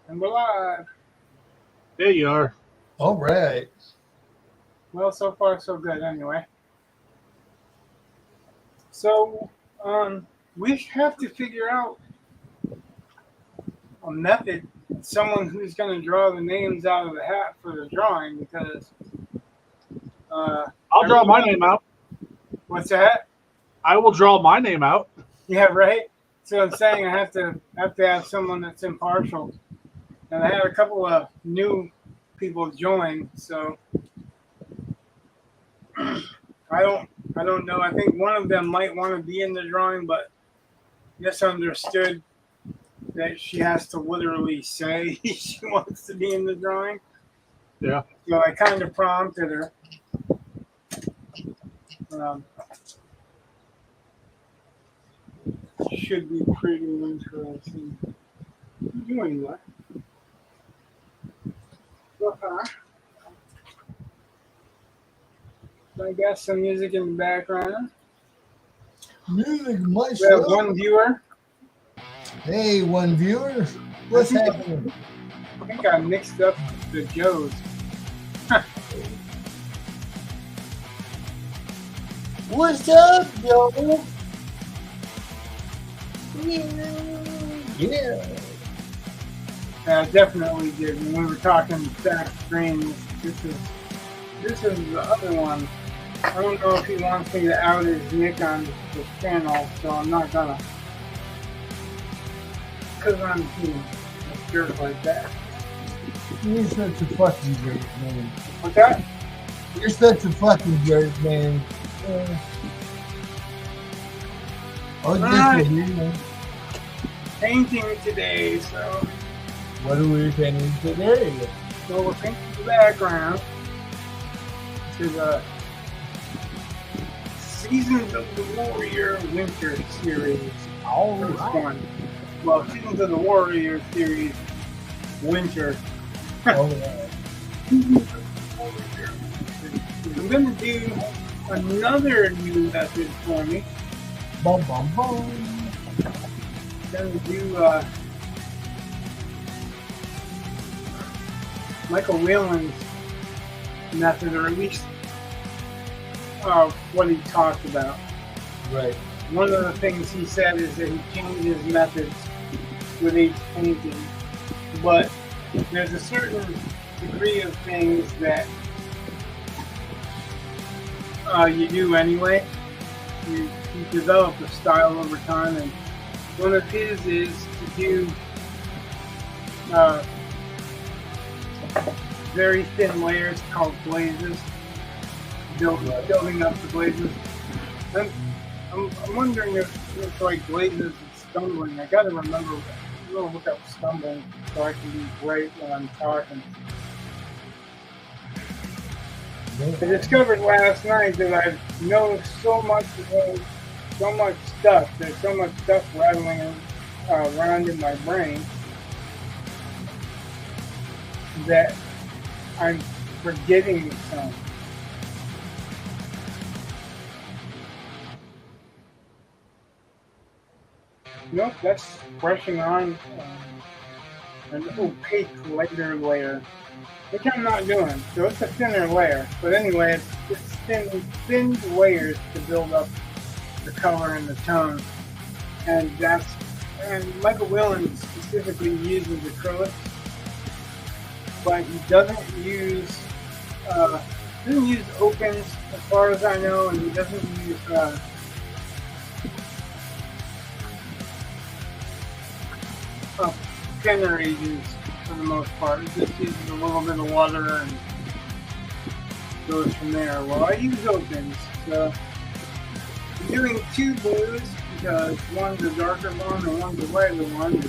And we're live. There you are. All right. Well, so far so good anyway. So, we have to figure out a method, someone who's going to draw the names out of the hat for the drawing because I'll draw my name out. What's that? I will draw my name out. Yeah, right. So I'm saying I have to have someone that's impartial. And I had a couple of new people join, so I don't know. I think one of them might want to be in the drawing, but misunderstood that she has to literally say she wants to be in the drawing. Yeah. So I kind of prompted her. Should be pretty interesting. Doing what? I got some music in the background. Music, We have myself. one viewer. Hey, one viewer. What's happening? I think I mixed up the Joes. What's up, yo? Yeah. I definitely did. When we were talking back screen, this is the other one. I don't know if he wants me to out his nick on the channel, so I'm not gonna. Because I'm a jerk like that. You're such a fucking jerk, man. What's that? You're such a fucking jerk, man. Alright. Here, man. Painting today, so What are we painting today? we're painting the background to the Seasons of the Warrior Winter series. All First right. one. Well, Seasons of the Warrior series Winter. All right. I'm going to do another new method for me. Bum, bum, bum. I'm going to do Michael Whelan's method, or at least what he talked about. Right. One of the things he said is that he changes methods with each painting, but there's a certain degree of things that you do anyway. You develop a style over time, and one of his is to do very thin layers called glazes, building up the glazes. I'm wondering if it's like glazes and stumbling. I gotta remember, I'm gonna look up stumbling so I can be great when I'm talking. I discovered last night that I've noticed so much stuff. There's so much stuff rattling around in my brain that I'm forgetting some. Nope, that's brushing on an opaque lighter layer, which I'm not doing. So it's a thinner layer. But anyway, it's thin layers to build up the color and the tone. And Michael Whelan specifically uses acrylic, but he doesn't use opens as far as I know, and he doesn't use thinner agents for the most part. It just uses a little bit of water and goes from there. Well, I use opens, so I'm doing two blues because one's a darker one and one's a lighter one.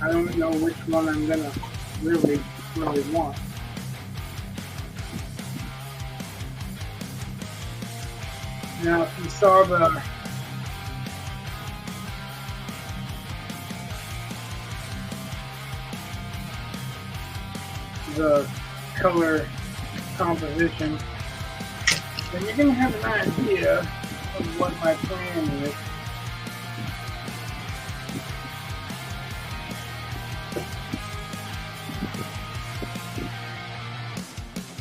I don't know which one I'm gonna really want. Now, if you saw the color composition, then you're going to have an idea of what my plan is.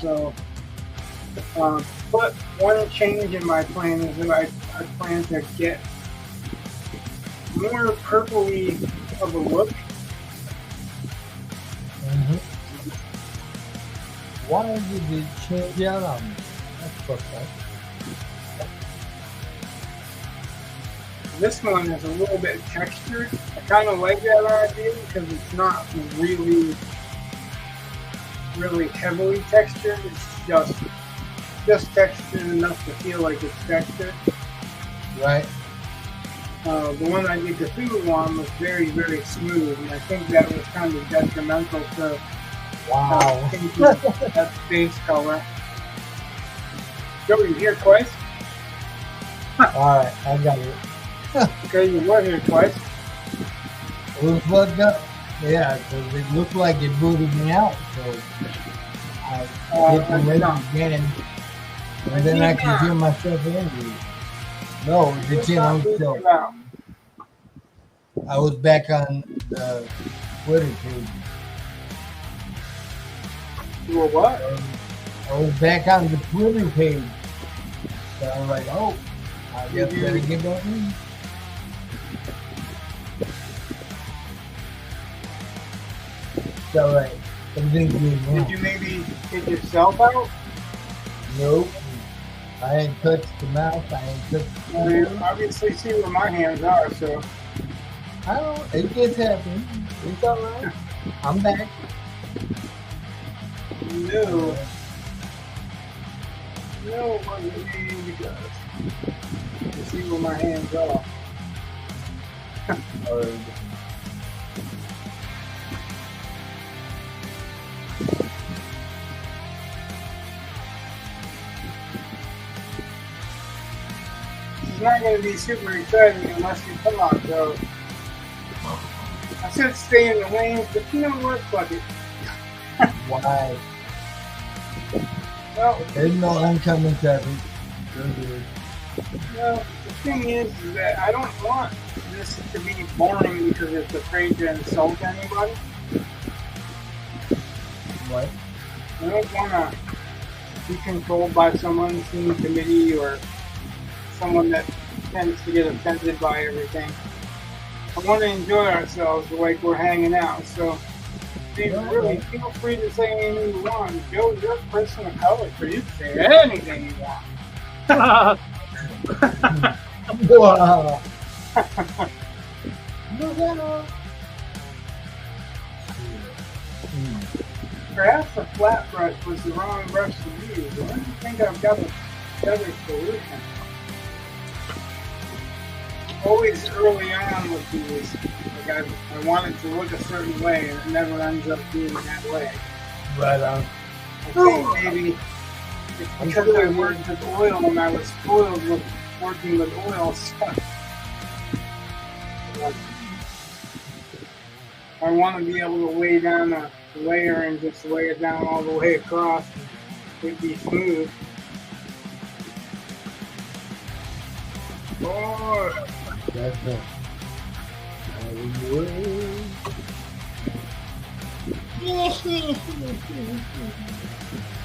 So, but one change in my plan is that I plan to get more purpley of a look. Mm-hmm. Why did it change out on me? That's fucked up. This one is a little bit textured. I kind of like that idea because it's not really heavily textured. It's just textured enough to feel like it's textured. Right. The one I did Cthulhu on was very, very smooth, and I think that was kind of detrimental to Wow. that base color. Joe, you here twice? Alright, I got it. Okay, you were here twice. It was fucked up. Yeah, because it looked like it booted me out. So I hit the leg again. And then I could hear myself angry. No, it didn't. I was back on the Twitter page. You were what? I was back on the Twitter page. So I was like, oh, I guess I better get back in. So like, everything's good now. Did you maybe get yourself out? Nope. I ain't touched the mouth. I ain't touched the Well, you obviously see where my hands are, so. I don't. It gets happening. It's all right. I'm back. No. No, what you need because you see where my hands are. It's not going to be super exciting unless you come on, so. I said stay in the lanes, but you know what? Fuck it. Why? Well, There's no oncoming traffic. well, the thing is that I don't want this to be boring because it's afraid to insult anybody. What? I don't want to be controlled by someone in the committee or someone that tends to get offended by everything. I want to enjoy ourselves like we're hanging out, so really feel free to say anything you want. Joe, you're a person of color, so you can say anything you want. Wow. Perhaps a flat brush was the wrong brush to use. I don't think I've got a better solution. Always early on with these, like I wanted to look a certain way, and it never ends up being that way. Right on. I think maybe it's because I worked with oil and I was spoiled with working with oil stuff. I want to be able to lay down a layer and just lay it down all the way across. It'd be smooth. Oh. That's it.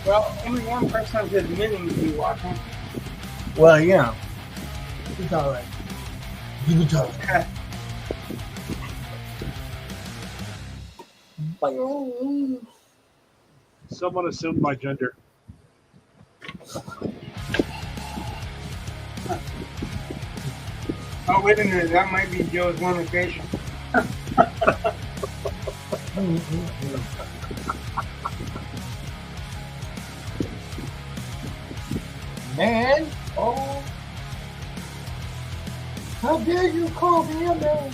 Well, only one person is admitting to be watching. Well, you know, it's all right. You can talk. Someone assumed my gender. Oh, wait a minute. That might be Joe's limitation. Man, oh, how dare you call me a man?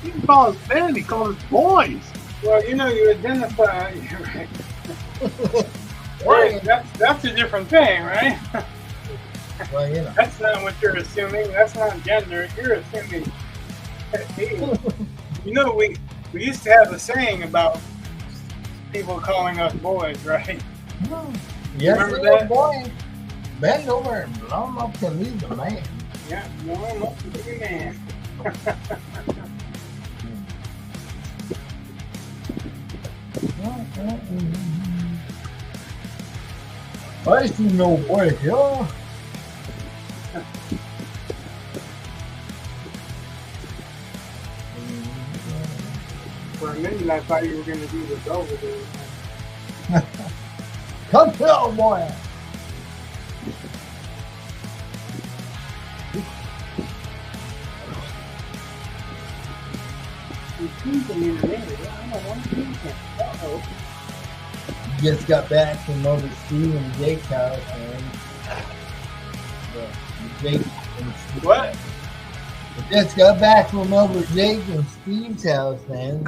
He didn't call us men, he called us boys. Well, you know, you identify. Right. That's a different thing, right? Well, you know. That's not what you're assuming. That's not gender. You're assuming. You know, we used to have a saying about people calling us boys, right? Yes, remember that? Boy. Bend over and blow him up till he's a man. Yeah, no, I'm up to be a man. I see no boy here. For a minute, I thought you were going to do the Belvedere. Come here, boy. You seem to me in a minute. I don't know one thing. Uh-oh. Just got back from over Steve and Jake's house, man. Jake and Steve. What? Just got back from over Jake and Steve's house, man.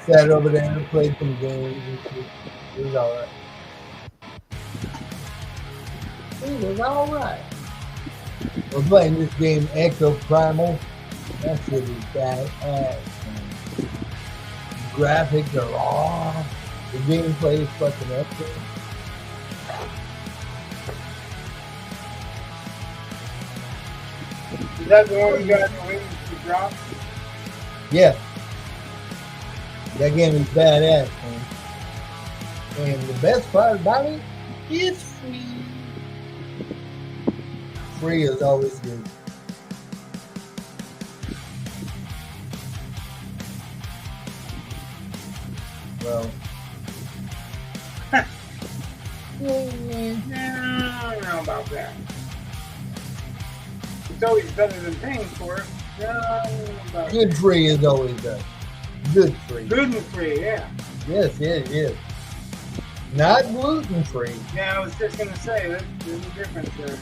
Sat over there and played some games and shit. It was alright. It was alright. We're playing this game, Echo Primal. That shit is badass, man. Graphics are raw. The gameplay is fucking epic. Is that the one you guys are waiting to drop? Yeah. That game is badass, man. And the best part about it, it's free. Free is always good. Well. I don't know about that. It's always better than paying for it. No, I don't know about Good that. free is always good. Good free. Good and free, yeah. Yes, yes. Not gluten free. Yeah, I was just going to say, there's a difference there.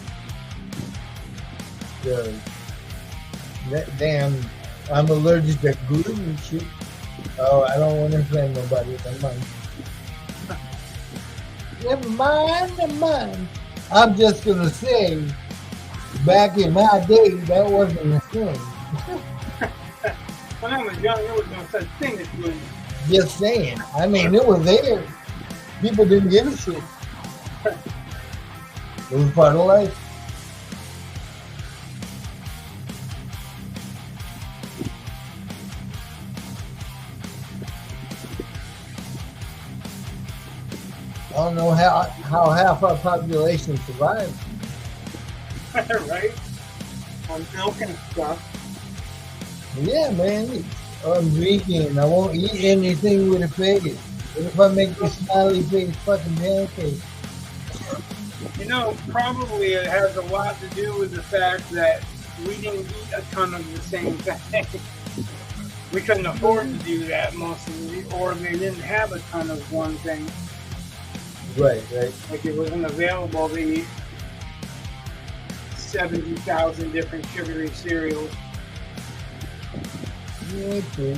That damn, I'm allergic to gluten and shit. Oh, I don't want to offend nobody. Never mind. I'm just going to say, back in my day, that wasn't a thing. When I was young, there was no such thing as gluten. Just saying. I mean, it was there. People didn't give a shit. It was part of life. I don't know how half our population survives. Right? On milk and stuff. Yeah, man. I'm vegan. I won't eat anything with a face. What if I make this smiley face fucking pancake? You know, probably it has a lot to do with the fact that we didn't eat a ton of the same thing. We couldn't afford to do that mostly, or they didn't have a ton of one thing. Right. Like it wasn't available to eat 70,000 different sugary cereals. Yeah, true.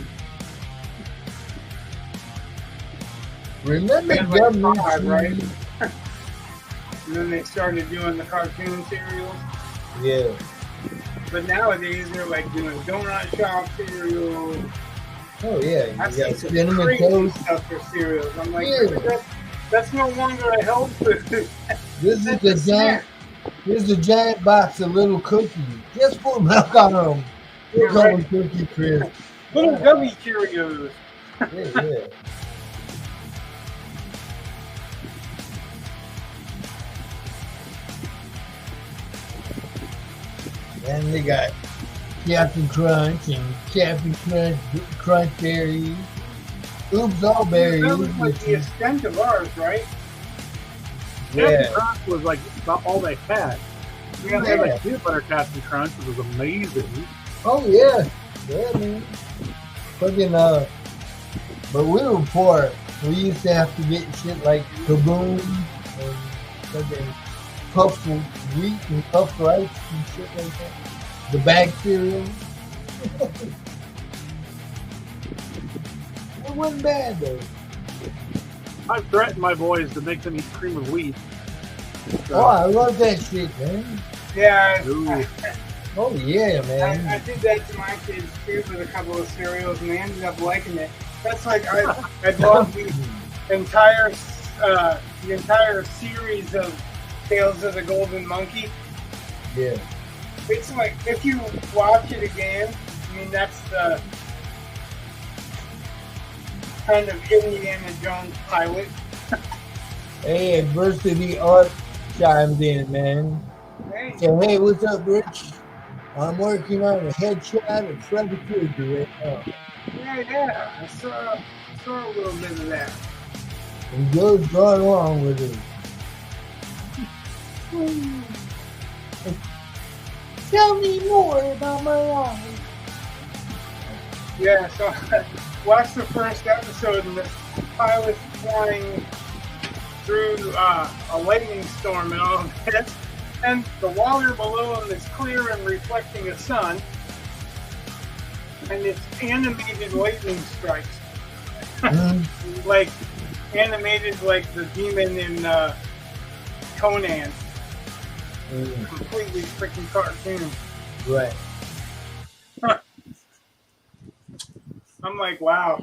Remember They had like Gummy 5, right? Tree? And then they started doing the cartoon cereals. Yeah. But nowadays they're like doing donut shop cereals. Oh yeah. I've You seen got some cinnamon crazy toast. stuff for cereals. I'm like, Yeah. that's no longer a health food. This is a giant box of little cookies. Just put milk on them. Yeah, Call them right. Cookie Crisp. Little gummy Cheerios. Yeah. And they got Captain Crunch and Captain Crunch berries. Oops, all berries. That was like the extent of ours, right? Captain Yeah. Crunch was like about all they had. We had Yeah. like peanut butter Captain Crunch, which was amazing. Oh yeah. Yeah, man. Fucking but we were poor. We used to have to get shit like Kaboom and fucking puffed wheat and puffed rice and shit like that. The bag cereal. It wasn't bad though. I've threatened my boys to make them eat cream of wheat. Oh, I love that shit, man. Yeah, Ooh. Oh yeah, I man. did that to my kids too with a couple of cereals, and they ended up liking it. That's like I bought the entire series of Tales of the Golden Monkey. Yeah. It's like if you watch it again, I mean that's the kind of Indiana Jones pilot. Hey, Adversity Art chimed in, man. Hey, So, hey, what's up, Rich? I'm working on a headshot of Freddy Krueger right now. yeah, I saw a little bit of that. And Joe's gone along with it. Tell me more about my life. Yeah, so watch the first episode and the pilot's flying through a lightning storm and all of this. And the water below him is clear and reflecting the sun. And it's animated lightning strikes. Like animated like the demon in Conan. Completely freaking cartoon. Right. I'm like, wow.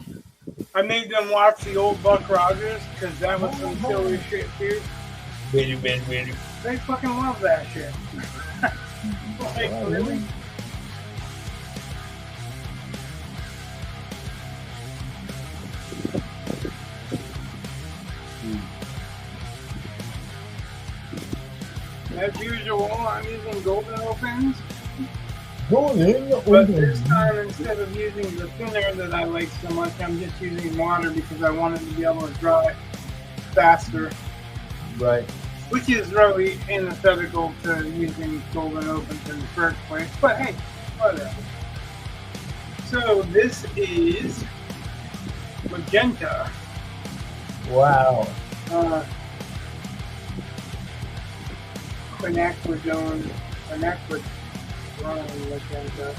I made them watch the old Buck Rogers because that was some silly shit, dude. Really. They fucking love that shit. Like, really? As usual, I'm using golden opens. But this time, instead of using the thinner that I like so much, I'm just using water because I wanted to be able to dry faster. Right. Which is really antithetical to using golden opens in the first place. But hey, whatever. So this is magenta. Wow. Quinacridone, magenta.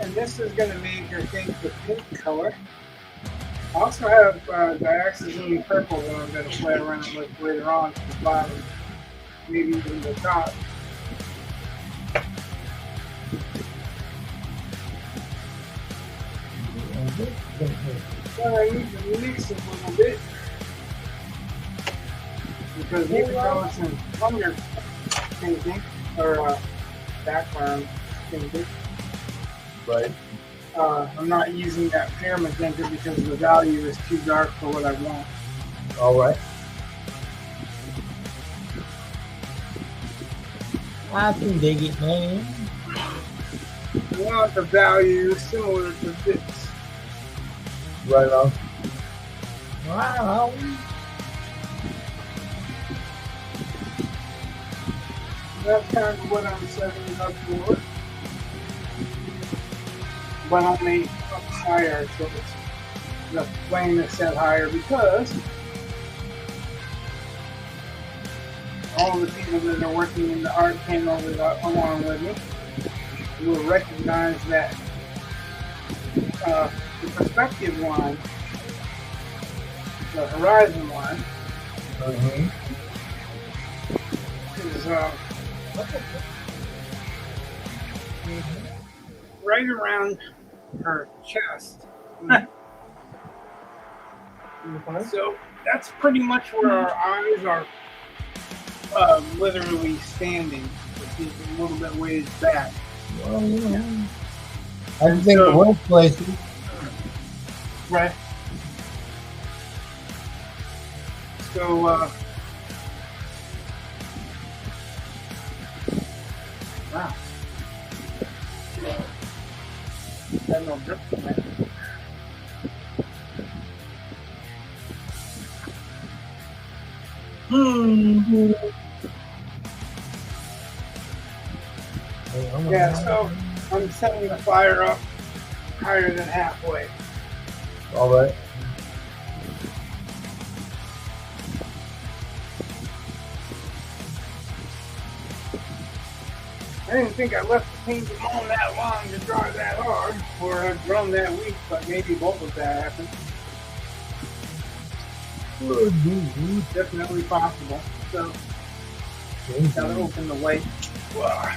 And this is going to make, I think, the pink color. I also have dioxazine purple that I'm going to play around with later on to the bottom, maybe even the top. So I need to mix it a little bit. Because even though it's in under painting, or background painting, Right. I'm not using that pale magenta because the value is too dark for what I want. All right. I can dig it, man. I want the value similar to this. Right on. Wow. That's kind of what I'm setting it up for. But I'll make it up higher so it's the flame is set higher because all the people that are working in the art panel that are along with me will recognize that the perspective line, the horizon line, is right around her chest. So that's pretty much where our eyes are literally standing, which is a little bit ways back. Well, I can think of worse places. Right. So, wow. Got no drip in there. Yeah, so I'm setting the fire up higher than halfway. All right. I didn't think I left the paint on that long to dry that hard, or I've grown that weak, but maybe both of that happened. Definitely possible. So, gotta open the light. Wow.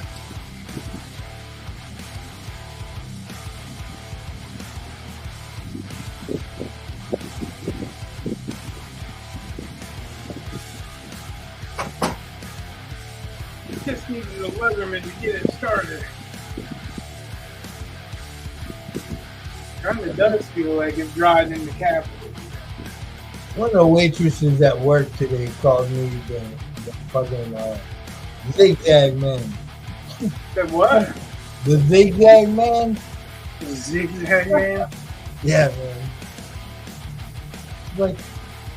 Just needed a Leatherman to get it started. it does feel like it dried in the cap. One of the waitresses at work today called me the fucking zigzag man. The what? The zigzag man? The zigzag man? Yeah, man. Like,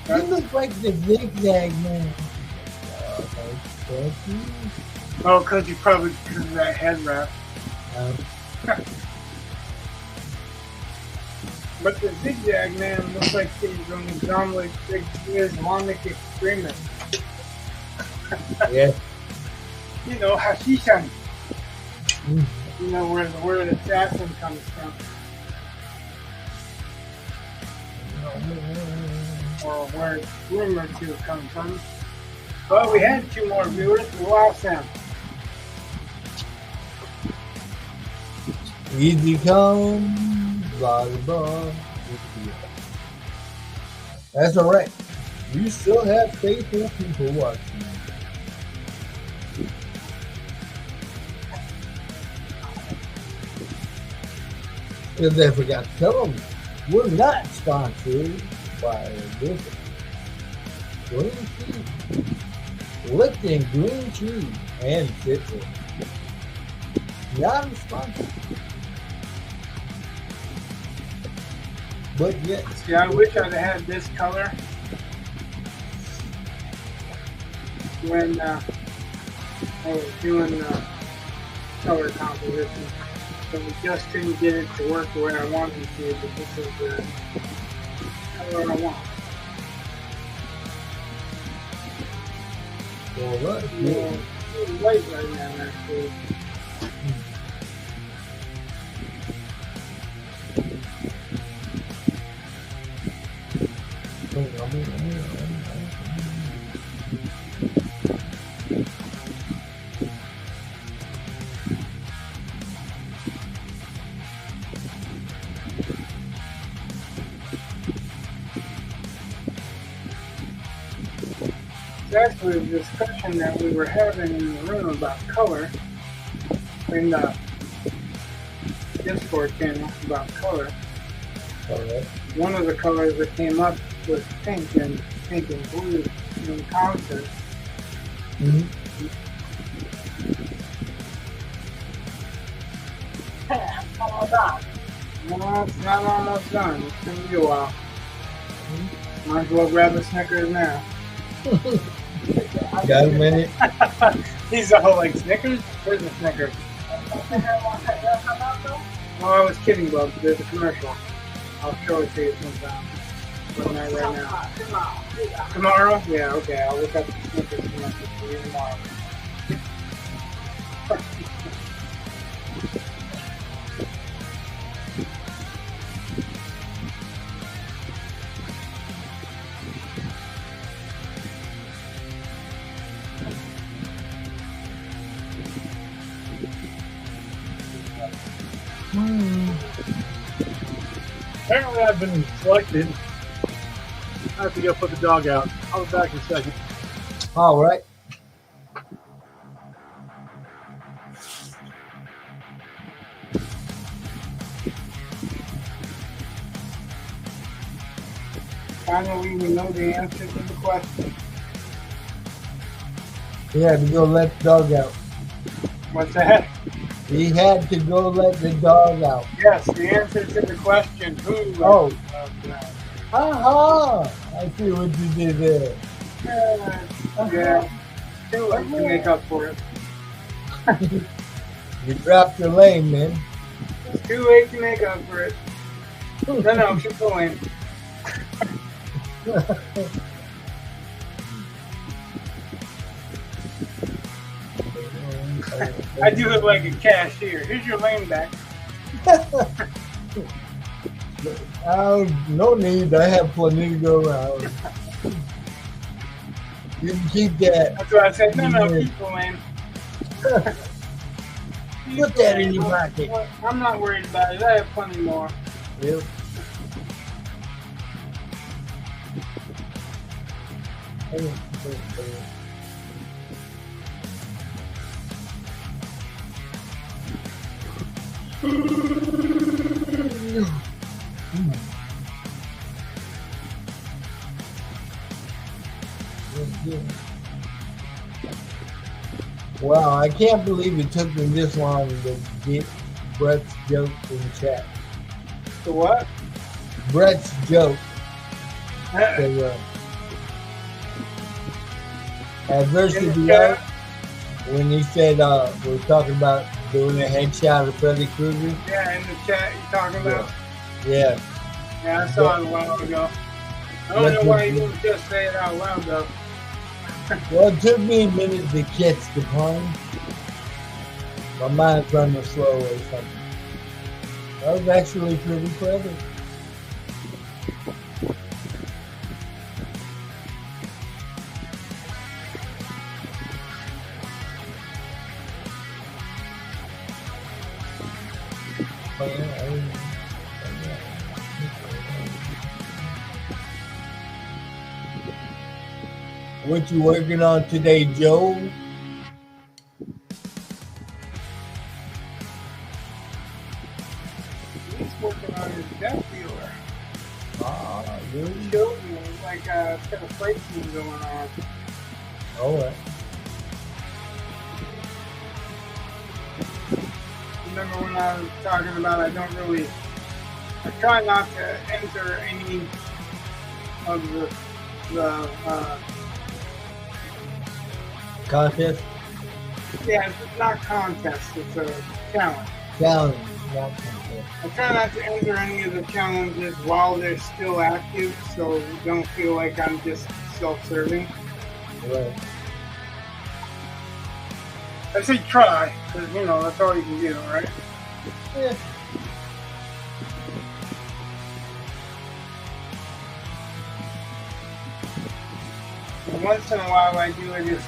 you look like the zigzag man. Thank you. Oh, because of that head wrap. But the zigzag man looks like he's an Islamic extremist. Yeah. You know, Hashishan. You know where the word assassin comes from. Or where it's rumored to come from. But we had 2 more viewers. We lost them. Easy come, blah, blah. That's all right. You still have faithful people watching. Because I forgot to tell them, we're not sponsored by this green tea. Lipton green tea and citrus. Not a sponsor. But yet. See, I wish I'd had this color when I was doing color composition. But we just couldn't get it to work the way I wanted it to, but this is the color I want. Well, that's Yeah, it's light right now, actually. It's actually a discussion that we were having in the room about color in the Discord channel about color. Alright. One of the colors that came up was pink and blue in concert. Mm-hmm. Almost done. No, it's not almost done. It's going to be a while. Might as well grab a Snickers now. Got a minute? He's all like, Snickers? Where's the Snickers? Oh, I was kidding, Bob. There's a commercial. I'll show it to you sometime. But not right now. Tomorrow? Yeah, okay. I'll look up the Snickers commercial for you tomorrow. Apparently I've been selected. I have to go put the dog out. I'll be back in a second. All right. Finally, we know the answer to the question. He had to go let the dog out. What's that? He had to go let the dog out. Yes, the answer to the question, who let Oh. the dog out? Ha! I see what you did there. Yeah, too late to make up for it. You dropped your lane, man. It's too late to make up for it. No, keep going. I do look like a cashier. Here's your lane back. No need. I have plenty to go around. You can keep that. That's why I said, no, keep the lane. Put that in your pocket. I'm not worried about it. I have plenty more. Yep. Yeah. Wow, I can't believe it took me this long to get Brett's joke in chat. The what? Brett's joke. So, adversity chat? when he said we're talking about doing a headshot of Freddy Krueger. Yeah, in the chat you're talking about? Yeah. Yeah, I saw it a while ago. I don't know why you didn't just say it out loud though. Well, it took me a minute to catch the pun. My mind's running slow or something. That was actually pretty clever. What you working on today, Joe? He's working on his death dealer. Ah, really? He showed me like a fight scene going on. All right. Remember when I was talking about I try not to enter any of the Contest? yeah, it's not contest, it's a challenge. Challenge, not contest. I try not to enter any of the challenges while they're still active, so you don't feel like I'm just self-serving. Right. I say try, because, you know, that's all you can do, right? Yeah. And once in a while I do it if,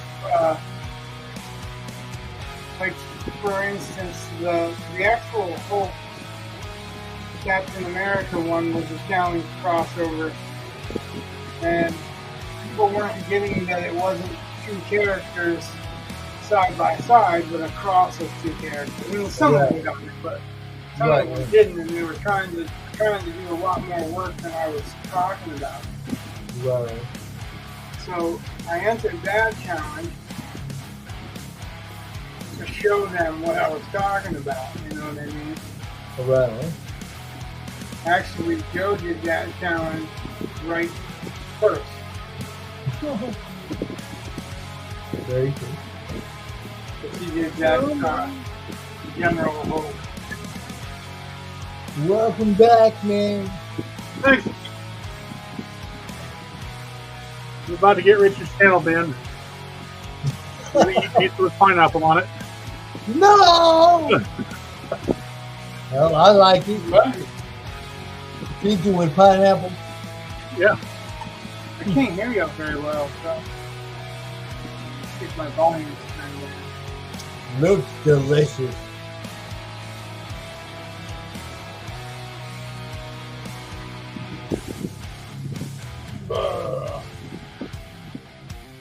like, for instance, the actual Hulk Captain America one was a challenge crossover, and people weren't getting that it wasn't two characters side by side, but a cross of two characters. I mean, some of them got it, but some of them didn't, and they were trying to do a lot more work than I was talking about. Right. So I entered that challenge to show them what I was talking about. You know what I mean? Right. Actually, Joe did that challenge right first. Very cool. He did that General Hope. Welcome back, man. Thanks. We're about to get Richard's channel, Ben. Eat with pineapple on it. No! Well, I like it. What? Pizza with pineapple. Yeah. I can't hear you very well, so keep my volume turned down. Looks delicious.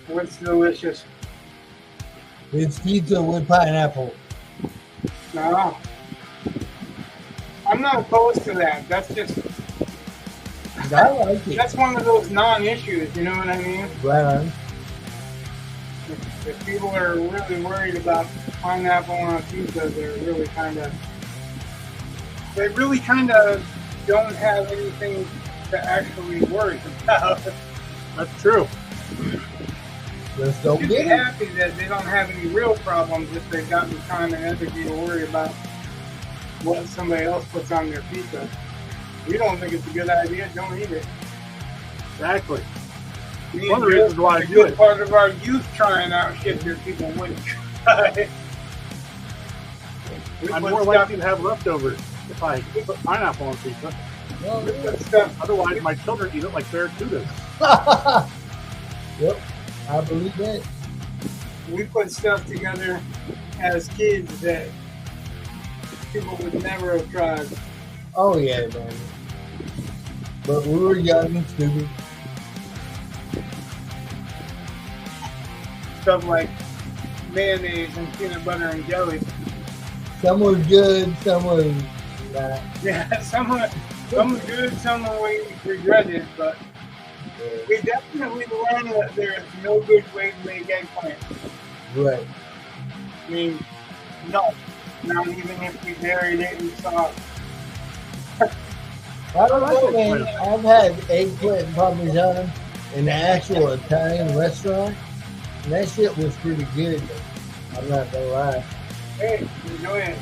What's delicious? It's pizza with pineapple. No. I'm not opposed to that. That's just, I like it. that's one of those non-issues, you know what I mean? Right on. If people are really worried about pineapple on a pizza, they really kind of don't have anything to actually worry about. That's true. Just don't You'd be get it. happy that they don't have any real problems if they've got the time and energy to worry about what somebody else puts on their pizza. We don't think it's a good idea, don't eat it. Exactly. We One of the reasons why I do it. Part of our youth trying out shit that people wouldn't try. I'm more likely to have leftovers if I put pineapple on pizza. Well, We put stuff, Otherwise, my children eat it like barracudas. Yep, I believe that. we put stuff together as kids that people would never have tried. Oh yeah, man. But we were young and stupid. Stuff like mayonnaise and peanut butter and jelly. Some were good, some were not. Yeah, some were good, some we regretted, but we definitely Canada, there is no good way to make eggplant. Right. I mean, no. Not even if we buried it in sauce. I don't know, man. I've had eggplant parmesan in an actual Italian restaurant, and that shit was pretty good. I'm not gonna lie. Hey, enjoy it.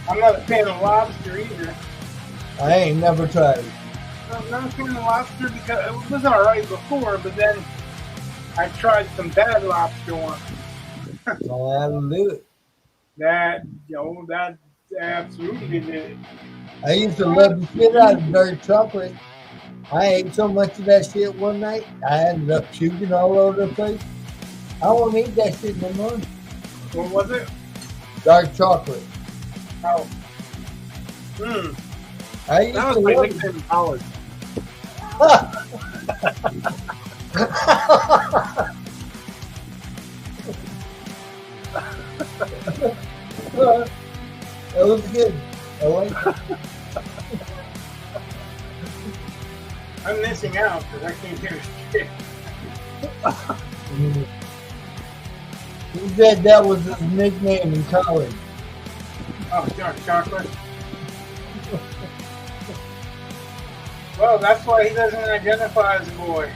I'm not a fan of lobster either. I ain't never tried it. I'm not a fan of lobster because it was alright before, but then I tried some bad lobster once. So I don't do it. That absolutely did it. I used to love the shit out of dark chocolate. I ate so much of that shit one night, I ended up puking all over the place. I won't eat that shit no more. What was it? Dark chocolate. Oh. Mm. I used That to was my love nickname in college. That was good. I like it. I'm missing out because I can't hear shit. He said that was his nickname in college. Oh, dark chocolate. Well, that's why he doesn't identify as a boy.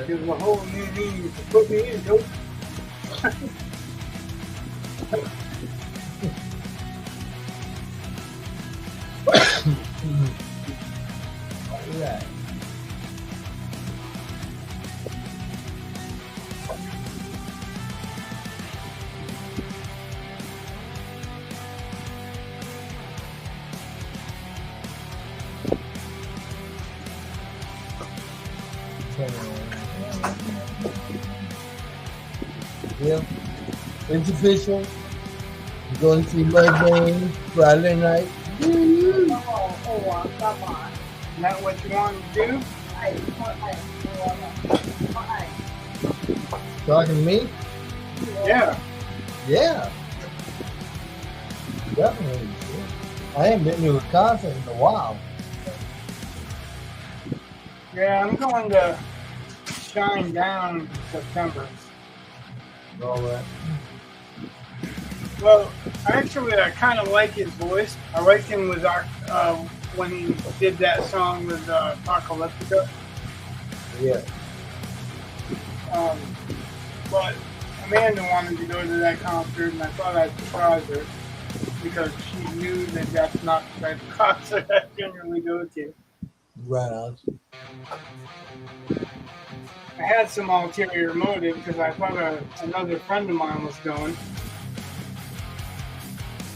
There's a whole new meaning to put me in, Joe. Yeah. Yeah, it's official. We're going to see my game Friday night. Come on. Is that what you want to do? Talking to me? Yeah. Yeah. Definitely. I ain't been to a concert in a while. Yeah, I'm going to Shine Down in September. All right. Well, actually, I kind of like his voice. I like him with our when he did that song with Apocalyptica. Yeah. But Amanda wanted to go to that concert, and I thought I'd surprise her because she knew that that's not the type of concert I generally go to. Right on. I had some ulterior motive because I thought another friend of mine was going.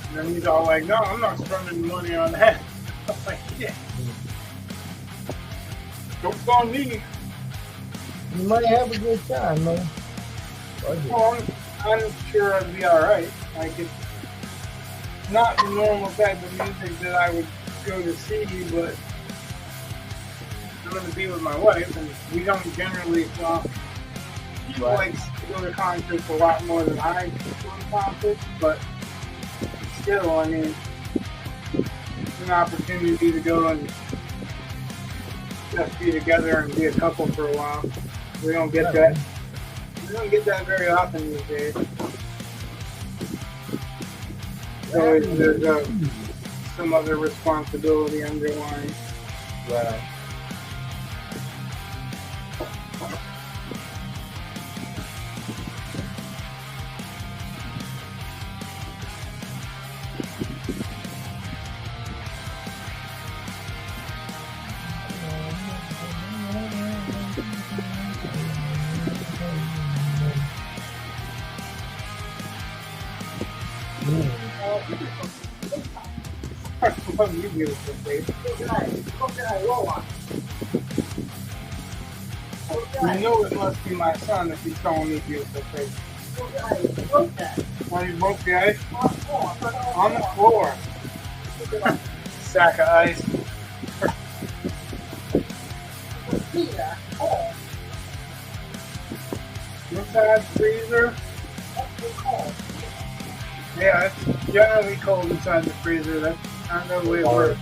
And then he's all like, no, I'm not spending money on that. I was like, yeah. Don't on me. You might have a good time, man. Well, I'm sure I'd be alright. Like, it's not the normal type of music that I would go to see, but I'm going to be with my wife, and we don't generally, well, she likes to go to concerts a lot more than I go to concerts, but still, I mean, it's an opportunity to go and just be together and be a couple for a while. We don't get that. We don't get that very often these days. So there's some other responsibility underlying. Right. Love you, beautiful face. You know it must be my son if he's calling me beautiful face. Why you broke the ice? On the floor. Sack of ice. inside the freezer. Yeah, it's generally cold inside the freezer. That's kind of the way it works.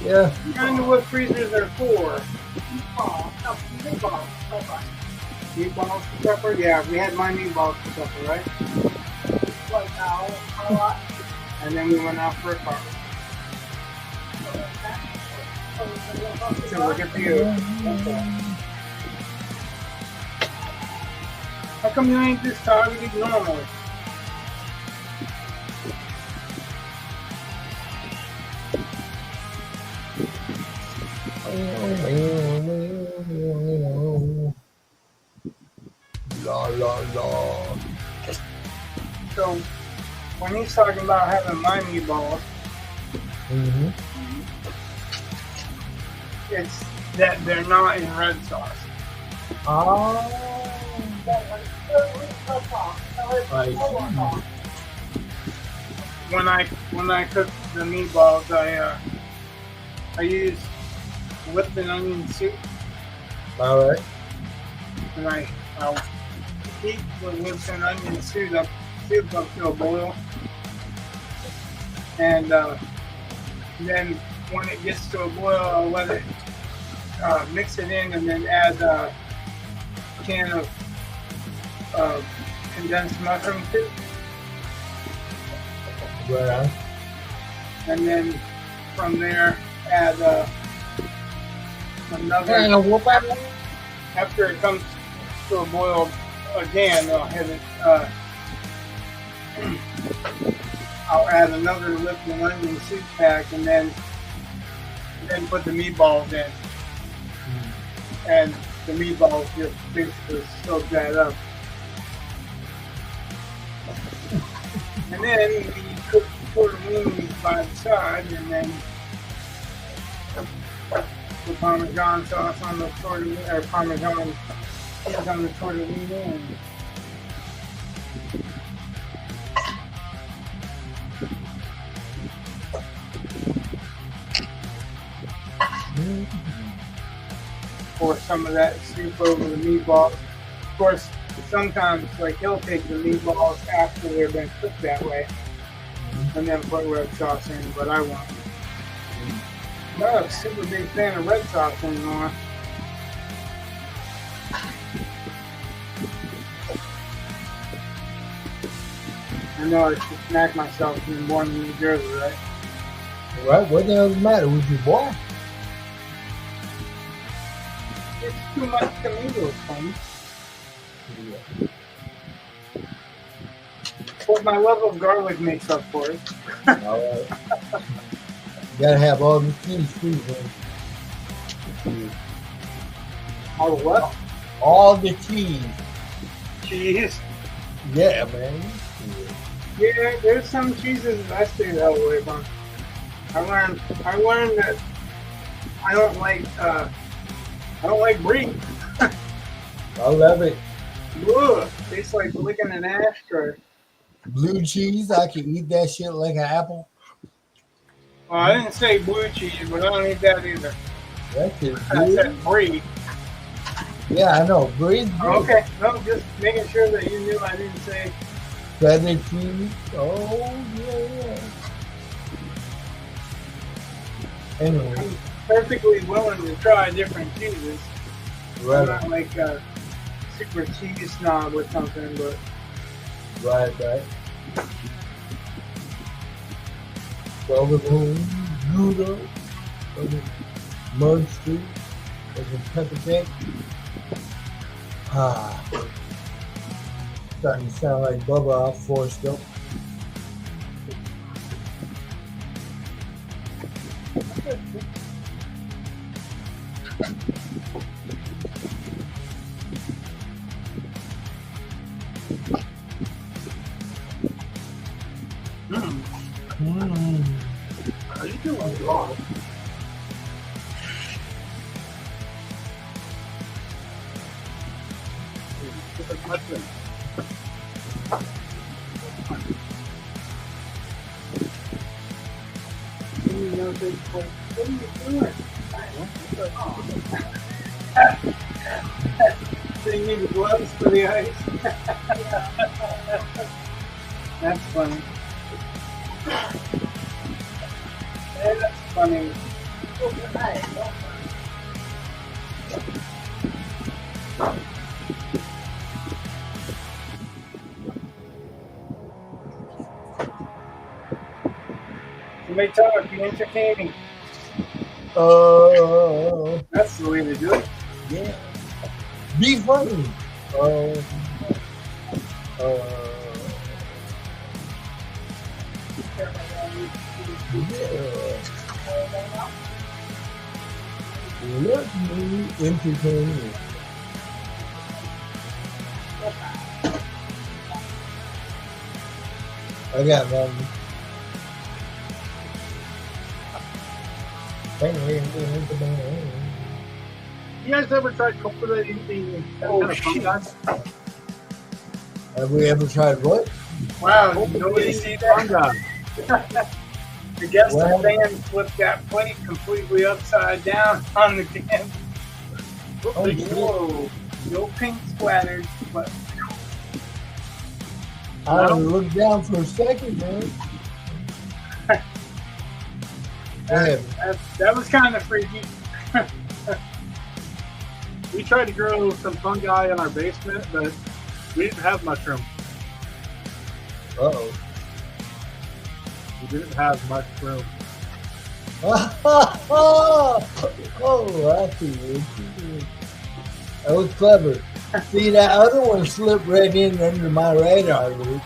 Yeah. Kind of what freezers are for. Meatballs for supper? Yeah, we had my meatballs for supper, right? And then we went out for a car. So look at you. How come you ain't this targeted normally? La la la. So when he's talking about having my meatballs, Mm-hmm. it's that they're not in red sauce. Oh. I When I cook the meatballs, I use Lipton onion soup, all right. and I'll heat the Lipton onion soup up to a boil, and then when it gets to a boil, I'll let it mix it in, and then add a can of condensed mushroom soup, Right. and then from there add another. After it comes to a boil again, I'll hit it. I'll add another Lipton onion soup pack, and then put the meatballs in, and the meatballs just basically soak that up. And then we cook tortellinis by the side, and then the Parmesan sauce on the tortellini, or Parmesan cheese on the tortellini. And pour some of that soup over the meatballs. Of course, sometimes like he'll take the meatballs after they've been cooked that way, and then put red sauce in, but I won't. I'm not a super big fan of red sauce anymore. I know I should smack myself being born in New Jersey, right? Right. What the hell's the matter with you, boy? It's too much tomatoes, Tony. What my love of garlic makes up for it. All right. You gotta have all the cheese too, man. All what? All the cheese. Cheese. Yeah, man. Yeah, there's some cheeses that I stay the hell away from. I learned that I don't like brie. I love it. Ugh, tastes like licking an ashtray. Blue cheese, I can eat that shit like an apple. Well, I didn't say blue cheese, but I don't eat that either. That shit's I good. said brie. Yeah, I know. Brie's good. Okay, no, just making sure that you knew I didn't say. Cheddar cheese. Oh, yeah. Anyway, I'm perfectly willing to try different cheeses. I'm right, not like a super cheese snob or something, but right. Provolone, Gouda, Munster, pepper jack. Starting to sound like Bubba off Forrest Gump. how you doing, Lord? What are you doing? So you need the gloves for the ice. That's funny. That's funny. Somebody talk, be entertaining. That's the way to do it. Yeah. Be funny. Let me entertain you. I got one. You guys ever tried cultivating the kind of fungi? Have we ever tried what? Wow, nobody see that? Fungi. I guess Well- the fan flipped that plate completely upside down on the can. Oh, shit. Whoa, no pink splattered, but I looked down for a second, man. that was kind of freaky. We tried to grow some fungi in our basement, but we didn't have mushroom. Uh-oh. We didn't have much room. Oh, I see it. That was clever. See, that other one slipped right in under my radar, dude.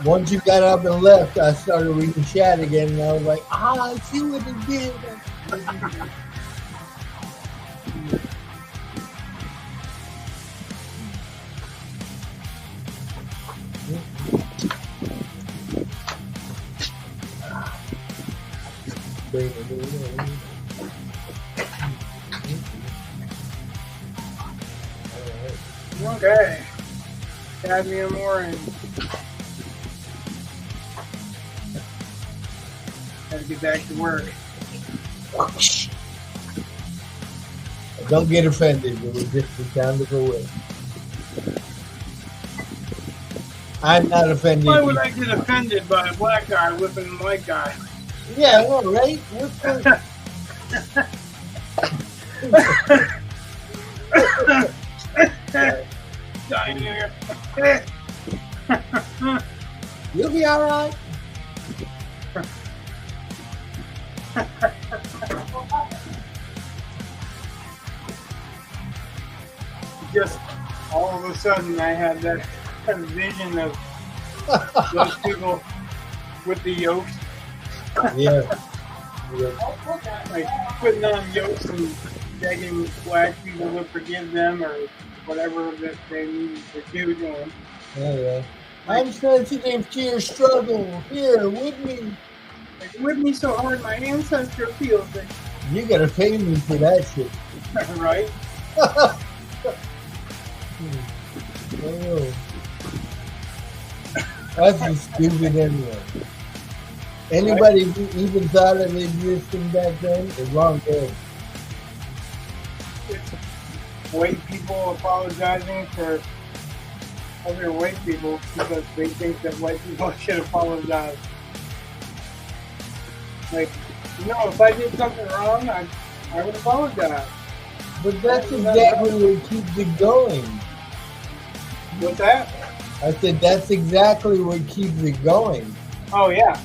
Once you got up and left, I started reading chat again, and I was like, I see what it did. Okay. Cadmium orange. Gotta get back to work. Don't get offended. It was just the sound of the wind. I'm not offended. Why would I get offended by a black guy whipping a white guy? Yeah, well, right? What's the... Dying here. You'll be all right. Just all of a sudden, I had that vision of those people with the yokes, Yeah. like putting on yokes and begging black people to forgive them or whatever that they need to do to them. Yeah. I'm sensitive to your struggle. Here, with me. Like, whip me so hard my ancestor feels it. You gotta pay me for that shit. Right? Oh. That's just stupid anyway. Anybody who even thought of existing back then is long dead. It's white people apologizing for other white people because they think that white people should apologize. Like, if I did something wrong, I would apologize. But that's exactly what keeps it going. What's that? I said that's exactly what keeps it going. Oh, yeah.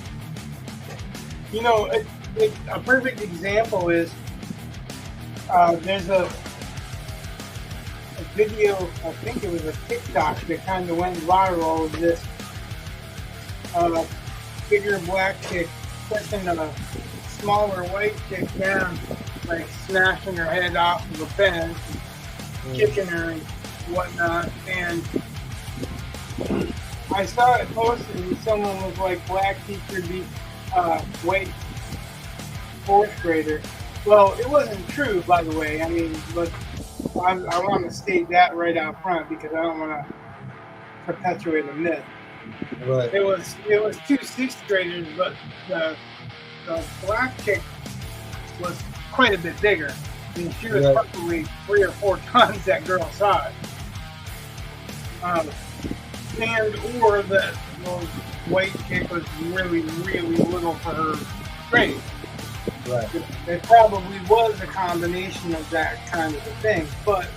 A perfect example is there's a video, I think it was a TikTok that kind of went viral of this bigger black chick pushing a smaller white chick down, like smashing her head off of a fence, kicking her and whatnot. And I saw it posted and someone was like, black teacher beat white fourth grader. Well, it wasn't true, by the way. I mean, but I want to state that right out front because I don't want to perpetuate a myth. Right. It was two sixth graders, but the black chick was quite a bit bigger. I mean, she was Right. probably 3 or 4 tons that girl size. um, and or that the white chick was really, really little for her grade. Right. It probably was a combination of that kind of a thing, but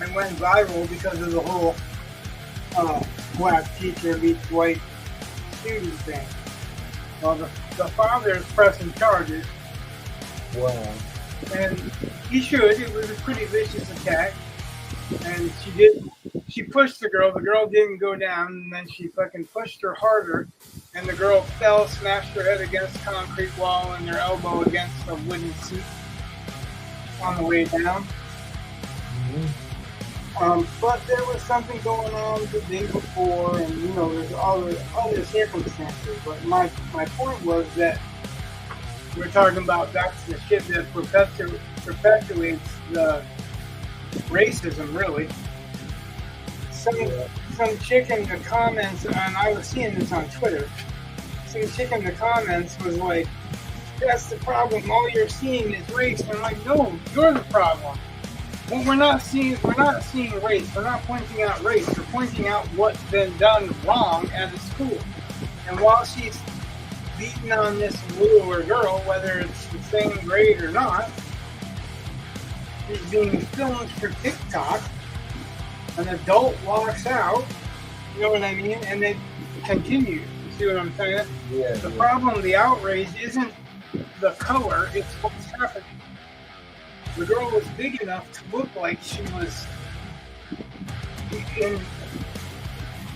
it went viral because of the whole black teacher meets white student thing. Well, the father is pressing charges. Wow. And he should. It was a pretty vicious attack. And she pushed the girl. The girl didn't go down. And then she fucking pushed her harder. And the girl fell, smashed her head against a concrete wall and her elbow against a wooden seat on the way down. But there was something going on the day before. And, you know, there's all the other circumstances. But my point was that we're talking about that's the shit that perpetuates the racism, really. Some chick in the comments, and I was seeing this on Twitter, some chick in the comments was like, that's the problem, all you're seeing is race. And I'm like, no, you're the problem. Well, we're not seeing race. We're not pointing out race. We're pointing out what's been done wrong at the school. And while she's beating on this littler girl, whether it's the same grade or not, is being filmed for TikTok. An adult walks out, you know what I mean, and they continue. You see what I'm saying? Yeah. The problem, the outrage, isn't the color, it's what's happening. The girl was big enough to look like she was in,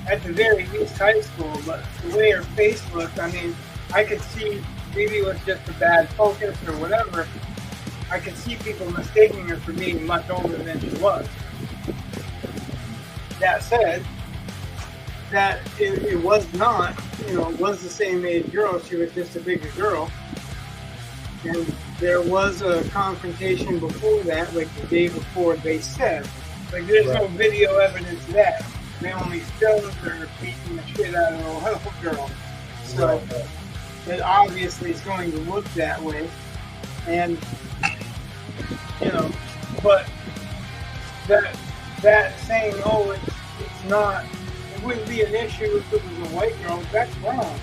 at the very least, high school, but the way her face looked, I mean, I could see, maybe it was just a bad focus or whatever, I could see people mistaking her for being much older than she was. That said, that it was not, you know, it was the same age girl, she was just a bigger girl. And there was a confrontation before that, like the day before they said. Like there's no video evidence of that. They only filmed her beating the shit out of a little girl. So it obviously is going to look that way. And you know, but that saying, oh, it's not, it wouldn't be an issue if it was a white girl, that's wrong.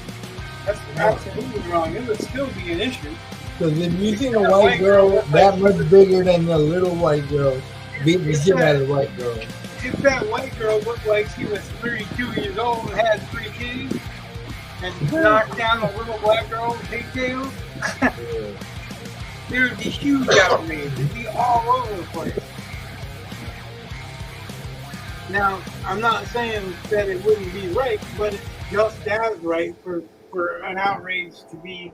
That's absolutely wrong. It would still be an issue. Because if you see a white girl that much bigger than the little white girl beating the shit out of the white girl. If that white girl looked like she was 32 years old and had 3 kids and knocked down a little black girl with pigtails, there would be huge outrage. It'd be all over the place. Now, I'm not saying that it wouldn't be right, but it's just as right for an outrage to be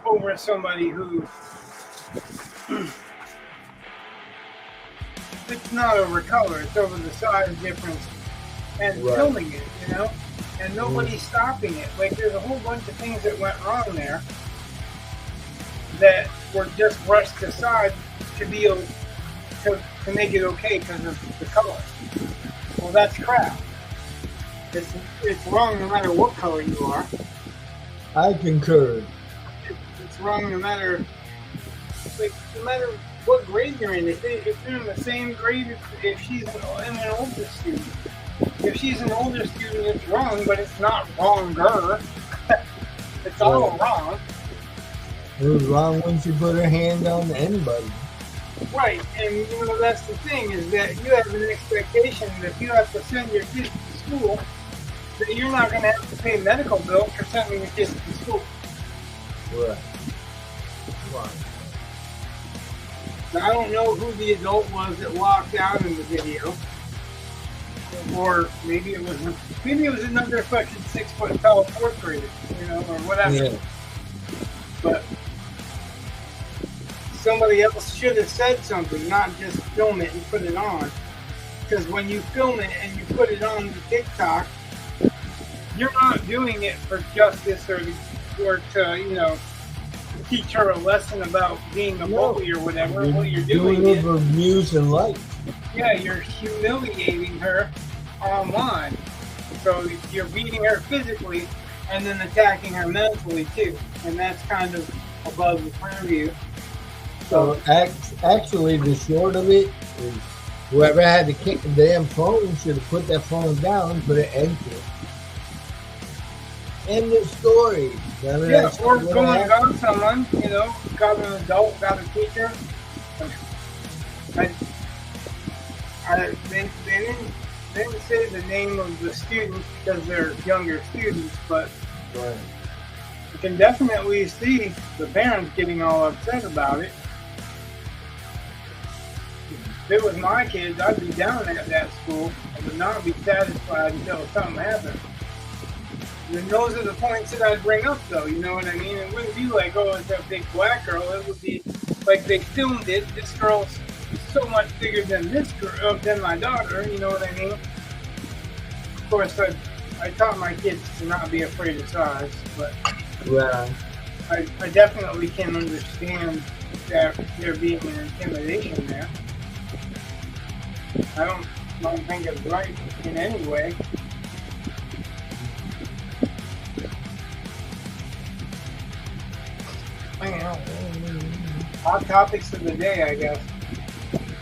over somebody who it's not over color, it's over the size difference and filming it, you know, and nobody's stopping it. Like there's a whole bunch of things that went wrong there that were just brushed aside to be to make it okay because of the color. Well, that's crap. It's wrong no matter what color you are. I concur. It's wrong no matter what grade you're in. If they're in the same grade, if she's an older student. If she's an older student, it's wrong, but it's not wronger. It's all wrong. It was wrong when she put her hand on anybody. Right, and you know that's the thing is that you have an expectation that if you have to send your kids to school, that you're not going to have to pay medical bill for sending your kids to school. Right. Now, I don't know who the adult was that walked out in the video, or maybe it was another fucking 6 foot tall 4th grader, you know, or whatever. Yeah. But somebody else should have said something, not just film it and put it on. Because when you film it and you put it on the TikTok, you're not doing it for justice or to you know, teach her a lesson about being a bully or whatever. What you're doing it for views and likes. Yeah, you're humiliating her online. So you're beating her physically and then attacking her mentally too. And that's kind of above the purview So actually, the short of it is whoever had the damn phone should have put that phone down and put an end to it. End the story. Yeah, or go and got someone, you know, got an adult, got a teacher. They didn't say the name of the students because they're younger students, but Right. you can definitely see the parents getting all upset about it. If it was my kids, I'd be down at that school. I would not be satisfied until something happened. And those are the points that I'd bring up, though. You know what I mean? It wouldn't be like, oh, it's a big black girl. It would be like they filmed it. This girl's so much bigger than this girl, than my daughter. You know what I mean? Of course, I taught my kids to not be afraid of size, but Right. I definitely can understand that there being an intimidation there. I don't think it's right in any way. I know. Hot topics of the day, I guess.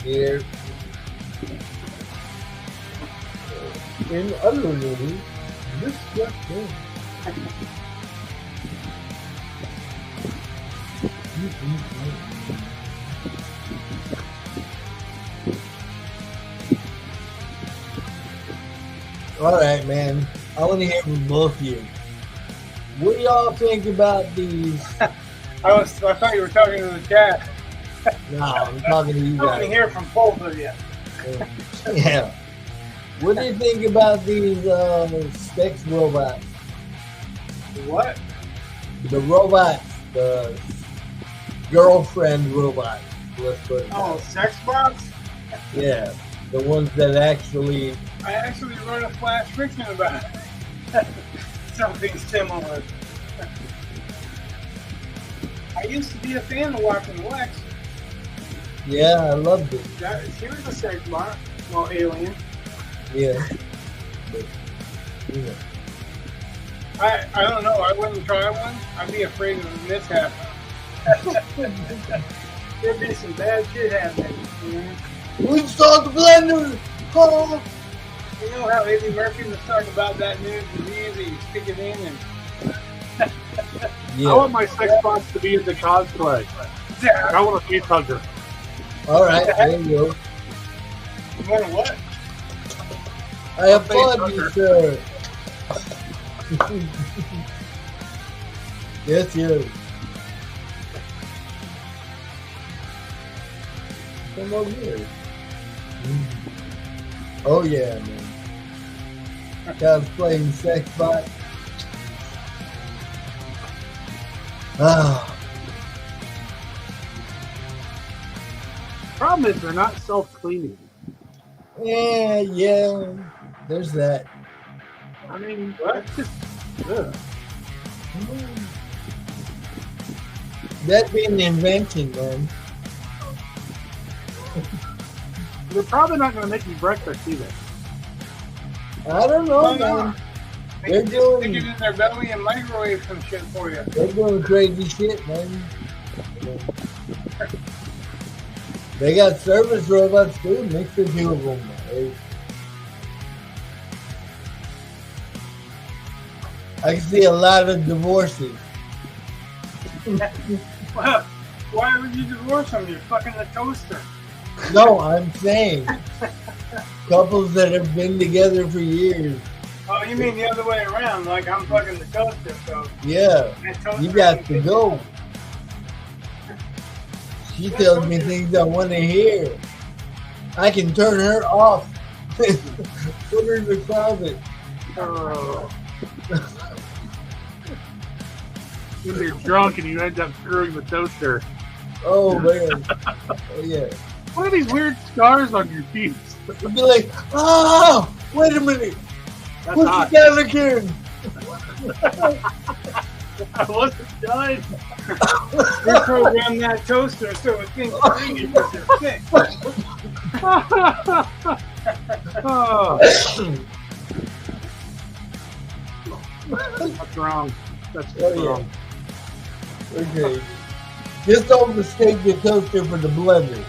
Here. In other news, this just in. All right, man. I want to hear from both of you. What do y'all think about these? I thought you were talking to the chat. No, I'm talking to you I want to guys. hear from both of you. Yeah. What do you think about these sex robots? What? The robots, the girlfriend robots. Let's put it Oh, that sex bots? way. Yeah, the ones that actually. I actually wrote a flash fiction about it. Something similar. I used to be a fan of watching Lex. Yeah, I loved it. He was a sex bot. Well, alien. Yeah. But, you know. I don't know. I wouldn't try one. I'd be afraid of a mishap. There'd be some bad shit happening. You know? We installed the blender. Oh. You know how Eddie Murphy was talking about that new disease that you stick it in and Yeah. I want my sex bots to be in the cosplay. I want a face hugger. All right, there you go. You want what? I applaud you, sir. Yes, yes. Come over here. Oh yeah, man. Guys playing sex bot. Ah, Problem is, they're not self-cleaning. yeah. There's that. I mean, that's just. Ugh. That'd be an invention, man. They're probably not going to make me breakfast either. I don't know, Why man. not? They They're can just stick doing- it in their belly and microwave some shit for you. They're doing crazy shit, man. They got service robots too. Mix the two of them. Man. I can see a lot of divorces. Well, why would you divorce them? You're fucking the toaster. No, I'm saying couples that have been together for years. Oh, you mean the other way around? Like I'm fucking the toaster, so Yeah, that toaster you got can to go. She tells me things I want to hear. I can turn her off. Put her in the closet. Oh. When you're drunk and you end up screwing the toaster. Oh man. Oh, yeah. What are these weird scars on your feet? You'd be like, oh, wait a minute. That's Put hot. the down again. I wasn't done. reprogram that toaster so it thinks green because it's thick. Oh. That's wrong. That's Oh, yeah. wrong. Okay. Just don't mistake your toaster for the blender.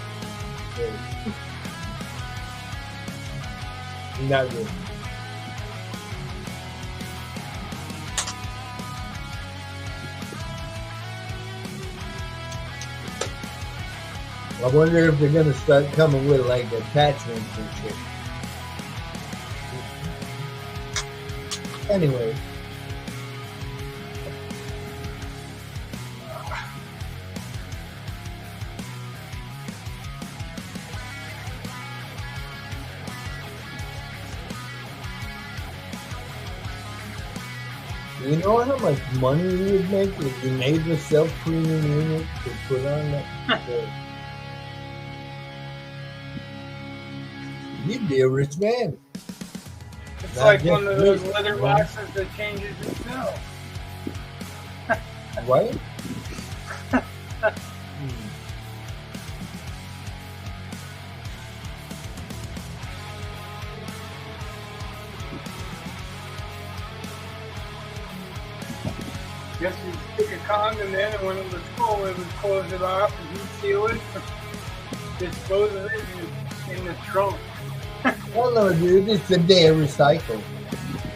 Not good. I wonder if they're gonna start coming with like attachments and shit. Anyway. You know how much money you would make if you made a self-cleaning unit to put on that? You'd be a rich man. It's Not like just one of those me. leather boxes that changes itself. Right? Guess you stick a condom in, and when it was full, it would close it off and heat seal it, dispose of it in the trunk. Well, no, dude, it's a day of recycle.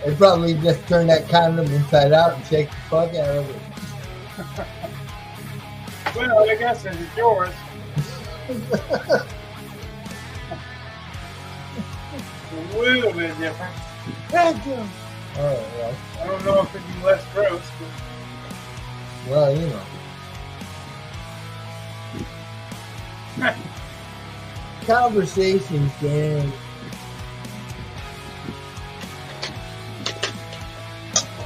They probably just turn that condom inside out and shake the fuck out of it. Well, I guess it's yours. A little bit different. Thank you. Oh, well. I don't know if it'd be less gross, but Well, you know. Conversations, Dan.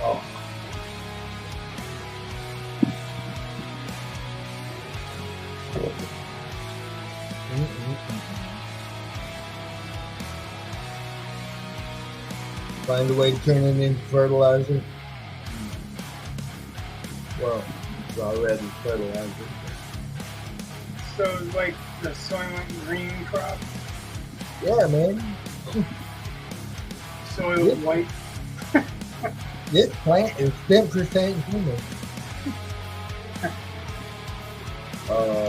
Oh. Find a way to turn it into fertilizer. Well, it's already fertilizer. so it's like the Soylent Green crop, Yeah, man. soil Yeah. white. This plant is 10% human.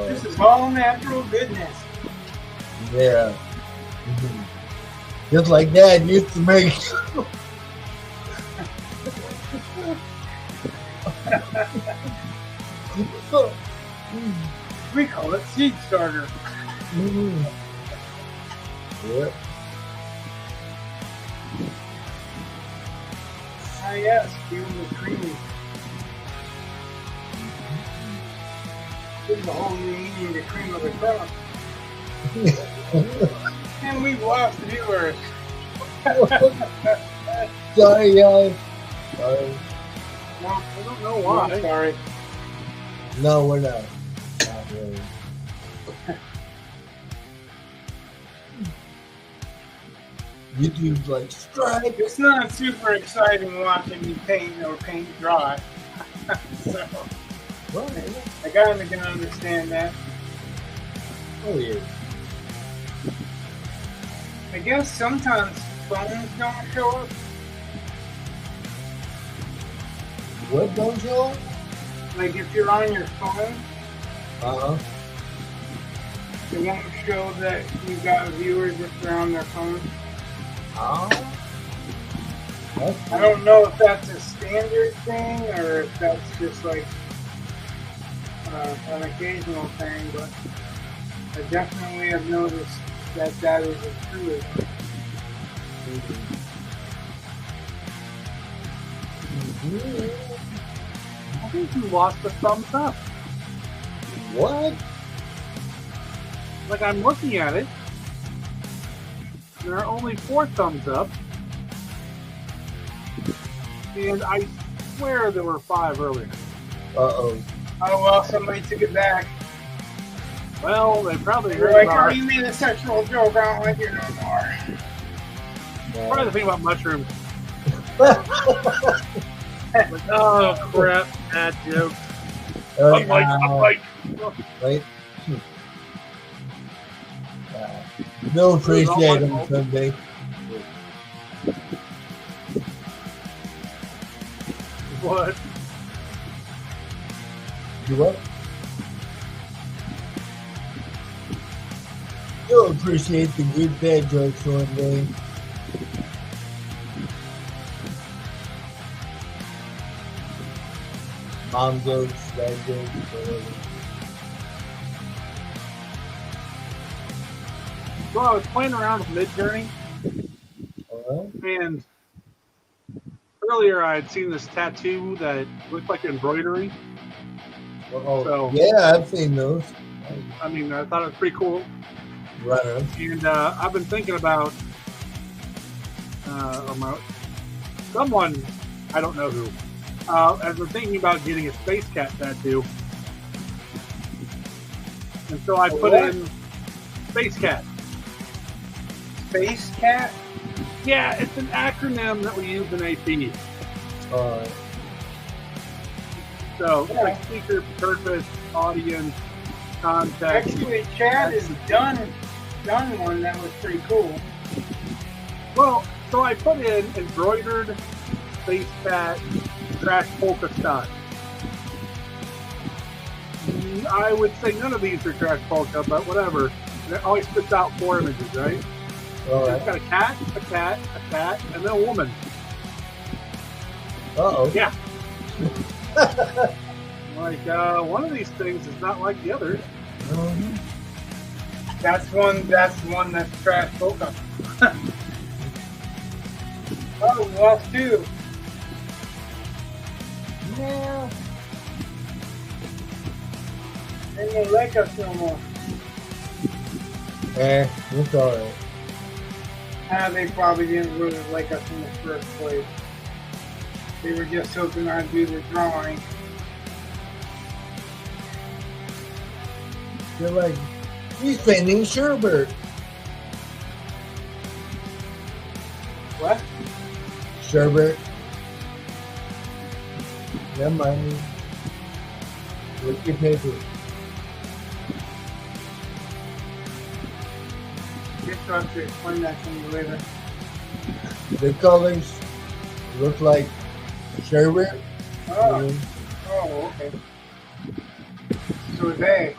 This is all natural goodness. Yeah. Mhm. Just like Dad used to make. We call it seed starter. Mhm. Yep. Ah, yes, feel the cream. This is the whole new meaning, the cream of the crop. And we've lost viewers. Sorry, guys. Sorry. No, I don't know why. I'm sorry. No, we're not. Not really. YouTube's like, strike. It's not super exciting watching me paint or paint dry. So Well, yeah. I kind of can understand that. Oh, yeah. I guess sometimes phones don't show up. What don't you all? Like if you're on your phone, Uh-huh. it won't show that you've got viewers if they're on their phone. Oh. That's I don't know if that's a standard thing or if that's just like an occasional thing, but I definitely have noticed that that is a truism. I think you lost a thumbs up. What? Like, I'm looking at it. There are only 4 thumbs up. And I swear there were 5 earlier. Uh-oh. Oh well, somebody took it back. Well, they probably They're heard like, oh, about you made a sexual joke, I don't like you no more. probably the thing about mushrooms. Like, oh crap, bad joke. I'm like. Right? They'll appreciate them someday. What? You what? appreciate the good bad jokes one day. Mom jokes, dad jokes, whatever. So I was playing around with Midjourney, Alright. and earlier I had seen this tattoo that looked like embroidery. Oh, So- yeah, I've seen those. I mean, I thought it was pretty cool. Right on. And I've been thinking about someone, I don't know who, has been thinking about getting a space cat tattoo. And so I put what? in space cat. Space cat? Yeah, it's an acronym that we use in AP. Alright. So, like speaker, purpose, audience, context. Actually, Chad has done one that was pretty cool. Well, so I put in embroidered space cat trash polka style. I would say none of these are trash polka, but whatever. And it always spits out 4 images, right? Alright. It's got a cat, and then a woman. Uh-oh. Yeah. Like, one of these things is not like the other. That's one that's trash polka. Oh, we lost 2. Yeah. They don't like us no more. It's alright. They probably didn't really like us in the first place. They were just hoping I'd do the drawing. They're like, he's painting Sherbert. What? Sherbert. Never mind. Look your paper. Just trying to explain that to me later. The colors look like sherbet. Oh, okay. So they.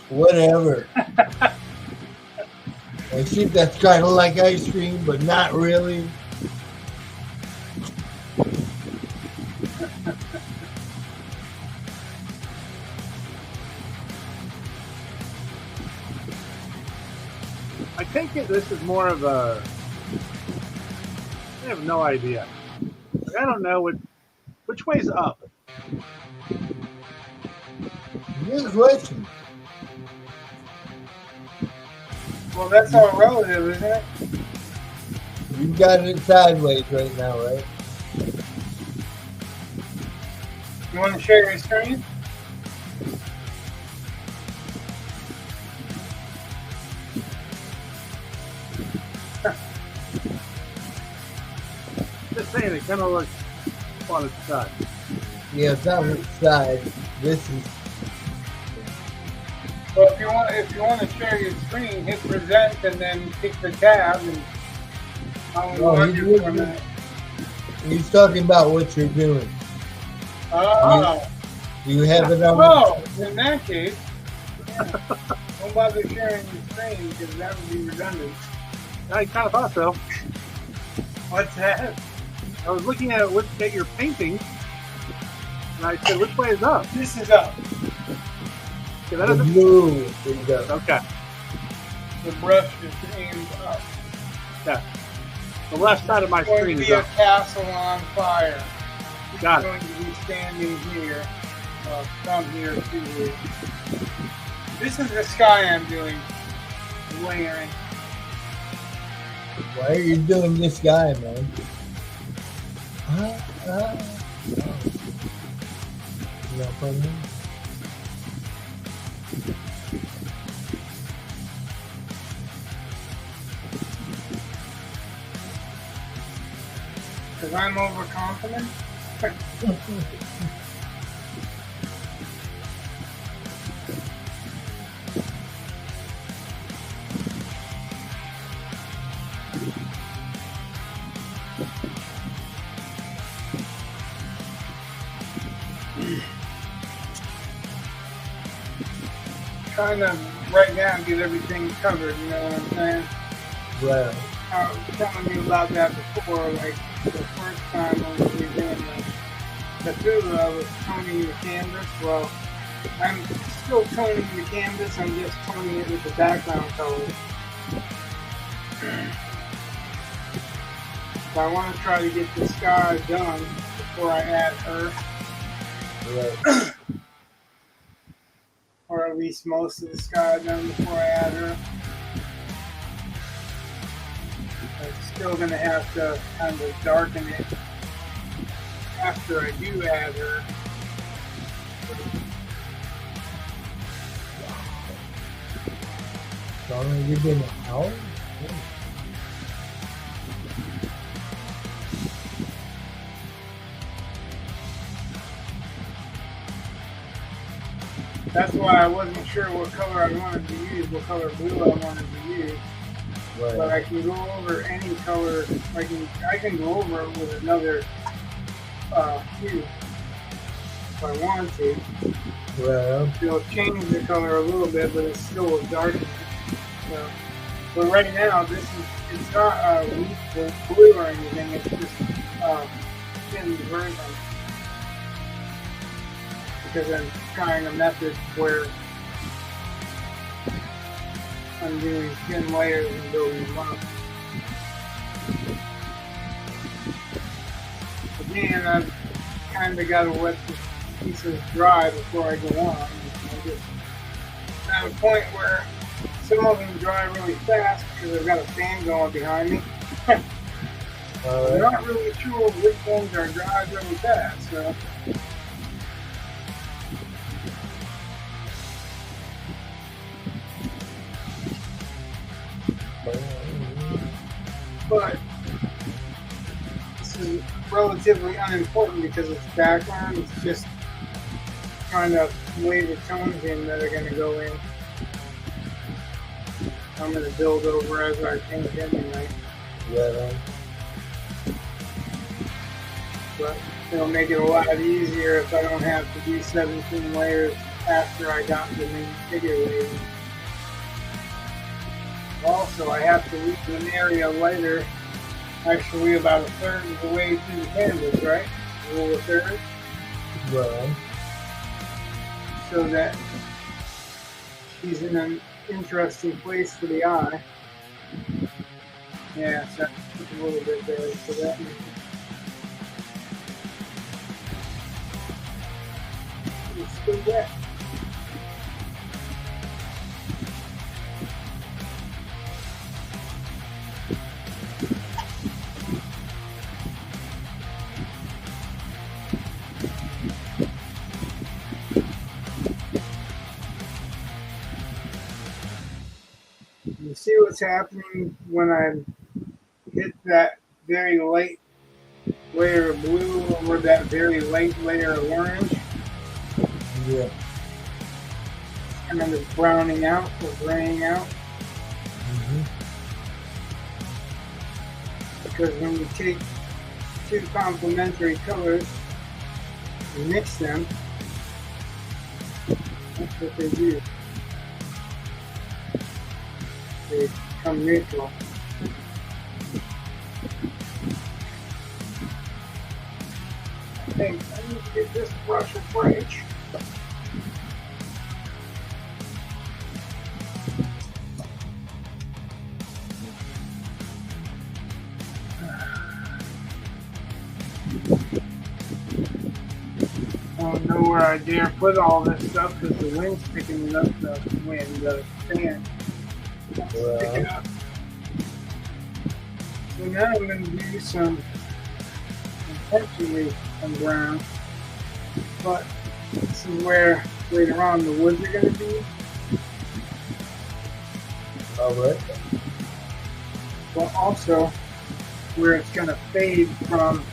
Whatever. I think that's kind of like ice cream, but not really. I take it this is more of a. I have no idea. Like, I don't know which way's up. Good question. Well, that's all relative, isn't it? You've got it sideways right now, right? You want to share your screen? Just saying, it kind of looks on its side. Yeah, it's on the side. This is. Well, if you want to share your screen, hit present and then pick the tab and I'll watch it for a minute. He's talking about what you're doing. Oh. You have it on. Oh, in that case, yeah. Don't bother sharing your screen because that would be redundant. I kind of thought so. What's that? I was looking at your painting, and I said, which way is up? This is up. Okay, that The doesn't- blue is up. okay. The brush is aimed up. Yeah. The left side of my It's going screen to is be a up. castle on fire. Got I'm it. going to be standing here, from here to here. This is the sky I'm doing, layering. Why are you doing this guy, man? No problem. Because I'm overconfident. Trying to right now get everything covered, you know what I'm saying? Right. I was telling you about that before, like the first time when we were doing the Cthulhu, I was toning the canvas. Well, I'm still toning the canvas, I'm just toning it with the background color. So I want to try to get the sky done before I add her. Right. Or at least most of the sky done before I add her. I'm still going to have to kind of darken it after I do add her. So you've been an hour? That's why I wasn't sure what color I wanted to use, what color blue I wanted to use. Right. But I can go over any color. I can go over it with another hue if I want to. Well, It'll change the color a little bit, but it's still a darkening. So, but right now, it's not weak blue or anything. It's just thin version. Because I'm trying a method where I'm doing thin layers and building them up. Again, I've kind of got to let the pieces dry before I go on. I'm just at a point where some of them dry really fast because I've got a fan going behind me. I'm not really sure which ones are dry really fast. So. But this is relatively unimportant because it's background. It's just trying to lay the tones in that are going to go in. I'm going to build over as I paint anyway. yeah. But it'll make it a lot easier if I don't have to do 17 layers after I got the main figure laid. Also, I have to leave an area lighter, actually about a third of the way through the canvas, right? A little third. Well, So that she's in an interesting place for the eye. Yeah, so that's a little bit there. So that it's still wet. You see what's happening when I hit that very light layer of blue over that very light layer of orange? yeah. And then it's browning out or graying out. Mm-hmm. Because when you take two complementary colors and mix them, that's what they do. They become neutral. I think I need to get this brush a break. I don't know where I dare put all this stuff because the wind's picking it up, the fan. Pick it up. So now I'm going to do some, intentionally some brown, but this is where later on the woods are going to be. All right. But also where it's going to fade from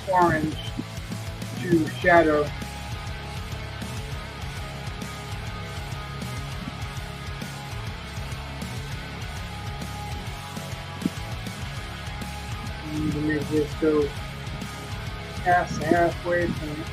orange to shadow. I need to make this go past the halfway point.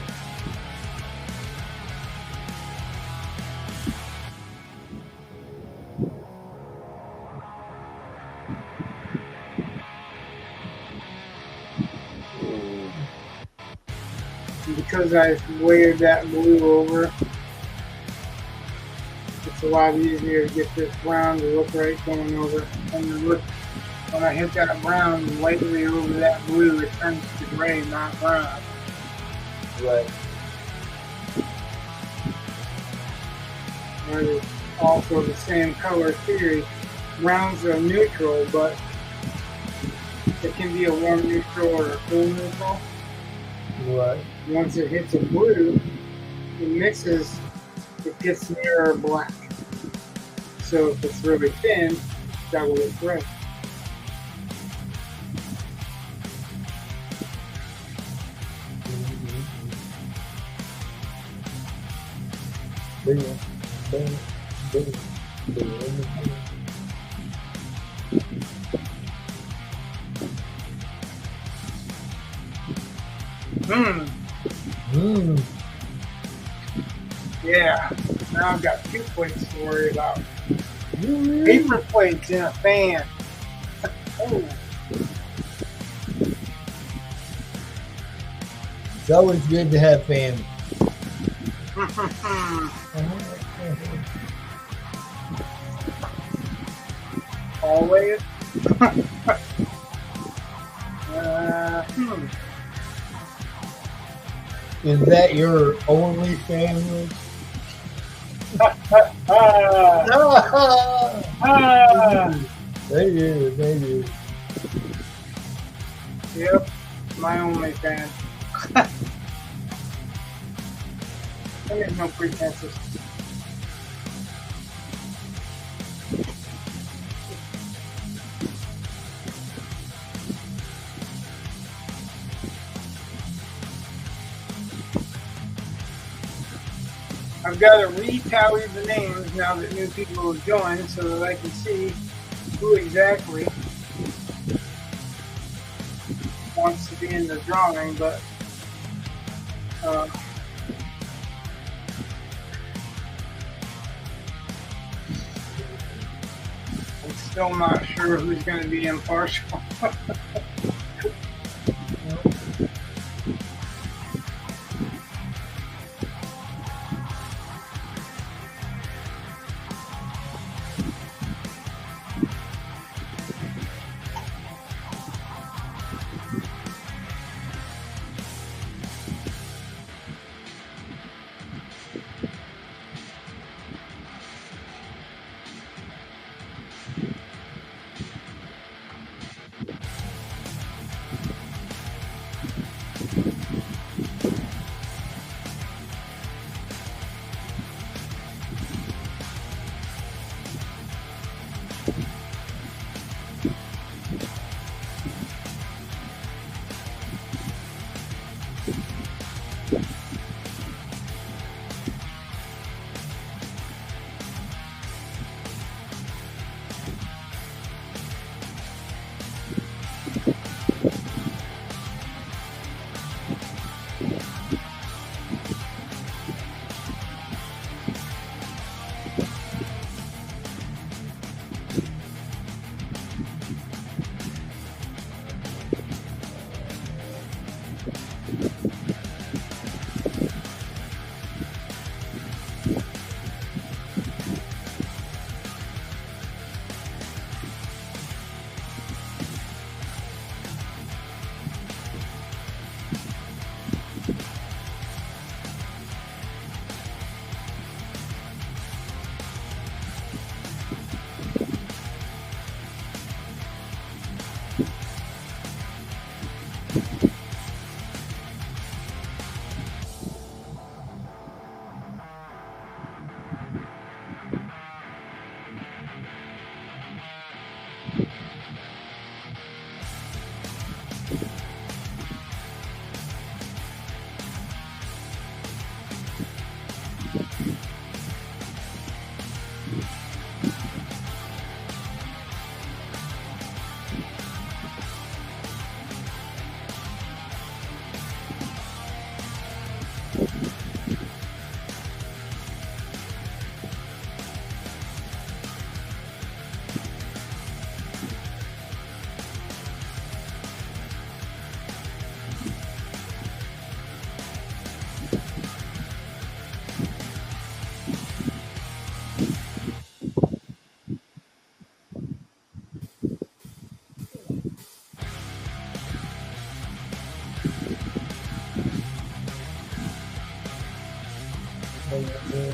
because I've layered that blue over, it's a lot easier to get this brown to look right going over. And then look, when I hit that brown lightly over that blue, it turns to gray, not brown. Right. That is also the same color theory. Browns are neutral, but it can be a warm neutral or a cool neutral. Right. Once it hits a blue, it mixes, it gets nearer black. So if it's really thin, that will look gray. Big one. Big Yeah. Now I've got 2 plates to worry about. Paper plates in a fan. Oh. It's always good to have family. Always. Is that your only family? They do. Yep, my only fan. I make no pretenses. I've got to retally the names now that new people have joined so that I can see who exactly wants to be in the drawing, but I'm still not sure who's going to be impartial.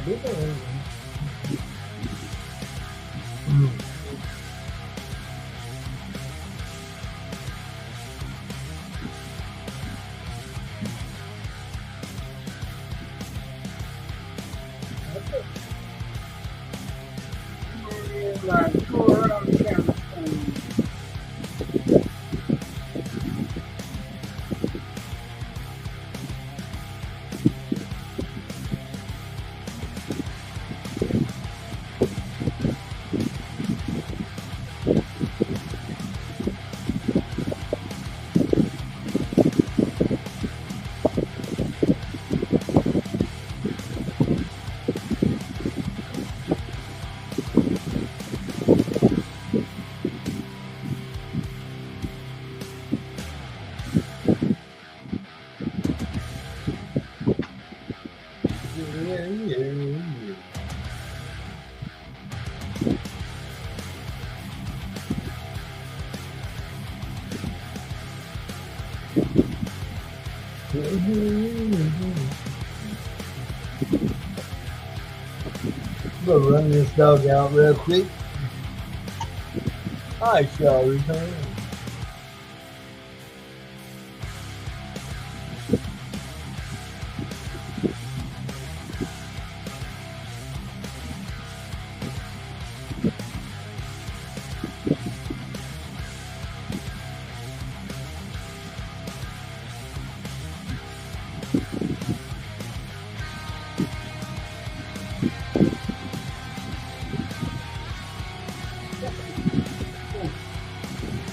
Go around the camera. We'll run this dog out real quick. I shall return.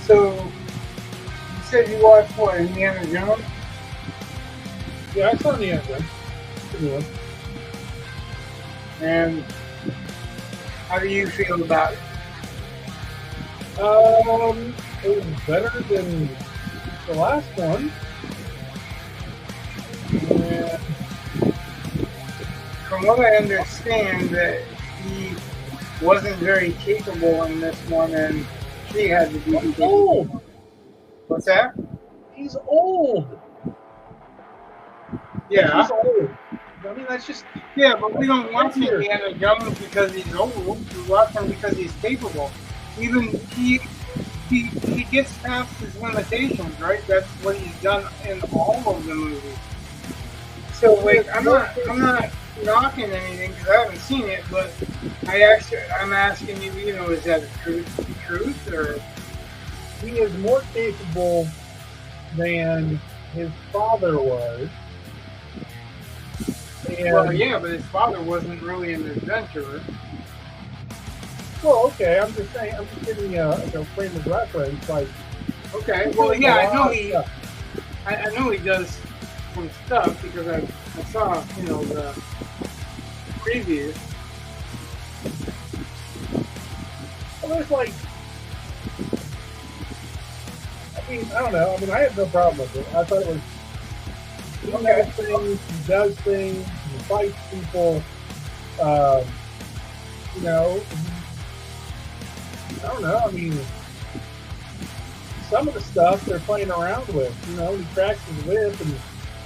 So, you said you watched what, Indiana Jones? Yeah, I saw the end. Yeah. And how do you feel about it? It was better than the last one. And from what I understand, that he wasn't very capable in this one, and she had to be He's old. What's that? He's old. Yeah. He's old. I mean, that's just. Yeah, but we don't watch Indiana Jones because he's old. We watch him because he's capable. Even he gets past his limitations, right? That's what he's done in all of the movies. So, like, I'm not knocking anything because I haven't seen it, but I'm asking you, is that the truth, or? He is more capable than his father was. And, well, yeah, but his father wasn't really an adventurer. Well, okay, I'm just saying, I'm just giving you a frame of reference. Like, okay, well, yeah, I know he does some stuff because I saw, the previews. Well, there's like, I don't know. I had no problem with it. I thought it was. He knows things, he does things, he fights people. I don't know. Some of the stuff they're playing around with. He cracks his whip and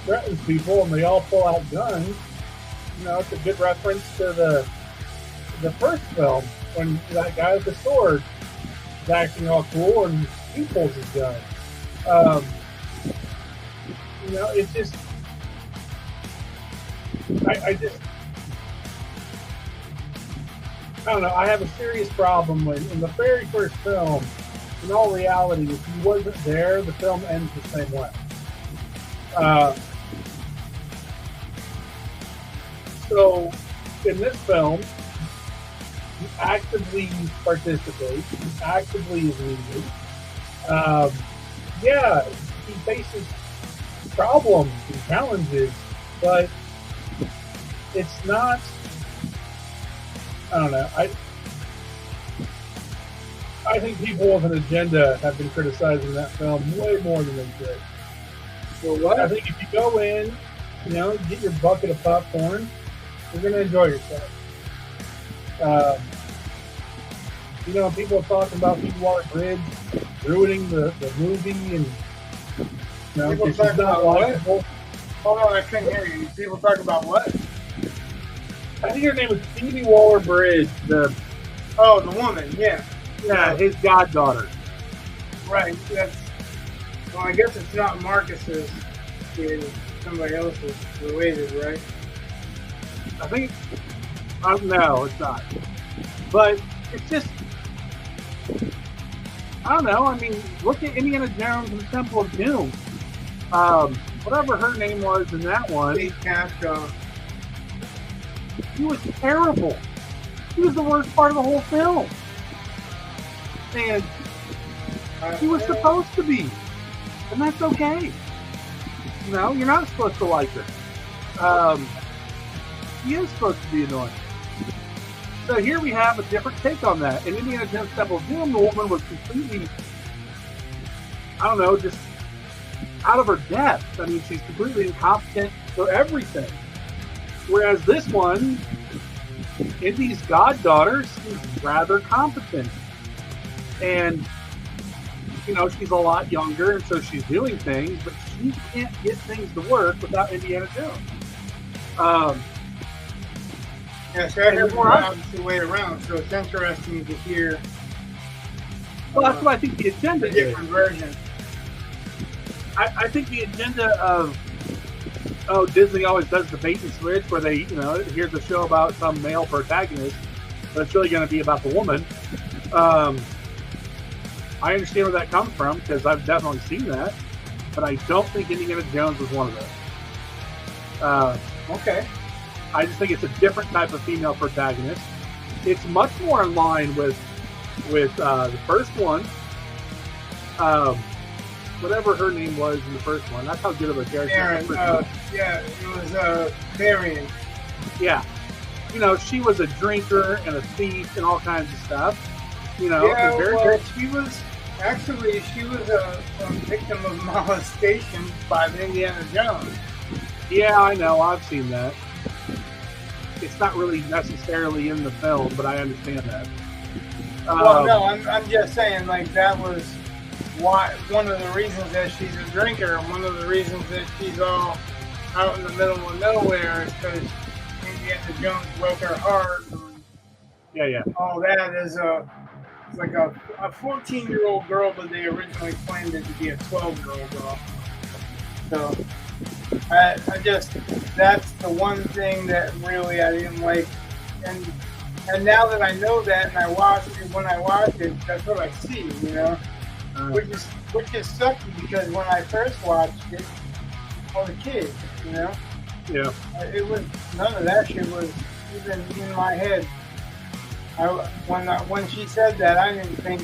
threatens people, and they all pull out guns. It's a good reference to the first film when that guy with the sword is acting all cool and he pulls his gun. It's just, I don't know. I have a serious problem when, in the very first film, in all reality, if he wasn't there, the film ends the same way. So, in this film, he actively participates, he actively is needed. Yeah, he faces problems and challenges, but it's not. I don't know. I think people with an agenda have been criticizing that film way more than they should. Well, what? I think if you go in, get your bucket of popcorn, you're going to enjoy yourself. People are talking about Deep Water Bridge ruining the movie, and people talk about what? Hold on, I couldn't hear you. People talk about what? I think her name is Phoebe Waller-Bridge. The woman, yeah. his goddaughter. Right. Well, I guess it's not Marcus's kid. Somebody else's related, right? I think. No, it's not. But it's just. I don't know. I mean, look at Indiana Jones and the Temple of Doom. Whatever her name was in that one. Kate Capshaw. She was terrible. She was the worst part of the whole film. And she was supposed to be. And that's okay. No, you're not supposed to like her. She is supposed to be annoying. So here we have a different take on that. In Indiana Jones Temple of Doom, the woman was completely, I don't know, just out of her depth. I mean, she's completely incompetent for everything. Whereas this one, Indy's goddaughter, is rather competent. And, you know, she's a lot younger, and so she's doing things, but she can't get things to work without Indiana Jones. Yeah, so I heard more opposite way around, so it's interesting to hear. Well, that's what I think the agenda is. Different version. I think the agenda of Disney always does the bait and switch where they, you know, here's a show about some male protagonist, but it's really going to be about the woman. I understand where that comes from because I've definitely seen that, but I don't think Indiana Jones was one of those. Okay. I just think it's a different type of female protagonist. It's much more in line with the first one. Whatever her name was in the first one. That's how good of a character. Yeah, it was Marion. Yeah. You know, she was a drinker and a thief and all kinds of stuff. You know, yeah, very she was a victim of molestation by Indiana Jones. Yeah, I know. I've seen that. It's not really necessarily in the film, but I understand that. Well, no, I'm just saying, like, that was one of the reasons that she's a drinker, one of the reasons that she's all out in the middle of nowhere is because Indiana Jones broke her heart. Yeah. All that is it's like a 14-year-old girl, but they originally planned it to be a 12-year-old girl. So I just, that's the one thing that really I didn't like. And now that I know that and when I watch it, that's what I see, you know? Which is sucky because when I first watched it, I was a kid, you know? Yeah. It was, none of that shit was even in my head. When she said that, I didn't think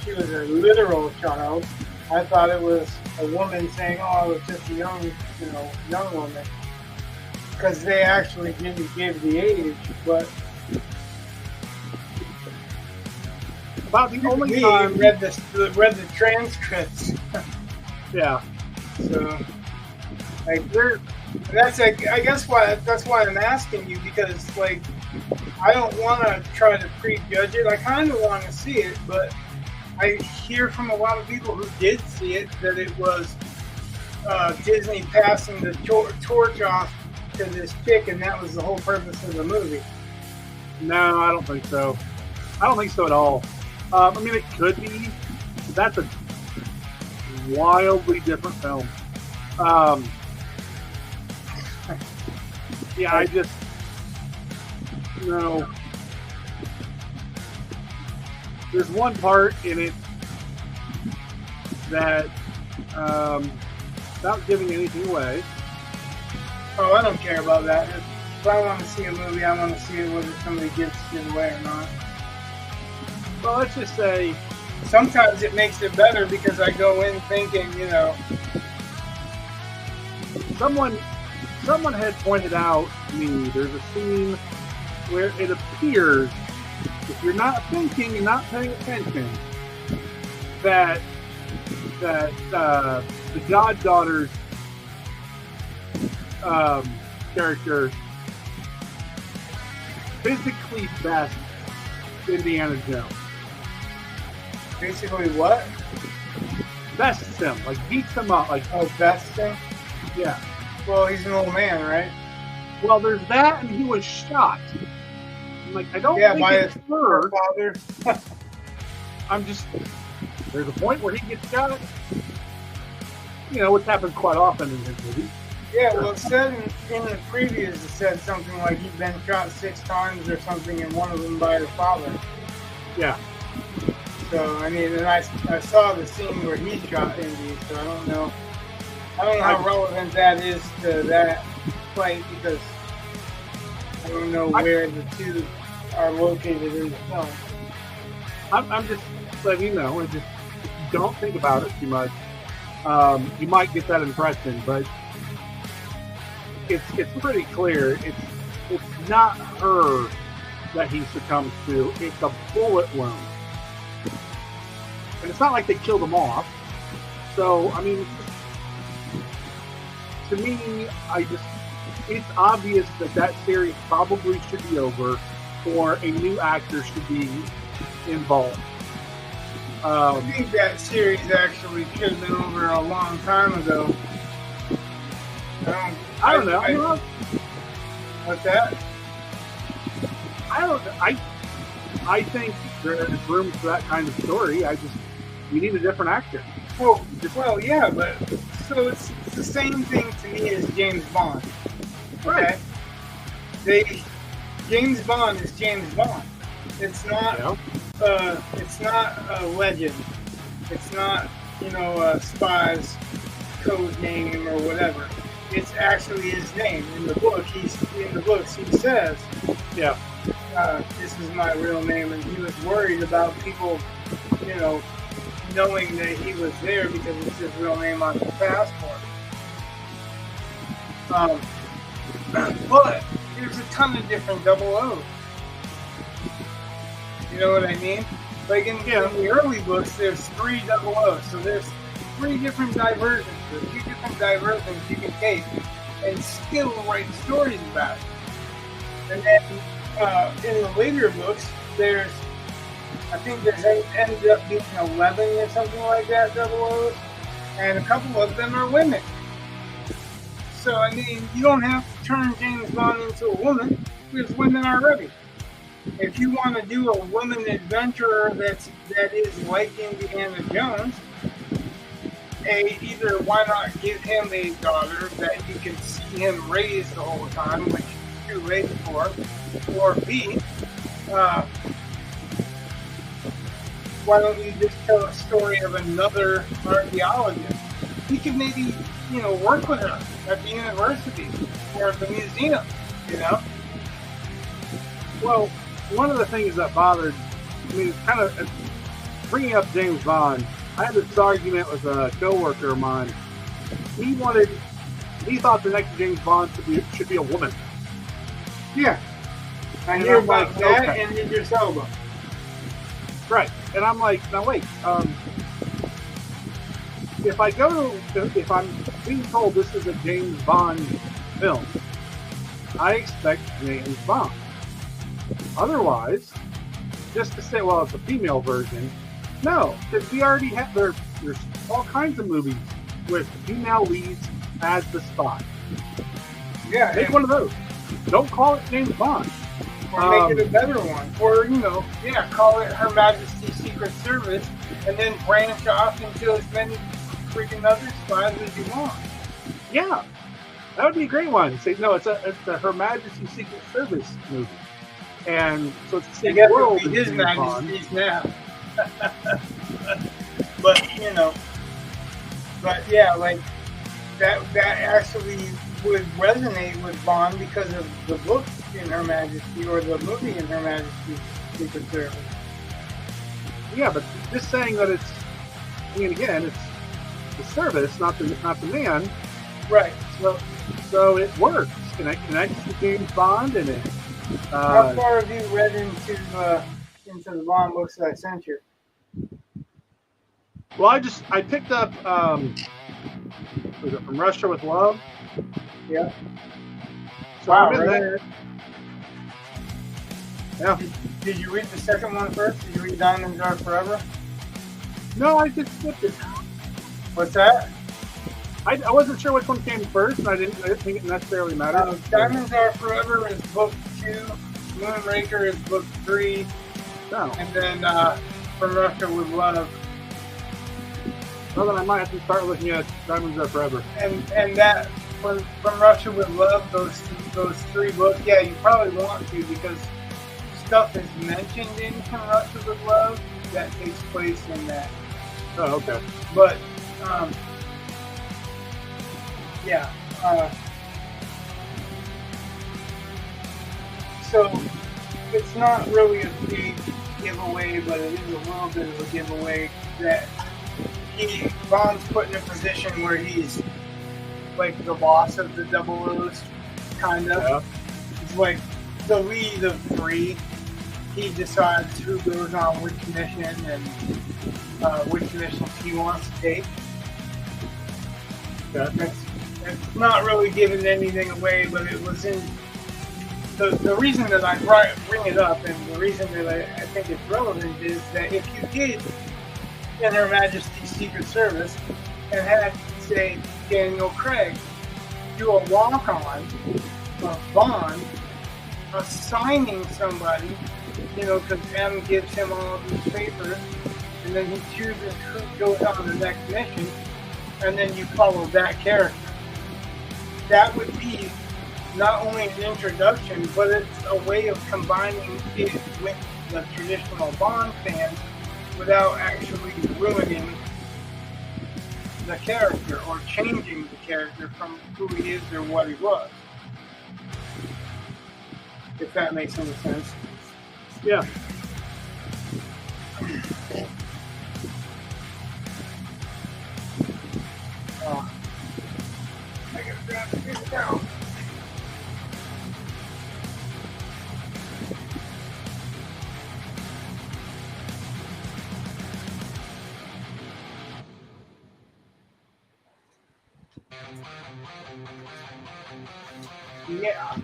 she was a literal child. I thought it was a woman saying, "Oh, it's just a young woman," because they actually didn't give the age. But about the only time read the transcripts. Yeah. So, like, I guess that's why I'm asking you, because, like, I don't want to try to prejudge it. I kind of want to see it, but I hear from a lot of people who did see it that it was Disney passing the torch off to this chick, and that was the whole purpose of the movie. No, I don't think so. I don't think so at all. I mean, it could be. But that's a wildly different film. Yeah, I just no. There's one part in it that, without giving anything away. Oh, I don't care about that. If I want to see a movie, I want to see it whether somebody gives it away or not. Well, let's just say sometimes it makes it better because I go in thinking, you know. Someone had pointed out to me there's a scene where it appears, if you're not thinking and not paying attention, that the goddaughter's character physically best Indiana Jones. Basically what? Bests him, like beats him up, like best him? Yeah. Well, he's an old man, right? Well, there's that, and he was shot. I'm like, I don't Yeah, think by it's his her. father. I'm just, there's a point where he gets shot. You know, which happens quite often in his movies. Yeah, well, it said in the previews, it said something like he'd been shot 6 times or something, and one of them by his father. Yeah. So, I mean, and I saw the scene where he shot Indy, so I don't know how relevant that is to that fight, because I don't know where the two are located in the film. I'm just letting you know, and just don't think about it too much. You might get that impression, but it's pretty clear. It's not her that he succumbs to. It's a bullet wound, and it's not like they killed him off. So I mean, to me, it's obvious that series probably should be over, or a new actor should be involved. I think that series actually should have been over a long time ago. I don't know. What's that? I don't know. I think there's room for that kind of story. We need a different actor. Oh, well, yeah, but so it's the same thing to me as James Bond. Okay? Right. James Bond is James Bond. It's not. Yeah. It's not a legend. It's not, a spy's code name or whatever. It's actually his name. In the books, he says, Yeah. This is my real name, and he was worried about people, knowing that he was there because it's his real name on his passport. But there's a ton of different 00s. You know what I mean? Like in the early books, there's 3 00s, so there's 3 different diversions. There's 2 different diversions you can take and still write stories about it. And then in the later books, I think there's ended up being 11 or something like that 00s, and a couple of them are women. So I mean, you don't have to turn James Bond into a woman. There's women already. If you want to do a woman adventurer that is like Indiana Jones, either why not give him a daughter that you can see him raise the whole time, which is too late for, or B, why don't you just tell a story of another archaeologist? He could maybe, work with her at the university or at the museum, Well, one of the things that bothered me is kind of bringing up James Bond. I had this argument with a coworker of mine. He thought the next James Bond should be a woman. Yeah. I hear about that and Idris Elba. Right. And I'm like, now wait, if I'm being told this is a James Bond film, I expect James Bond. Otherwise, just to say, well, it's a female version, no, because we already have, there's all kinds of movies with female leads as the spy. Yeah. Make one of those. Don't call it James Bond. Or make it a better one. Or, call it Her Majesty's Secret Service, and then branch off into as many freaking other spies as you want. Yeah. That would be a great one. Say, no, it's the Her Majesty's Secret Service movie. And so it's the same world as His Majesty's now. But yeah, like that actually would resonate with Bond because of the book in Her Majesty or the movie in Her Majesty's Secret Service. Yeah, but just saying that it's the service, not the man. Right. So it works, and it connects to James Bond, and it. How far have you read into the Bond books that I sent you? Well, I picked up was it From Russia with Love? Yeah. So I'm in there. Yeah. Did you read the second one first? Did you read Diamonds Are Forever? No, I just skipped it. What's that? I wasn't sure which one came first, and I didn't think it necessarily mattered. Diamonds Are Forever is book 2. Moonraker is book 3. No. And then From Russia with Love. Well, then I might have to start looking at Diamonds Are Forever. And that from Russia with Love, those 3 books, yeah, you probably want to, because stuff is mentioned in From Russia with Love that takes place in that. Oh, okay. But yeah. So it's not really a big giveaway, but it is a little bit of a giveaway that Bond's put in a position where he's like the boss of the Double O's, kind of. Yeah. He's like the lead of 3. He decides who goes on which mission and which missions he wants to take. Yeah. It's not really giving anything away, but it was in the reason that I bring it up, and the reason that I think it's relevant, is that if you did in Her Majesty's Secret Service and had, say, Daniel Craig do a walk-on of Bond assigning somebody, because M gives him all these papers, and then he chooses who goes on the next mission, and then you follow that character. That would be not only an introduction, but it's a way of combining it with the traditional Bond fans without actually ruining the character or changing the character from who he is or what he was. If that makes any sense. Yeah. I gotta grab this down. Yeah.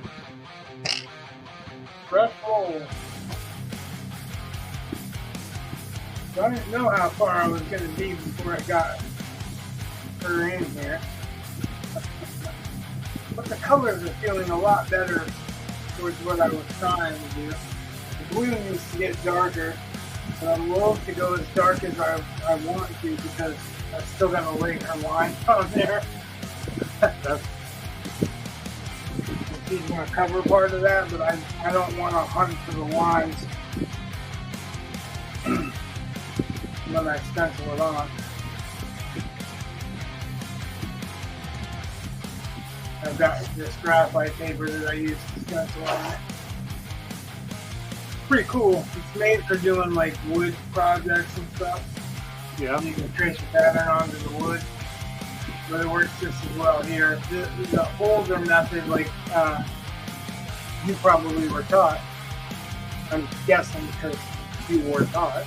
Fresh roll. I didn't know how far I was going to be before I got her in here. But the colors are feeling a lot better towards what I was trying to do. The blue needs to get darker, but I'm willing to go as dark as I want to, because I still got to lay her line on there. She's going to cover part of that, but I don't want to hunt for the lines when I stencil it on. I've got this graphite paper that I use to stencil on it. Pretty cool. It's made for doing like wood projects and stuff. Yeah. You can trace your pattern onto the wood. But it works just as well here. The older method, like you probably were taught, I'm guessing because you were taught.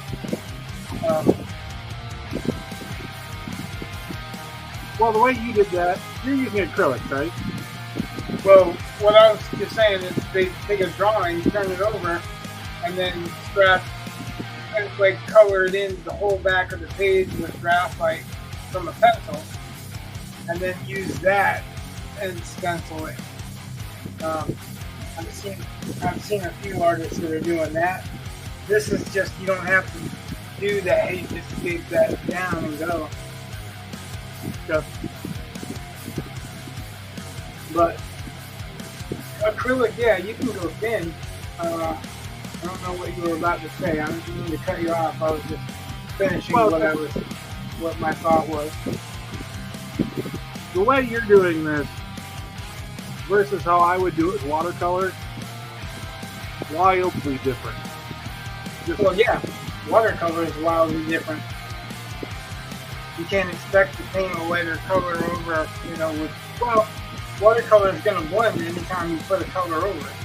Well, the way you did that, you're using acrylic, right? Well, what I was just saying is they take a drawing, turn it over, and then scratch and like color it in the whole back of the page with graphite from a pencil, and then use that and stencil it. I've seen a few artists that are doing that. This is just, you don't have to do that. You just take that down and go. Yeah. But acrylic, yeah, you can go thin. I don't know what you were about to say. I didn't mean to cut you off. I was just finishing what my thought was. The way you're doing this versus how I would do it with watercolor, wildly different. Well, yeah, watercolor is wildly different. You can't expect to paint a lighter color over, watercolor is going to blend anytime you put a color over it.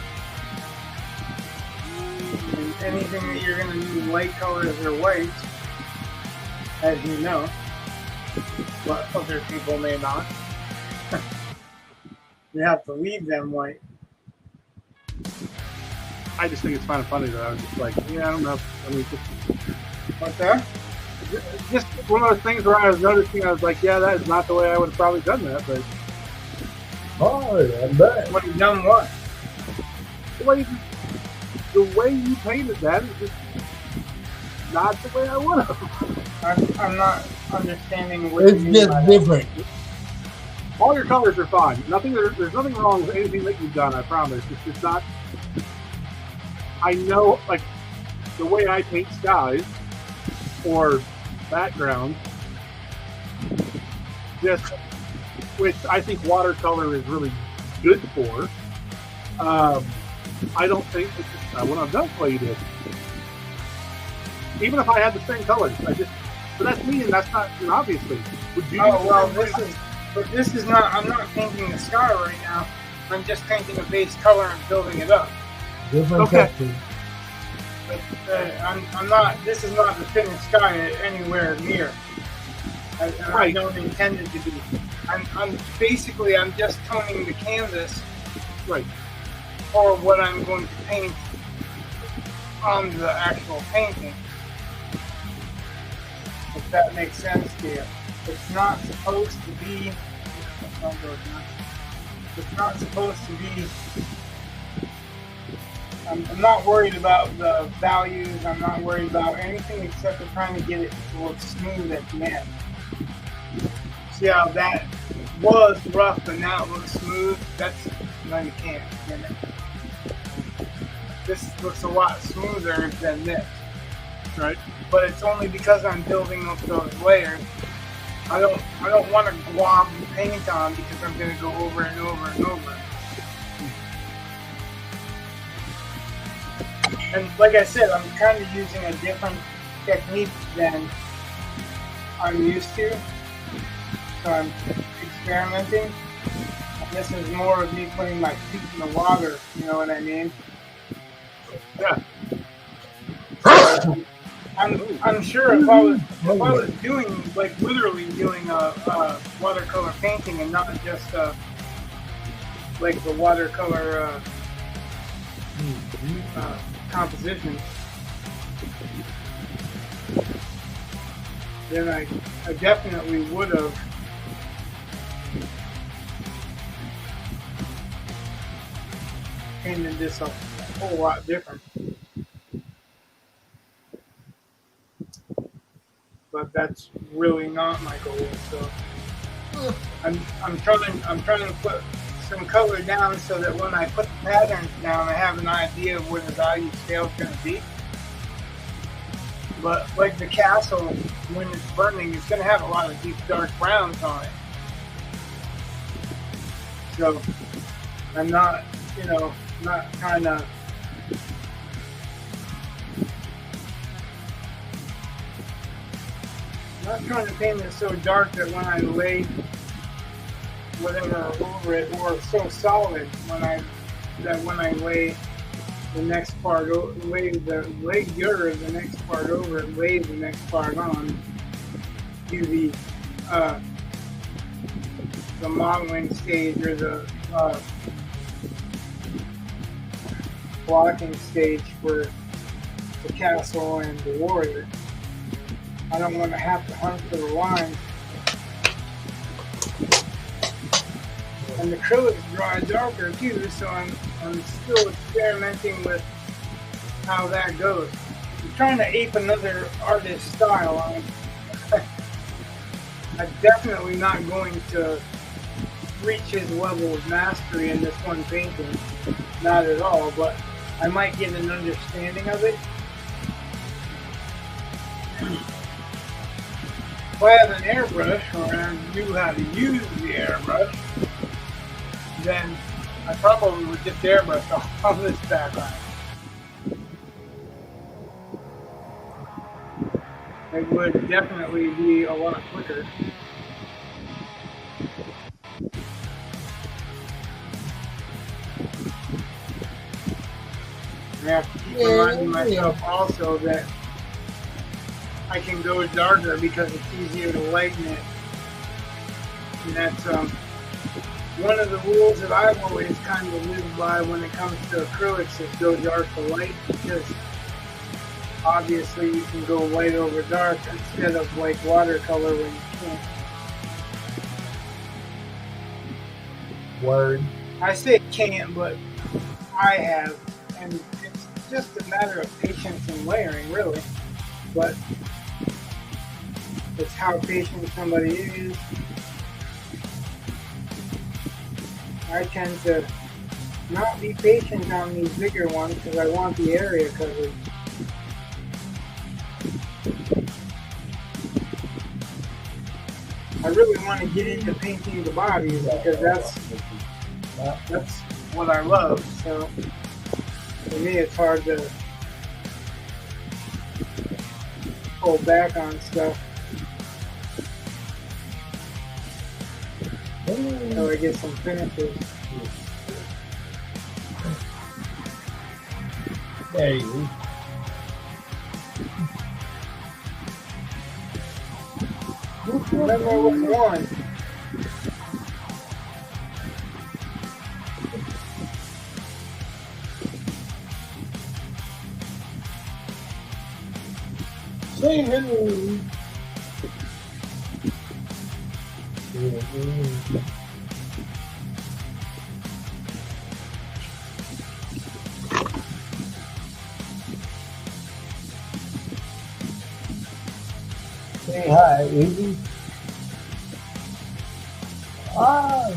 And anything that you're going to do light colors or white, as you know, but other people may not. You have to leave them white. I just think it's kind of funny that I was just like, yeah, I don't know. I mean, What's that? just one of those things where I was noticing, I was like, yeah, that is not the way I would have probably done that, but Oh, yeah, I bet. What you done what? the way you painted that is just not the way I would have. I'm not understanding what you It's mean just by that. different. All your colors are fine. There's nothing wrong with anything that you've done, I promise. It's just not. I know, like, the way I paint skies or backgrounds, just, which I think watercolor is really good for. I don't think I wouldn't have done the way you did. Even if I had the same colors, but that's me, and that's not, obviously. Would you? Oh well, this is not. I'm not painting the sky right now. I'm just painting a base color and building it up. Different Okay. textures. But I'm not. This is not the finished sky anywhere near. I Right. don't intend it to be. I'm basically I'm just toning the canvas Right. for what I'm going to paint on the actual painting. If that makes sense to you. It's not supposed to be. It's not supposed to be. I'm not worried about the values. I'm not worried about anything except for trying to get it to look smooth at the end. See how that was rough and now it looks smooth? That's no, you can't. You know? This looks a lot smoother than this, Right. but it's only because I'm building up those layers. I don't want to glob the paint on because I'm going to go over and over and over. And like I said, I'm kind of using a different technique than I'm used to. So I'm experimenting. This is more of me putting my feet in the water, you know what I mean? Yeah. I'm sure if I was doing, like, literally doing a watercolor painting and not just like the watercolor composition, then I definitely would have painted this a whole lot different. But that's really not my goal. So I'm trying to put some color down so that when I put the patterns down, I have an idea of where the value scale is going to be. But like the castle, when it's burning, it's going to have a lot of deep dark browns on it. So I'm not, not trying to. Not trying to paint it so dark that when I lay whatever over it, or so solid when I lay the next part, lay the next part over it, lay the next part on to the modeling stage or the blocking stage for the castle and the warrior. I don't want to have to hunt for the lines. And the acrylics dry darker too, so I'm still experimenting with how that goes. I'm trying to ape another artist's style. I'm definitely not going to reach his level of mastery in this one painting. Not at all, but I might get an understanding of it. If I had an airbrush, or I knew how to use the airbrush, then I probably would just airbrush on this background. It would definitely be a lot quicker. I have to keep reminding myself also that I can go darker because it's easier to lighten it. And that's one of the rules that I've always kind of lived by when it comes to acrylics is go dark to light, because obviously you can go light over dark instead of like watercolor when you can't. Word. I say can't, but I have, and it's just a matter of patience and layering, really. But it's how patient somebody is. I tend to not be patient on these bigger ones because I want the area covered. I really want to get into painting the bodies because that's what I love. So for me, it's hard to pull back on stuff. So I get some finishes. There you go. Remember which one? Say hello. Say hi, Izzy. Ah,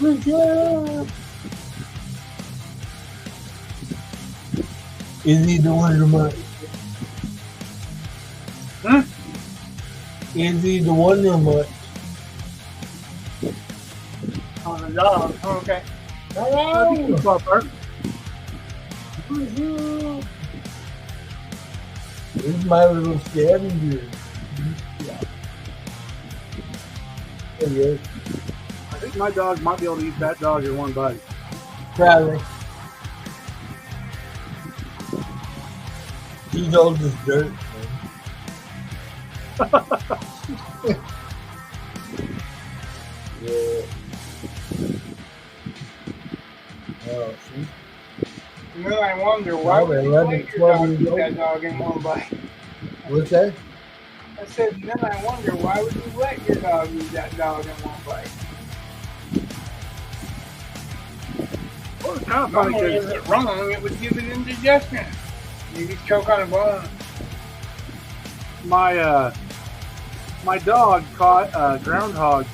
Richard. Izzy the Wonder Mutt. Huh? Izzy the Wonder Mutt. On the dog. Oh, okay. Hello. Buffer. This is my little scavenger. Yeah. There he is. I think my dog might be able to eat that dog in one bite. Probably. He's old as dirt, man. Yeah. Oh, see? And then I wonder why Well, would you 11, let your 12 dog years eat old. that dog in one bite? What's that? I said, and then I wonder why would you let your dog eat that dog in one bite? Well, it's kind of Not funny only is because it wrong, it would give it indigestion. You could choke on a bone. my dog caught a groundhog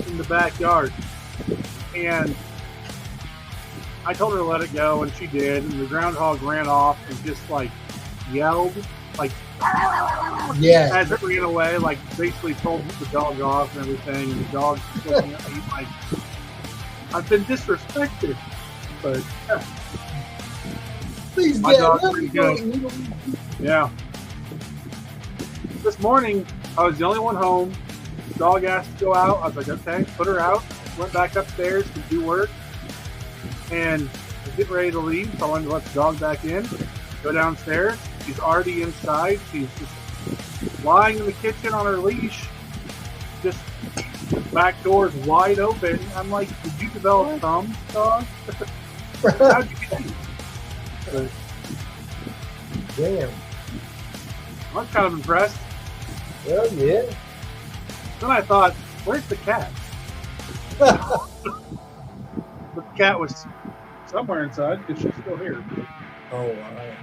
in the backyard, and I told her to let it go, and she did. And the groundhog ran off and just like yelled, like Yeah. as it ran away, like basically told the dog off and everything. And the dog was looking at me like, I've been disrespected, but Please my get dog's let pretty me go. good. Yeah. This morning, I was the only one home. The dog asked to go out. I was like, okay, put her out. Went back upstairs to do work. And I was getting ready to leave, so I wanted to let the dog back in. Go downstairs. She's already inside. She's just lying in the kitchen on her leash. Just back door's wide open. I'm like, did you develop thumbs, dog? How'd you get these? But Damn. I was kind of impressed. Well, yeah. Then I thought, where's the cat? But the cat was somewhere inside because she's still here. Oh, wow.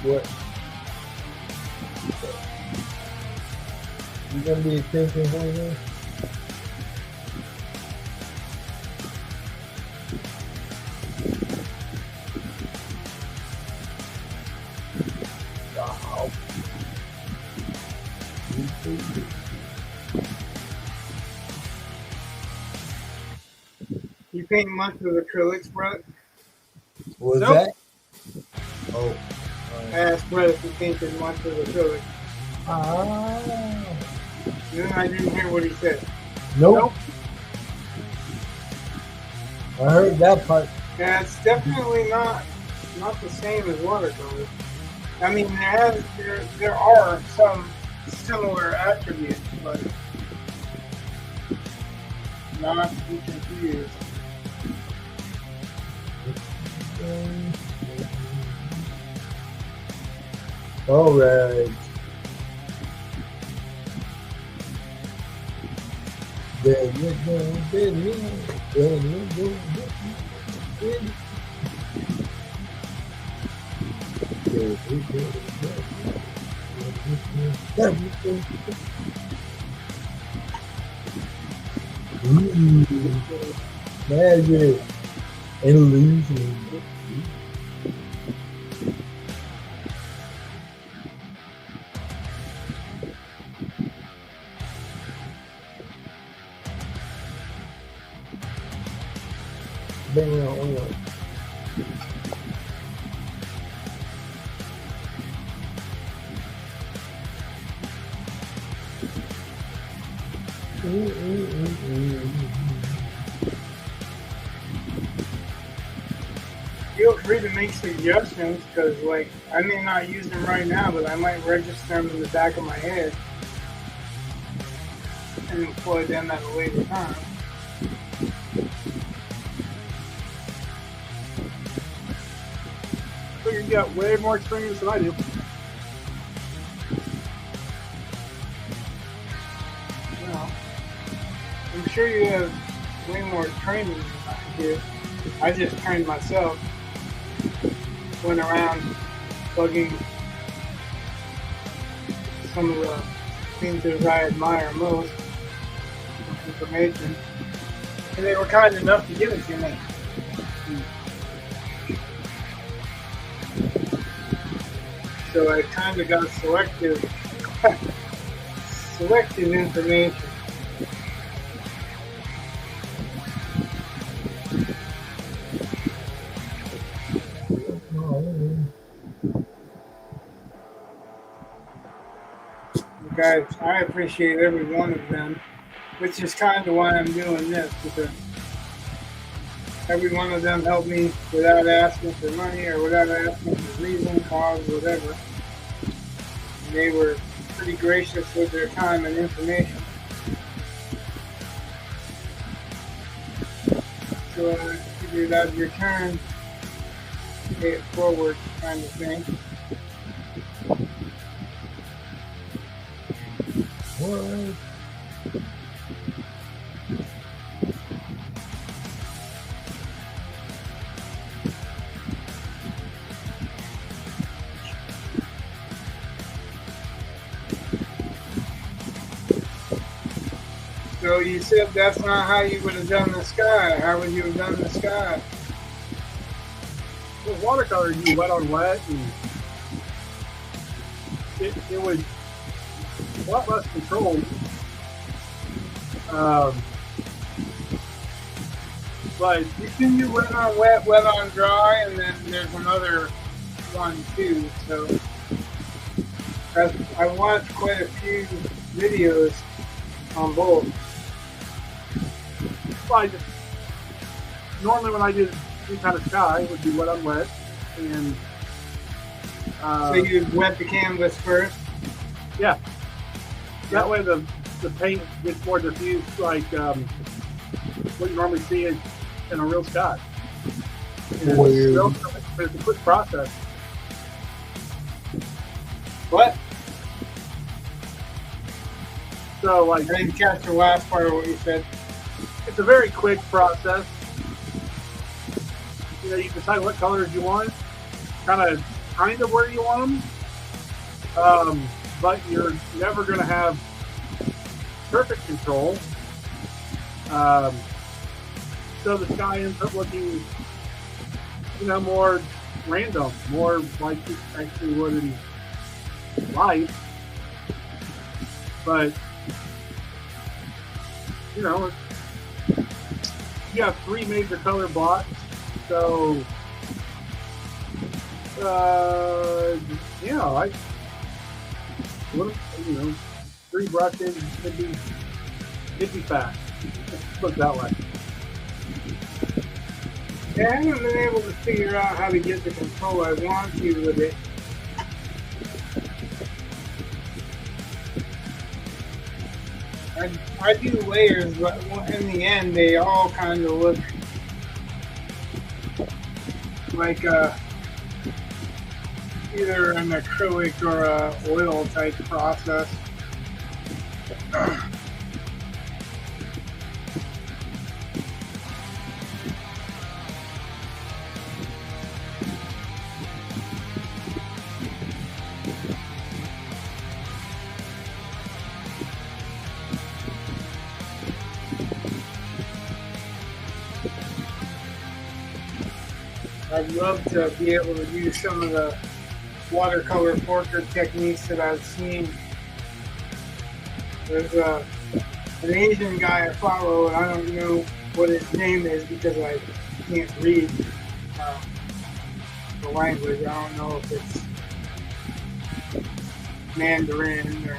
What? You gonna be attention for me? Wow. You paint much with acrylics, Brett? What was Nope. that? Oh. I asked Brett if he painted much with acrylics. Ah. And then I didn't hear what he said. Nope. I heard that part. Yeah, it's definitely not the same as watercolor. I mean, there are some similar attributes, but not to be confused. All right. There you go, there you go, there you go, there you Magic, illusion. Bam. Feel free to make suggestions, because like I may not use them right now, but I might register them in the back of my head and employ them at a later time. So you got way more experience than I do. Well, I'm sure you have way more training than I do. I just trained myself. Went around bugging some of the painters I admire most for information, and they were kind enough to give it to me. So I kind of got selective information. Guys, I appreciate every one of them, which is kind of why I'm doing this, because every one of them helped me without asking for money or without asking for reason, cause, whatever. And they were pretty gracious with their time and information. So I figured I'd return, pay it forward kind of thing. What? So you said that's not how you would have done the sky. How would you have done the sky? With watercolor, you wet on wet, and it would a lot less controlled. But You can do wet on wet, wet on dry, and then there's another one too. So I watched quite a few videos on both. Normally when I did any kind of sky, it would be wet on wet, and So you wet the canvas first. yeah, that way the paint gets more diffused, like what you normally see in a real sky. And it's a quick process. What? So like I didn't catch the last part of what you said. it's a very quick process. You know, you decide what colors you want, kind of where you want them, but you're never going to have perfect control. So the sky ends up looking, more random, more like it actually would in life. But you have 3 major color blocks, so I 3 brushes could be fast. Let's put it that way. Yeah, I haven't been able to figure out how to get the control I want to with it. I do layers, but in the end, they all kind of look like either an acrylic or a oil type process. I'd love to be able to use some of the watercolor portrait techniques that I've seen. There's an Asian guy I follow, and I don't know what his name is because I can't read the language. I don't know if it's Mandarin or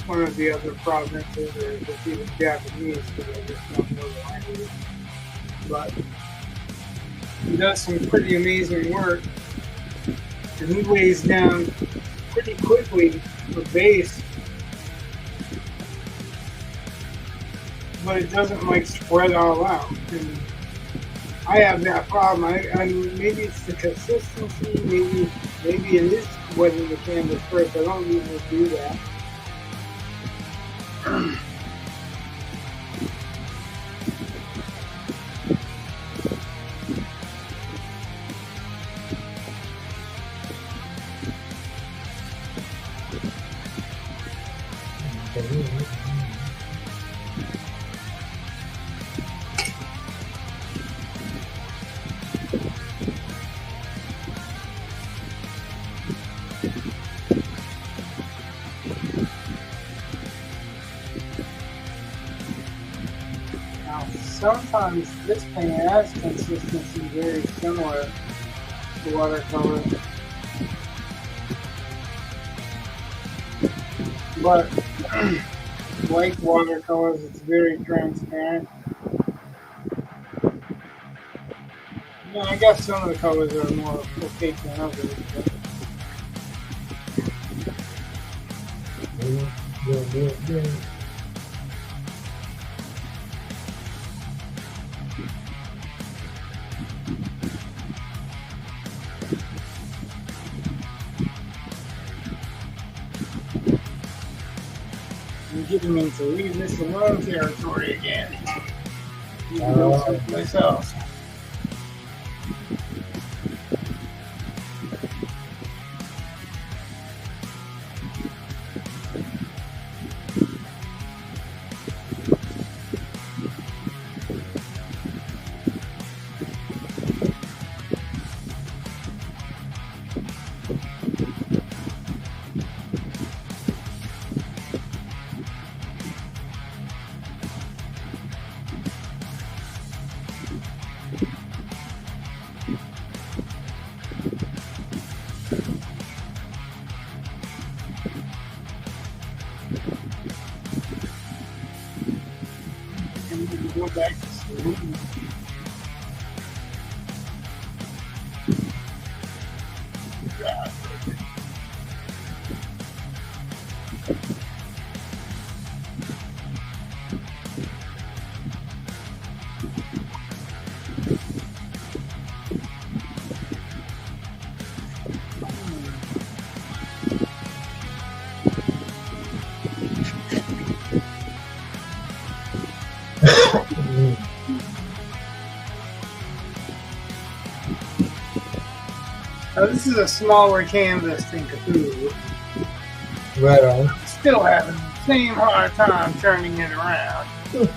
one of the other provinces, or if it's even Japanese, because I just don't know the language. But he does some pretty amazing work, and he lays down pretty quickly the base, but it doesn't like spread all out. And I have that problem. I maybe it's the consistency. Maybe it is wetting the canvas first. I don't usually do that. Sometimes this paint has consistency very similar to watercolor, but like watercolors, it's very transparent. Yeah, I guess some of the colors are more opaque than others. But getting me to leave this alone territory again. You can go someplace else. Go back to sleep. Now, this is a smaller canvas than Cthulhu. Right on. I'm still having the same hard time turning it around. This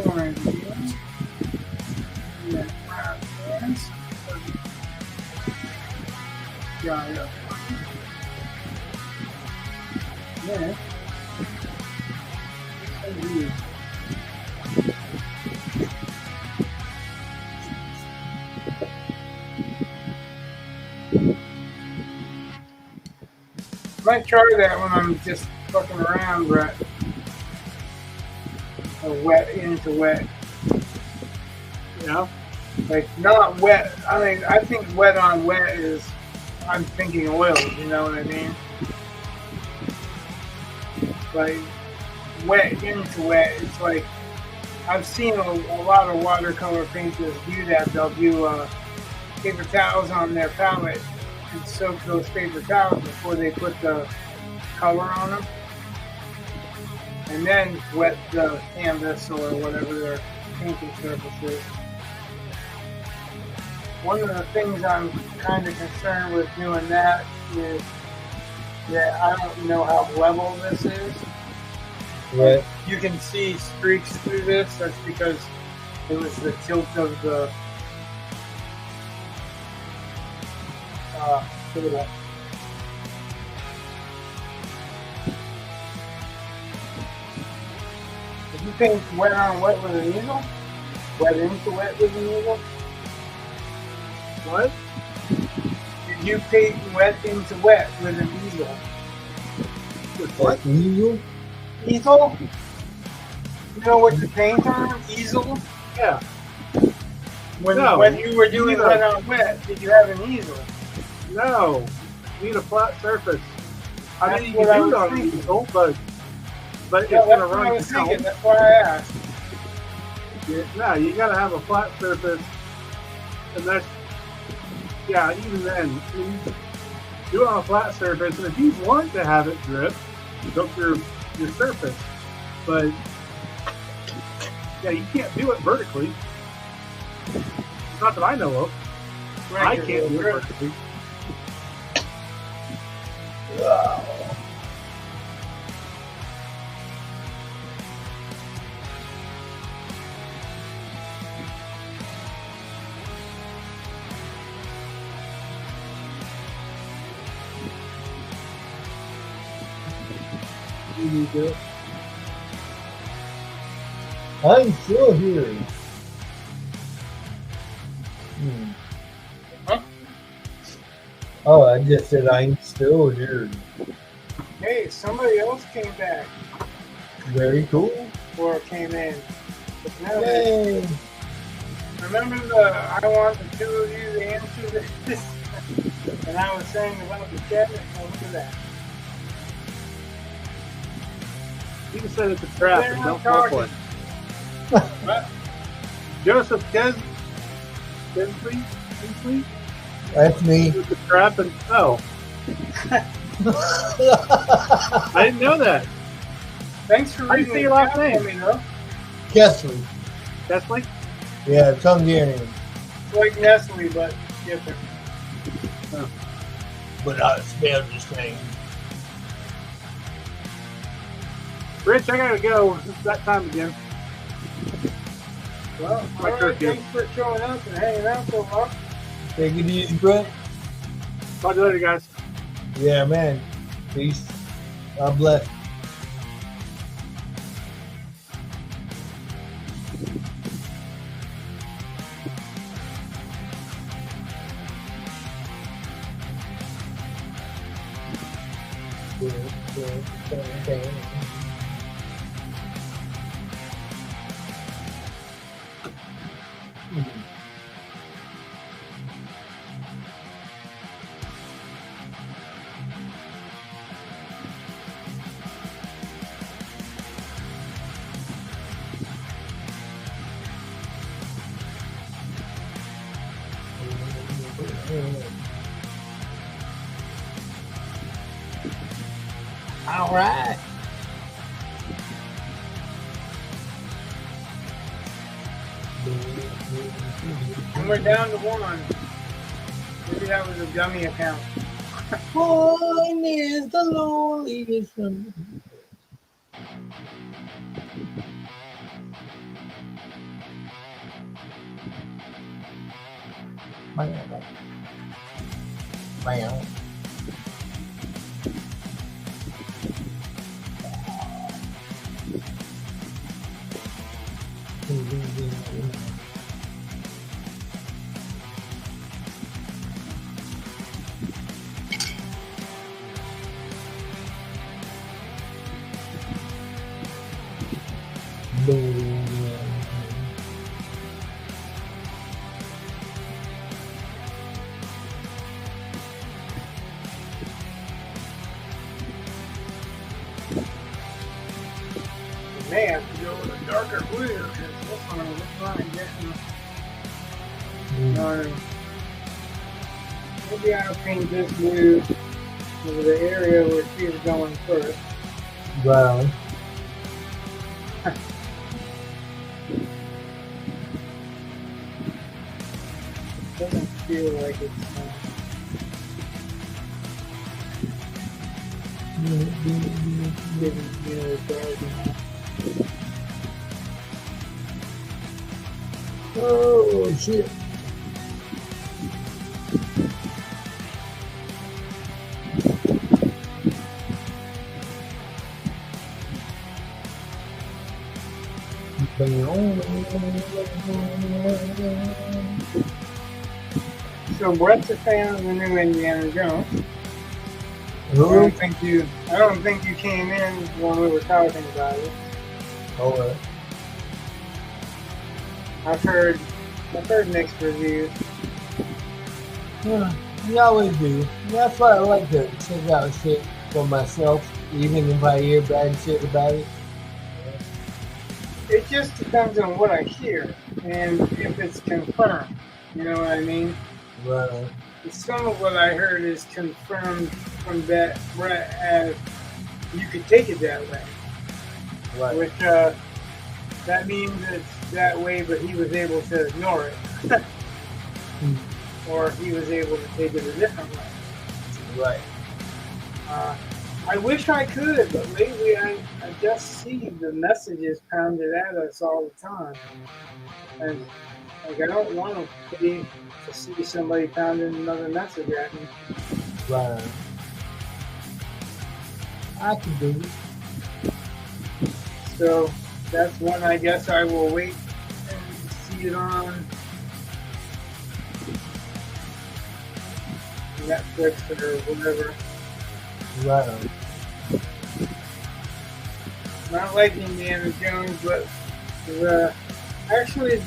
one here. Yeah, brown hands. Yeah. Yeah. might try that when I'm just fucking around, Brett. A wet into wet. You know? Like, not wet. I mean, I think wet on wet is, I'm thinking oil, you know what I mean? Like, wet into wet, it's like, I've seen a lot of watercolor painters do that. They'll do paper towels on their palette and soak those paper towels before they put the color on them. And then wet the canvas or whatever their painting surface is. One of the things I'm kind of concerned with doing that is that I don't know how level this is. Right. You can see streaks through this. That's because it was the tilt of the look at that. Did you paint wet on wet with an easel? Wet into wet with an easel? What? Did you paint wet into wet with an easel? What? Easel? Easel? You know what you paint on? Easel? Yeah. When you were doing either. wet on wet, did you have an easel? No. You need a flat surface. I That's mean, you what I can do it was on an thinking. easel, but Yeah, it's that's going to what I run was thinking. down. That's why I asked. No, you got to have a flat surface, and that's even then, you do it on a flat surface, and if you want to have it drip, go through your surface, but you can't do it vertically. Not that I know of. I can't do it vertically. Wow. I'm still here. Huh? Oh, I just said I'm still here. Hey, somebody else came back Very cool. or came in. But now Yay! remember I want the two of you to answer this? And I was saying about the cabinet. Oh, look at that. You can set it's a trap They're and not don't fall for it. What? Joseph Kinsley? That's me. It's a trap and I didn't know that. Thanks for How do you reading say the your last chat name? for me, though. Kesley. Kesley? Yeah, it's Hungarian. It's like Nestle, but different. But I spelled the same. Rich, I gotta go. It's that time again. Well, My all right, turkey. thanks for showing up and hanging out so long. Take it easy, bro. Talk to you later, guys. Yeah, man. Peace. God bless. All right. And we're down to one. Maybe that was a dummy account. One is the loneliest. Bam. May have to go with a darker blue because this one is not getting. Maybe I'll paint this blue over the area where she's going first. Right. Doesn't feel like it's. Giving me a dark. Oh shit. So Brett's a fan of the new Indiana Jones. I don't think you came in when we were talking about it. Oh, I've heard mixed reviews. yeah, you always do. That's why I like to check out shit for myself, even if I hear bad shit about it. It just depends on what I hear and if it's confirmed. You know what I mean? Right. Some of what I heard is confirmed from that Brett as you could take it that way. Right. Which that means it's that way, but he was able to ignore it. Or he was able to take it a different way. Right. I wish I could, but lately I just see the messages pounded at us all the time. And like I don't want to see somebody pounding another message at me. Right. I can do it. So that's one I guess I will wait and see it on Netflix or whatever. Right. Not like Indiana Jones, but actually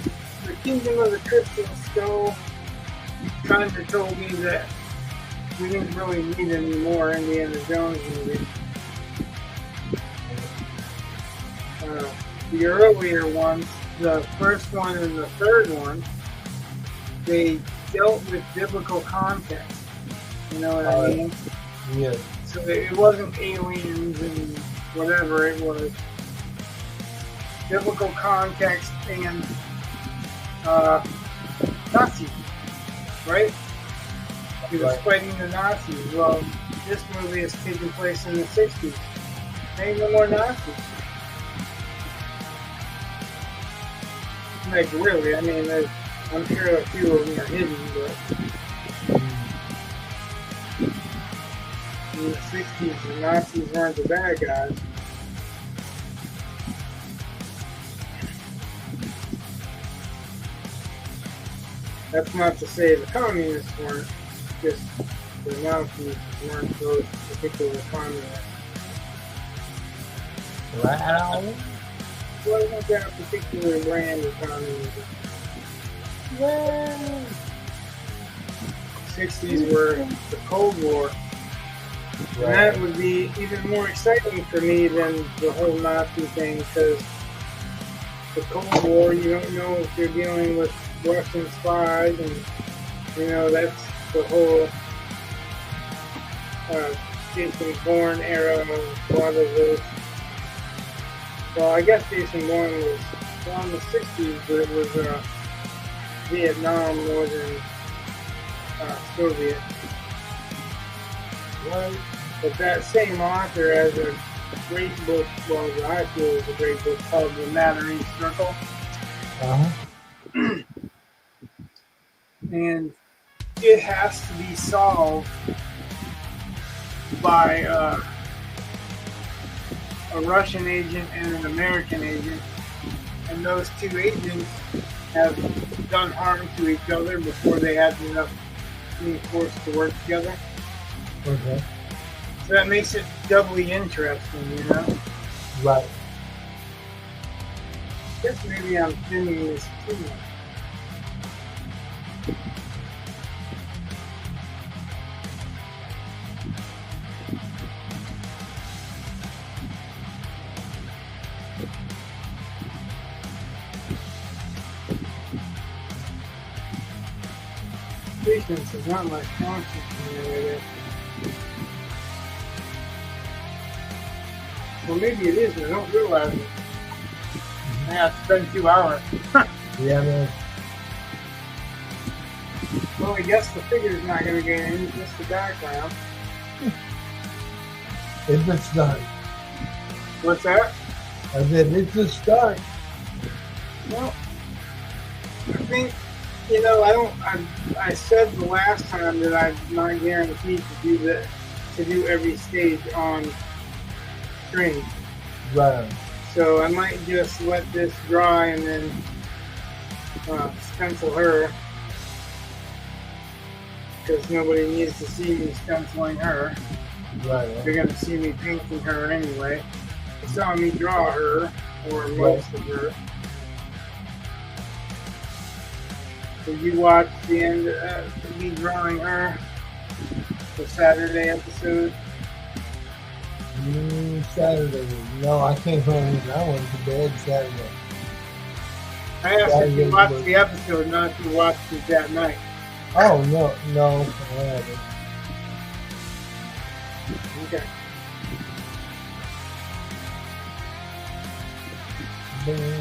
the Kingdom of the Crystal Skull kind of told me that we didn't really need any more Indiana Jones movies. The earlier ones, the first one and the third one, they dealt with biblical context. You know what I mean? Yeah. So it wasn't aliens and whatever, it was biblical context and Nazis, right? He was fighting the Nazis. Well, this movie is taking place in the 60s. Ain't no more Nazis. Like, really, I mean, I'm sure a few of them are hidden, but in the 60s, the Nazis weren't the bad guys. That's not to say the communists weren't, just the Nazis weren't those particular communists. Wow. Wasn't that particular brand of communism? Well, 60s were the Cold War. And that would be even more exciting for me than the whole Nazi thing, because the Cold War, you don't know if you're dealing with Russian spies, and you know that's the whole Jason Bourne era of a lot of those. Well, I guess Jason Bourne was in the 60s, but it was Vietnam more than Soviet. right. But that same author has a great book, well, I feel is a great book called The Mattering Circle. And it has to be solved by a Russian agent and an American agent. And those two agents have done harm to each other before they had enough being forced to work together. Okay. So that makes it doubly interesting, you know? Right. guess maybe I'm thinning this too much. Patience is not my conscience. Well, maybe it is, but I don't realize it. I have to spend 2 hours. Yeah, man. Well, I guess the figure's not going to get in, just the background. It's a start. What's that? I said, it's a start. Well, I think, I said the last time that I'm not guaranteed to do every stage on screen. Right. So I might just let this dry and then stencil her, because nobody needs to see me stenciling her. Right. They're going to see me painting her anyway. They saw me draw her, or most of her. So you watch the end of me drawing her, the Saturday episode. Saturday. No, I can't find it. I went to bed Saturday. I asked if you watched the episode, not if you watched it that night. Oh, no, I haven't. Okay.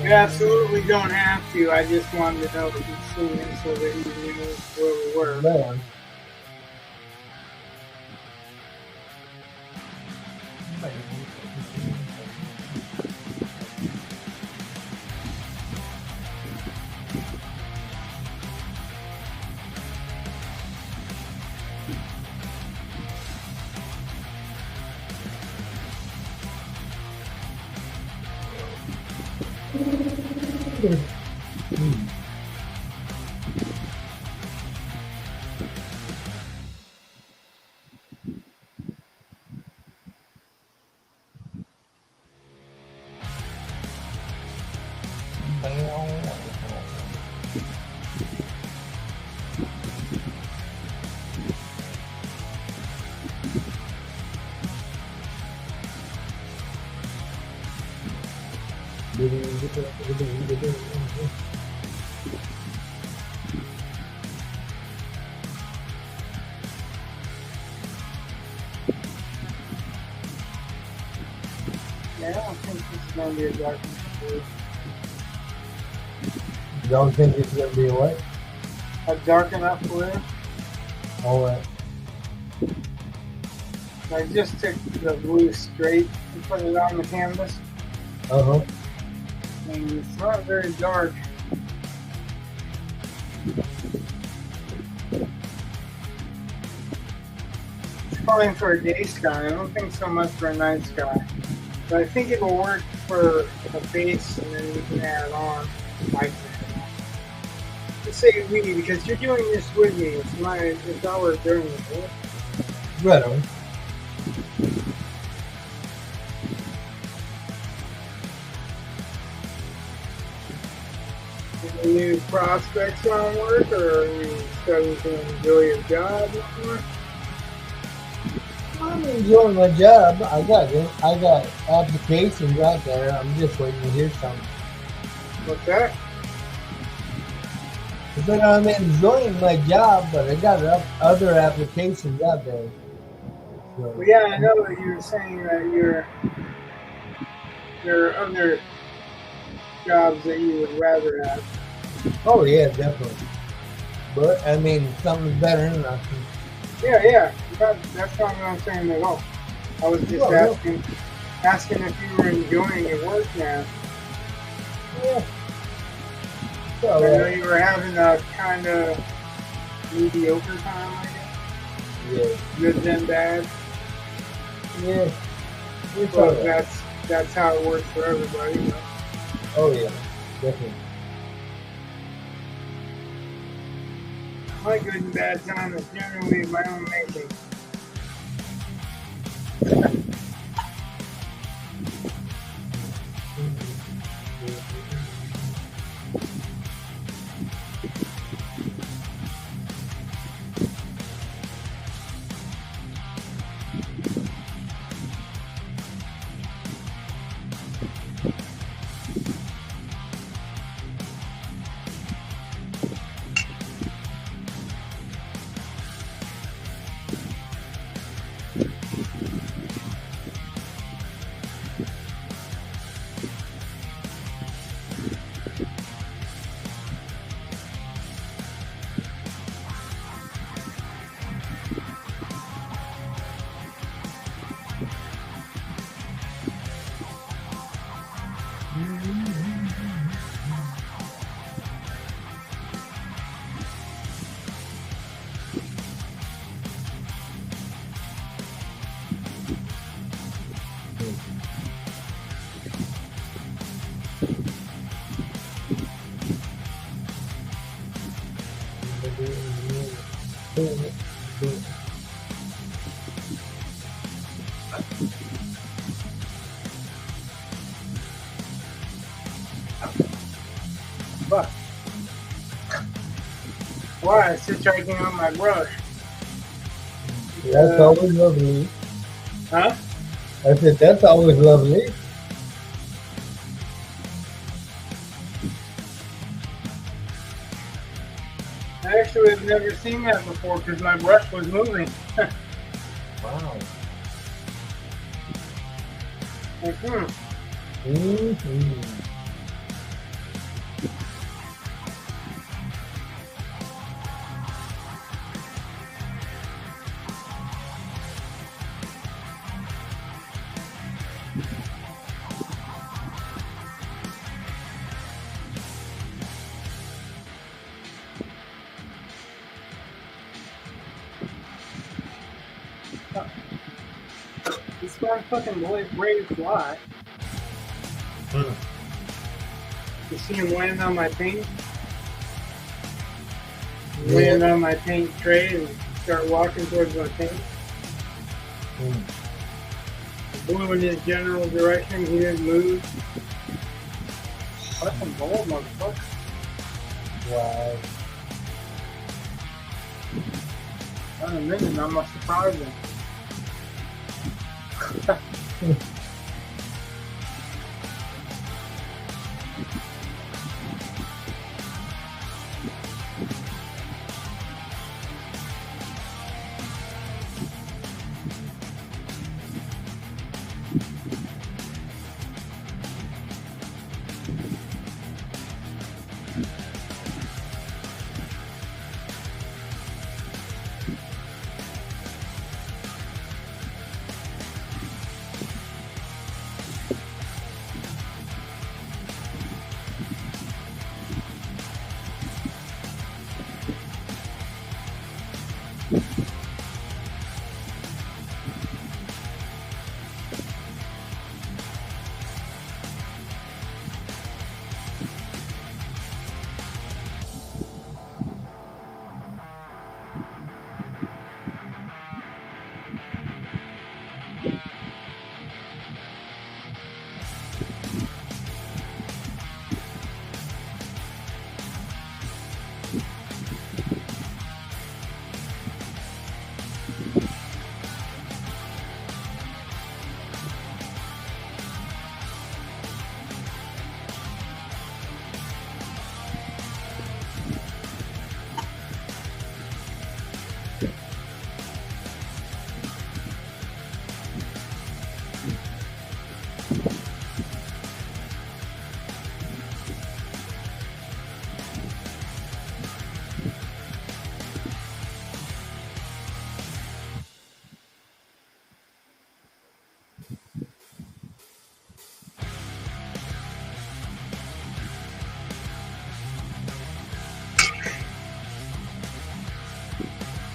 You absolutely don't have to. I just wanted to know that you've seen it so that you knew where we were. Man. Yeah, I don't think this is going to be a dark episode. You don't think it's going to be what? A dark enough blue. All right. I just took the blue straight and put it on the canvas. Uh-huh. And it's not very dark. It's fine for a day sky. I don't think so much for a night sky. But I think it'll work for a base, and then you can add on. I say we, because you're doing this with me. It's our journey. Right on. Any new prospects on work, or are you starting to enjoy your job more? I'm enjoying my job. I got applications out there. I'm just waiting to hear something. What's that? I said I'm enjoying my job, but I got other applications out there. So, Well, yeah, I know that you were saying that there are other jobs that you would rather have. oh yeah, definitely. But I mean, something's better than nothing. Yeah. That's not what I'm saying at all. I was just asking if you were enjoying your work now. Yeah. I So, know you were having a kind of mediocre time, I guess. yeah. Good than bad. Yeah. It's Well, all right. that's how it works for everybody. You know? Oh yeah, definitely. My good and bad time is generally my own making. But Why? It's just charging on my brush. That's always lovely. Huh? I said, that's always lovely. I actually have never seen that before because my brush was moving. Wow. Like, Mm-hmm. this one fucking brave fly. You see him land on my paint? Yeah. Land on my paint tray and start walking towards my paint. Blew in his general direction. He didn't move. Fucking bold, motherfucker. Wow. In a minute, I must surprise him.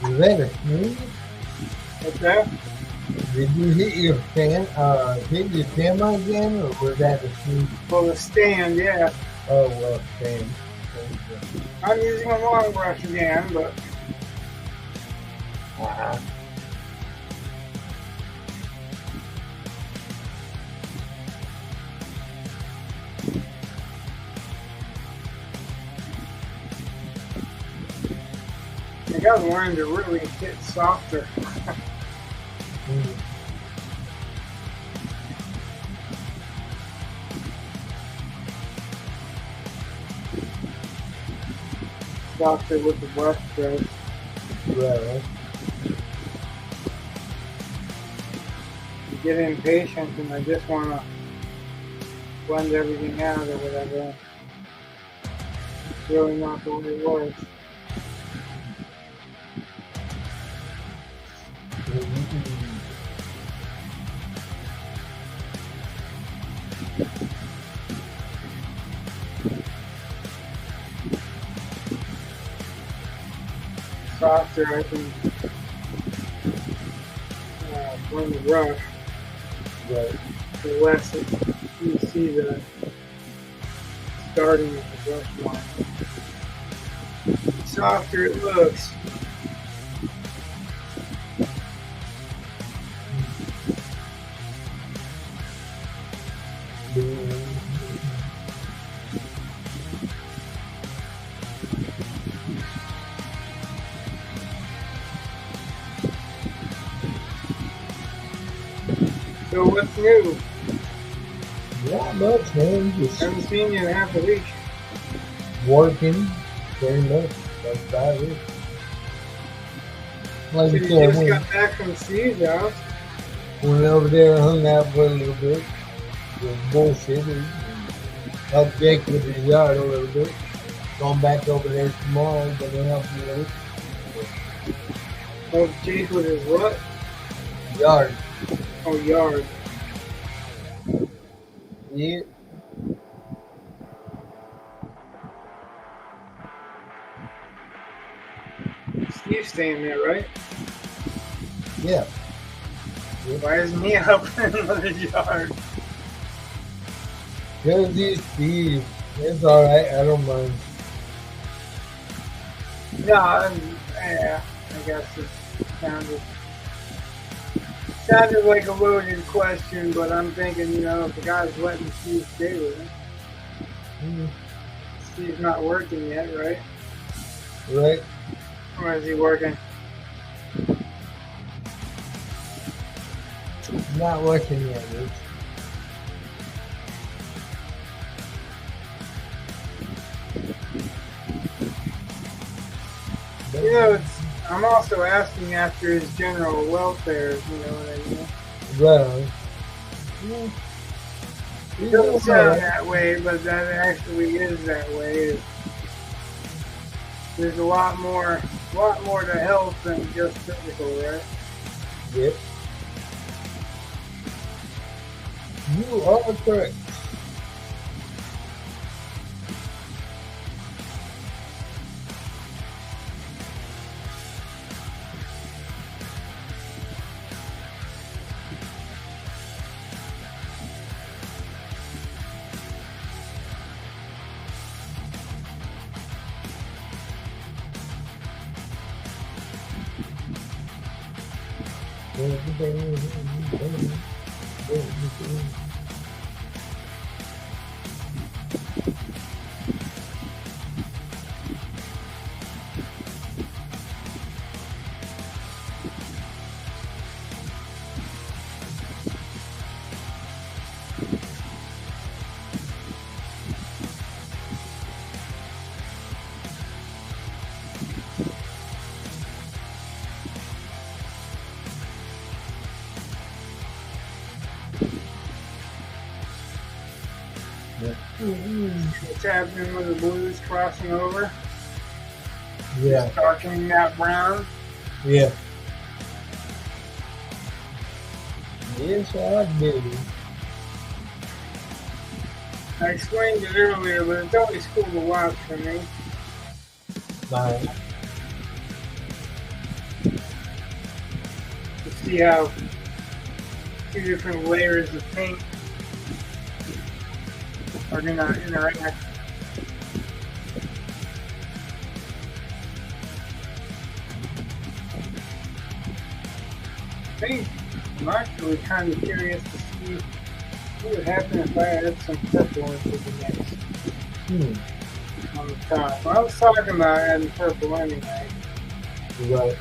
You better sneeze. What's that? Did you hit your hit your camera again, or was that a sneeze? Well, the stand, yeah. Oh, well, damn. I'm using a long brush again, but I gotta learn to really hit softer. Softer with the brush stroke. Right. I get impatient and I just want to blend everything out or whatever. It's really not the way it works. Softer, I can blend the brush. Right. The less you see the starting of the brush line. The softer it looks. what's new? Not much, man. Just Haven't seen you in half a week. working, very much. That's about it. Like So I you said, just got back from Steve's house. went over there and hung out for a little bit. Just bullshitted and helped Jake with his yard a little bit. Going back over there tomorrow, gonna help me with it. Oh, Jake with his what? Yard. Oh, yard. Yeah. Steve's staying there, right? Yeah. Why isn't he helping in the yard? Because he's Steve. It's alright, I don't mind. No, yeah, I guess it sounded like a loaded question, but I'm thinking, if the guy's letting Steve stay with him. Mm, Steve's not working yet, right? right? Or is he working? Not working yet, Rich. I'm also asking after his general welfare, you know what I mean? Right on. Yeah. It doesn't sound that way, but that actually is that way. There's a lot more to health than just physical, right? Yep. You are correct. What's happening with the Blues crossing over? Yeah. Talking Matt Brown. Yeah. Yes, I do. I explained it earlier, but it's always cool to watch for me. Fine. To see how two different layers of paint are going to interact. I think I'm actually kind of curious to see what would happen if I had some purple into the mix on the top. I was talking about adding purple anyway. Right.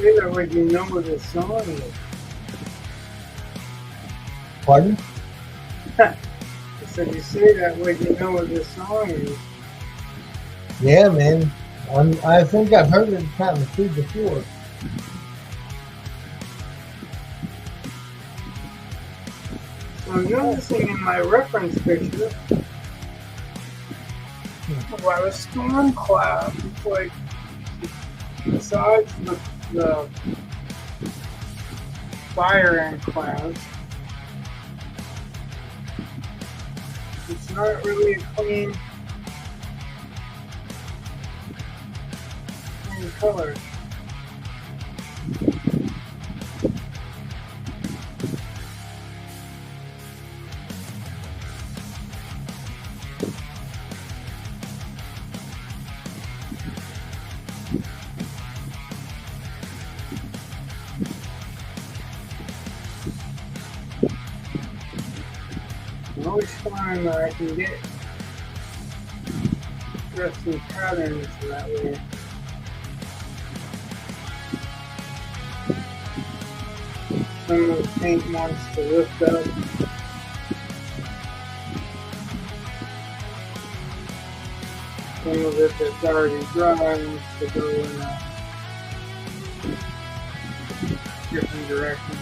say that like you know what the song is. Pardon? I said you say that like you know what the song is. Yeah, man. I think I've heard it kind of too before. So I'm noticing in my reference picture, about a storm cloud. It's like, besides the fire and clouds, it's not really a clean color. I always find that I can get interesting patterns that way. Some of the paint wants to lift up. Some of it that's already dry wants to go in a different direction.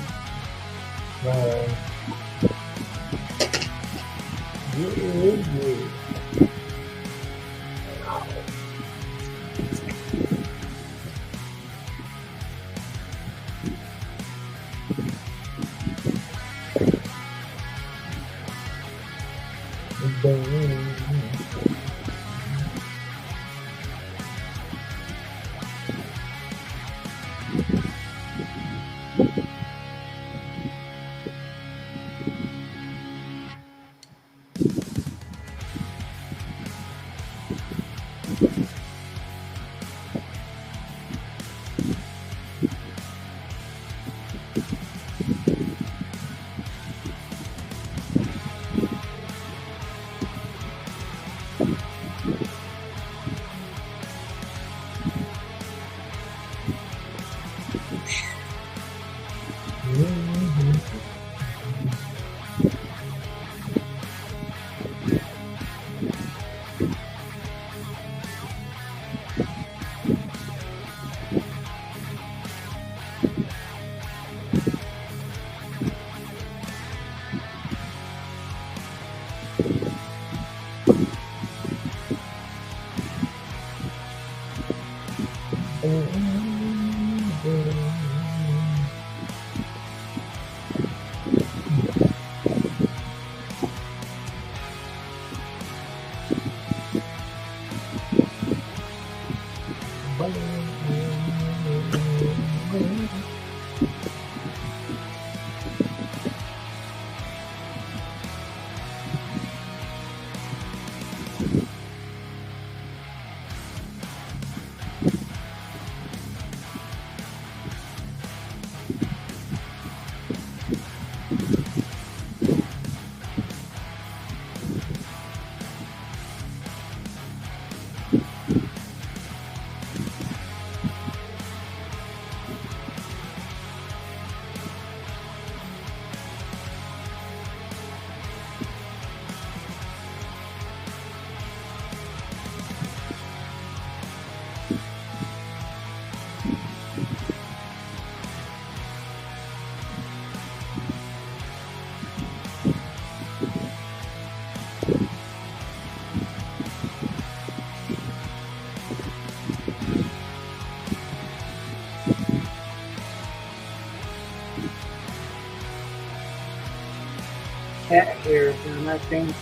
Cat hairs are not dangerous.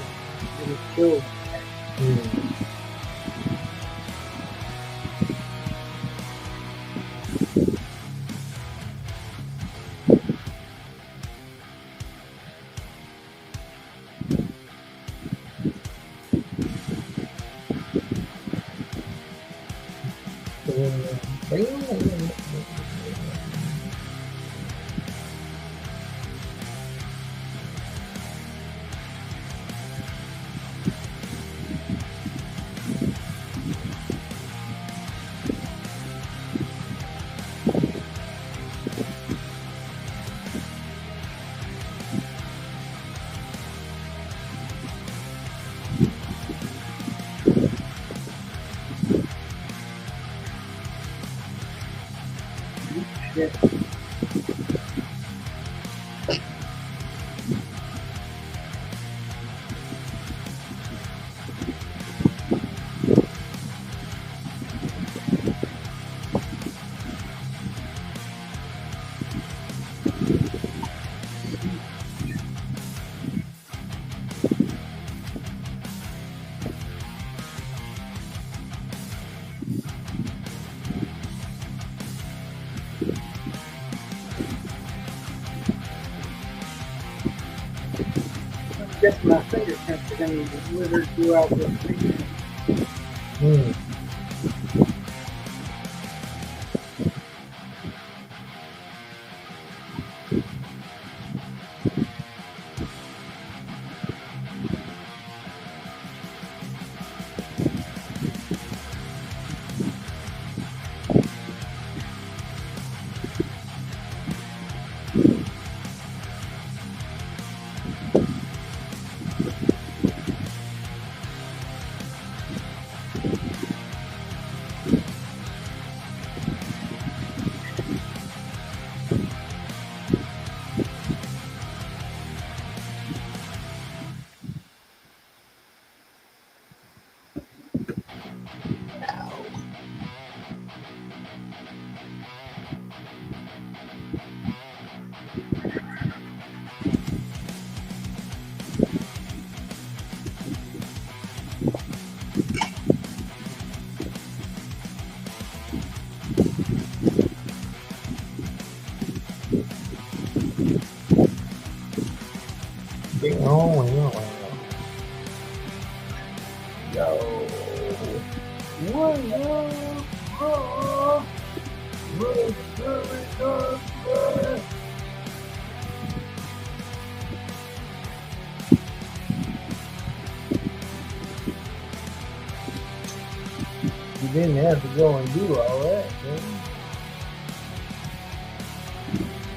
It'll kill the cat. Yeah. I guess my fingerprints are going to be littered throughout the thing. Hmm. Oh, yo. You didn't have to go and do all that, did you?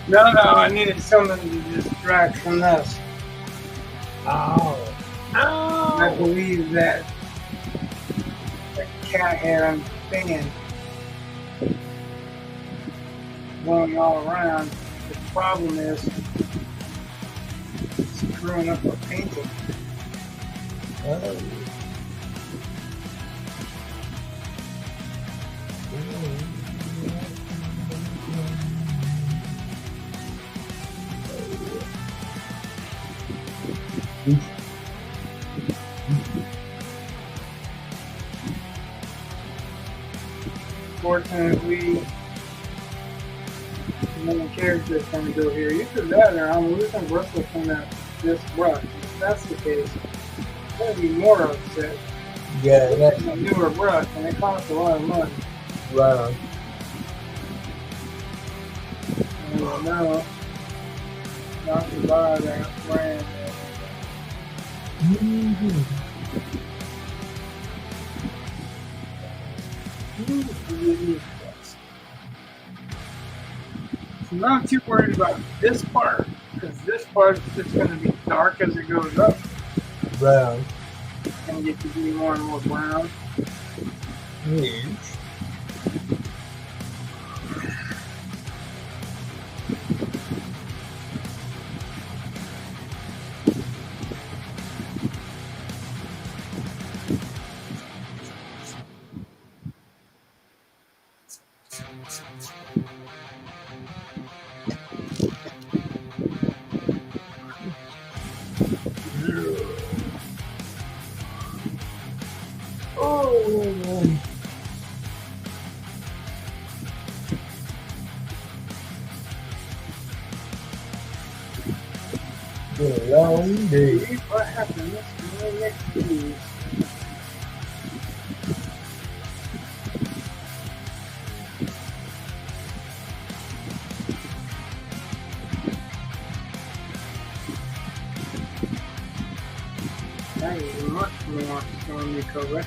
No, I needed something to distract from this. Oh. I believe that the cat hair on the fan going all around. The problem is screwing up our painting. Oh. Fortunately, the main character is going to go here. Either that or I'm losing bristles from this brush. If that's the case, I'm going to be more upset. Yeah, that's It's a newer brush and it costs a lot of money. right on. And no, not to buy that brand. I'm not too worried about this part because this part is just going to be dark as it goes up Brown. and get to be more and more brown. Yes. Oh, been a long day. What happened? This is my next piece. That is much more stormy cover.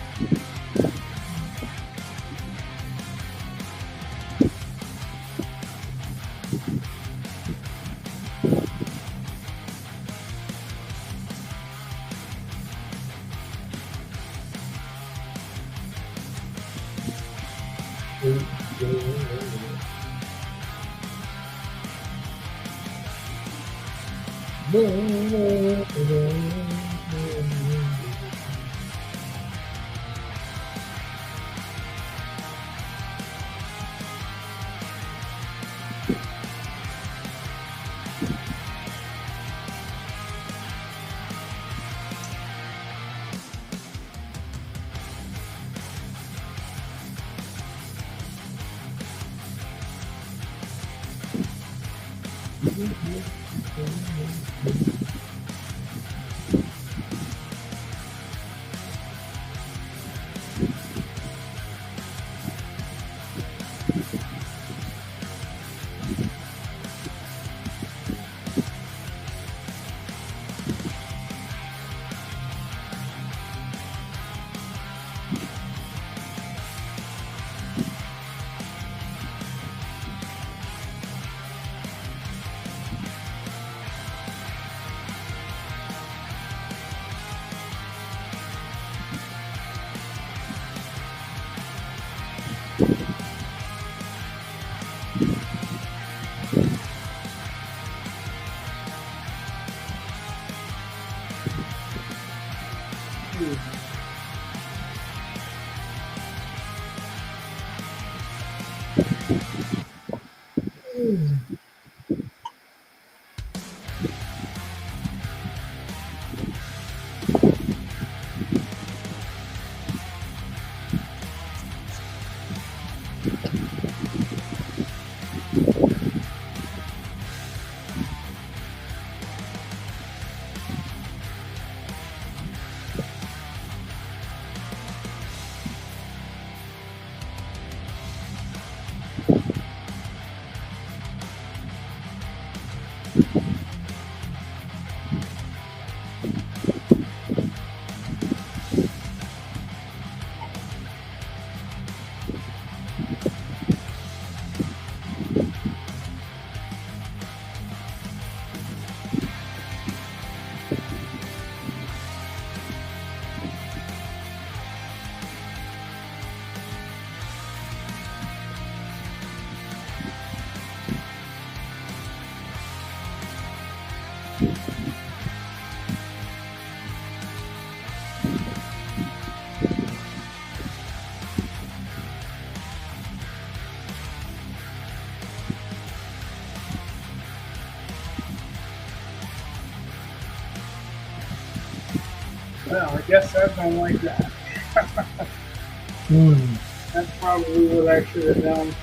Well, I guess I don't like that. Hmm. That's probably what I should have done.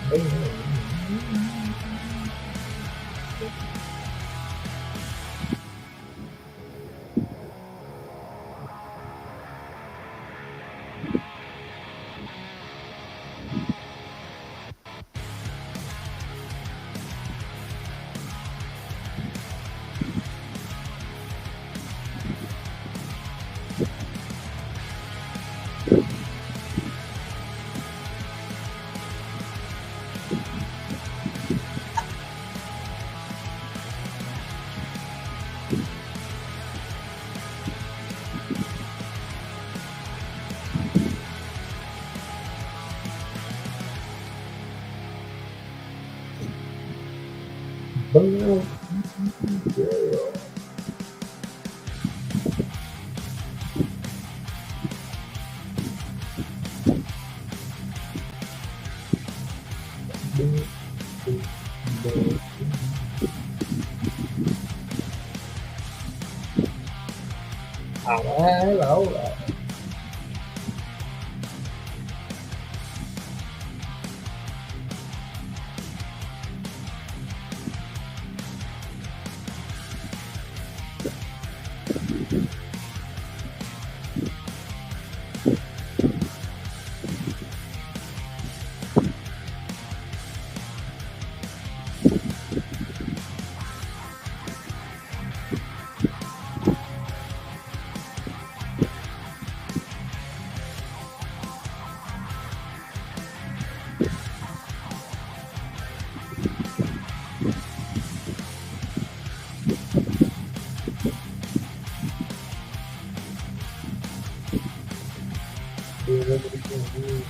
Boom. All right, all right. Do whatever we can do.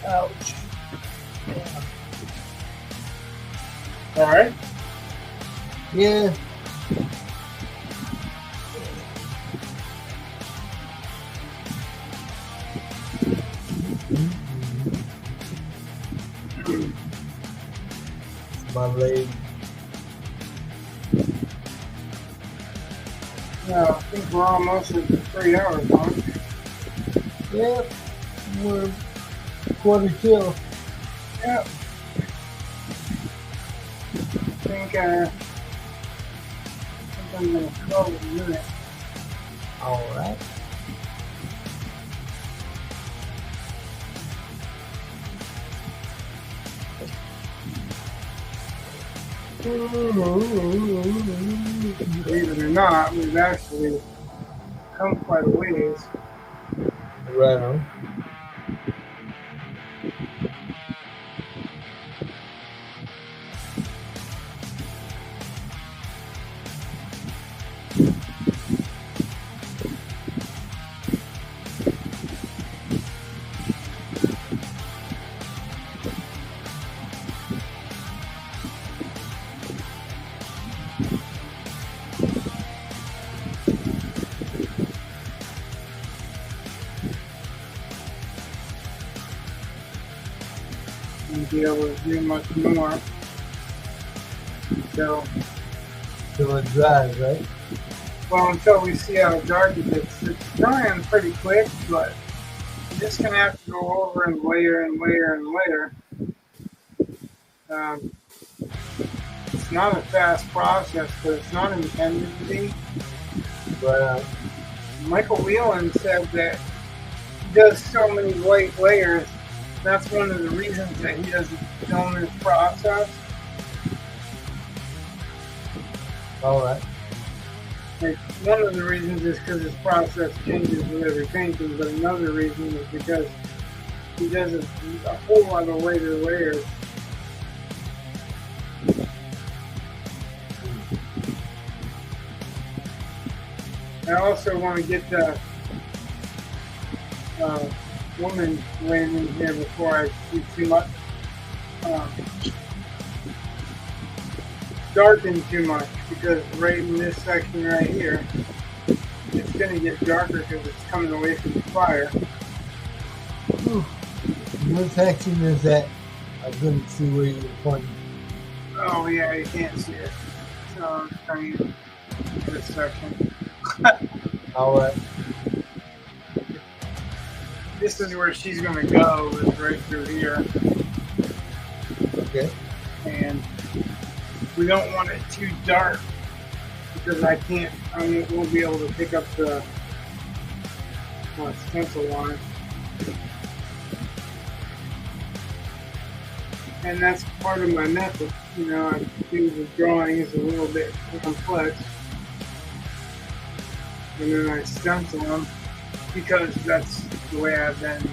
Ouch. All right. Yeah. My leg. Yeah, I think we're almost at 3 hours, huh? Yep. We're quarter till. Yep. I think I'm going to close in a minute. All right. Believe it or not, we've actually come quite a ways. Right on. be able to do much more. So it dries, right? well, until we see how dark it gets. It's drying pretty quick, but you're just gonna have to go over and layer and layer and layer. It's not a fast process, but it's not intended to be. But Michael Whelan said that he does so many light layers. That's one of the reasons that he doesn't film his process. all right. Like, one of the reasons is because his process changes with every painting, but another reason is because he does a whole lot of later layers. I also want to get the woman laying in here before I do too much. Darken too much, because right in this section right here, it's going to get darker because it's coming away from the fire. What section is that? I couldn't see where you were pointing. Oh yeah, you can't see it. So I'm trying to this section. All right. This is where she's going to go, is right through here. Okay. And we don't want it too dark, because I won't be able to pick up the stencil line. And that's part of my method. You know, I do the drawings a little bit complex, and then I stencil them, because that's the way I've been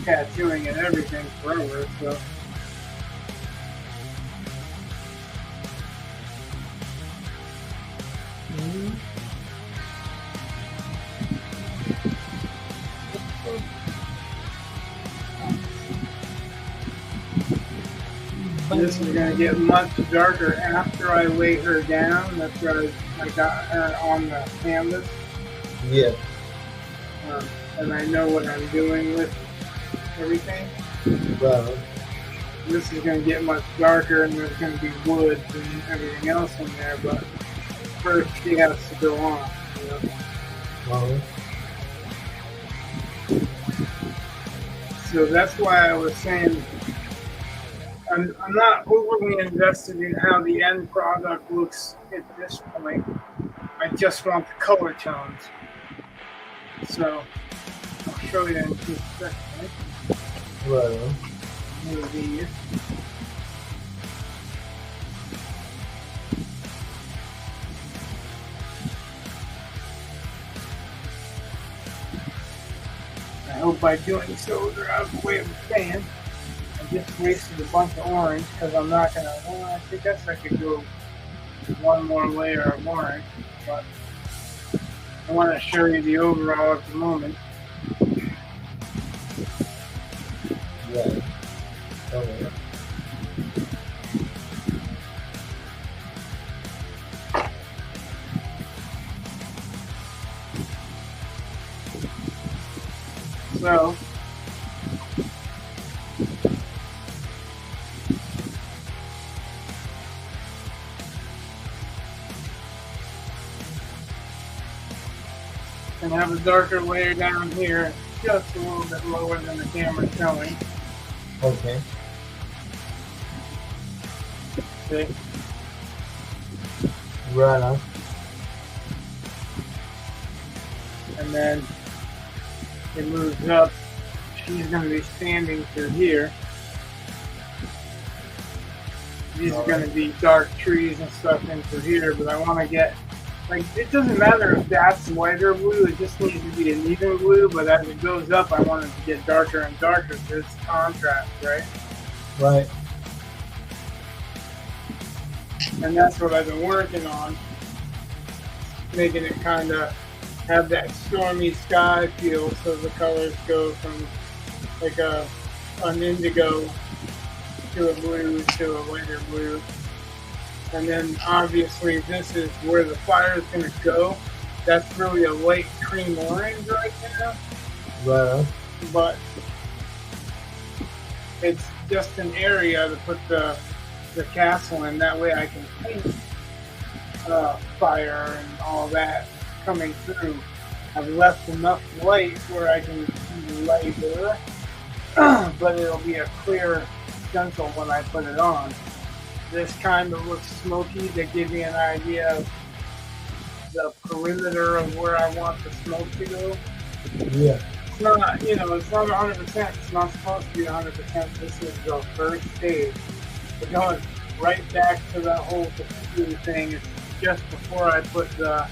tattooing and everything forever. So. This is going to get much darker after I lay her down. After I got her on the canvas. Yeah. And I know what I'm doing with everything. Right. This is going to get much darker, and there's going to be woods and everything else in there. But first, she has to go on. You know? Well, so that's why I was saying I'm not overly invested in how the end product looks at this point. I just want the color tones. So I'll show you in just a second. right. Move these. I hope by doing so they're out of the way of the fan. I just wasted a bunch of orange because I'm not going to, I guess I could go one more layer of orange, but I want to show you the overall at the moment. Right. Okay. So, and have a darker layer down here, just a little bit lower than the camera's showing. Okay. See? Right on. And then it moves up. She's going to be standing through here. These are going to be dark trees and stuff in through here, but I want to get, like, it doesn't matter if that's lighter blue, it just needs to be an even blue, but as it goes up, I want it to get darker and darker, so it's contrast, right? Right. And that's what I've been working on, making it kind of have that stormy sky feel, so the colors go from like an indigo to a blue to a lighter blue. And then obviously this is where the fire is going to go. That's really a light cream orange right now. Right on. But it's just an area to put the castle in. That way I can paint fire and all that coming through. I've left enough light where I can see lighter, but it'll be a clear stencil when I put it on. This kind of looks smoky to give me an idea of the perimeter of where I want the smoke to go. Yeah. It's not, it's not 100%. It's not supposed to be 100%. This is the first stage. We're going right back to that whole Cthulhu thing. It's just before I put the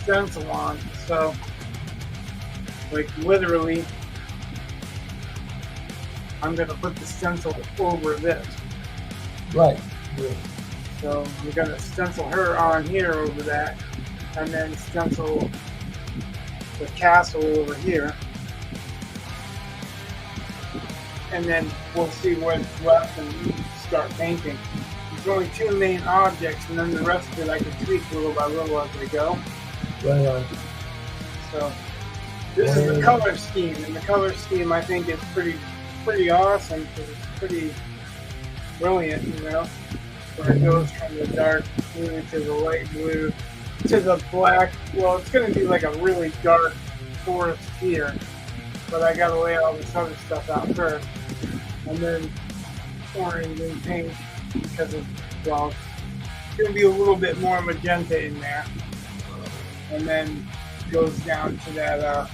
stencil on. So, like, literally, I'm going to put the stencil over this. Right. Yeah. So we're going to stencil her on here over that, and then stencil the castle over here. And then we'll see what's left and start painting. There's only two main objects, and then the rest of it I can tweak little by little as I go. Right on. So this is the color scheme, and the color scheme I think is pretty awesome because it's pretty brilliant, where it goes from the dark blue to the light blue to the black. Well, it's going to be like a really dark forest here, but I got to lay all this other stuff out first, and then orange and pink because it's going to be a little bit more magenta in there, and then goes down to that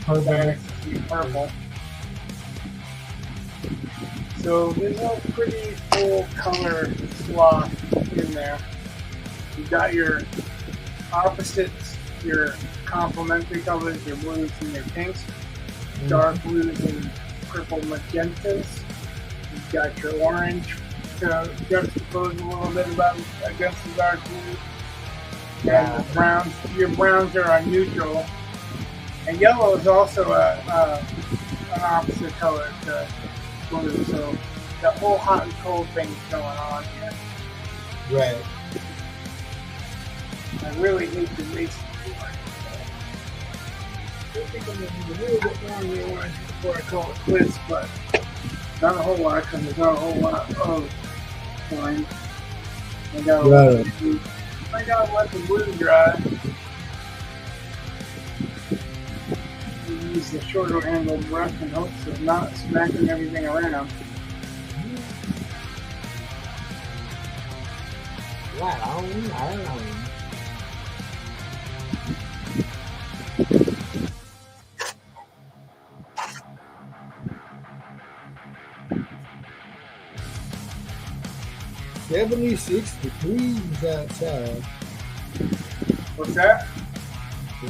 purple. So there's a pretty full color swath in there. You've got your opposites, your complementary colors, your blues and your pinks, dark blues and purple magentas. You've got your orange to juxtapose a little bit against the dark blue. And the browns, your browns are a neutral. And yellow is also an opposite color to blue, so the whole hot and cold thing's going on here. Right. I really hate to waste the orange. I think I'm going to do a little bit more in the orange before I call it quits, but not a whole lot because there's not a whole lot of orange. I gotta let the blue dry. Use the shorter handled brush in hopes of not smacking everything around. Wow, I don't know. $76 outside. What's that?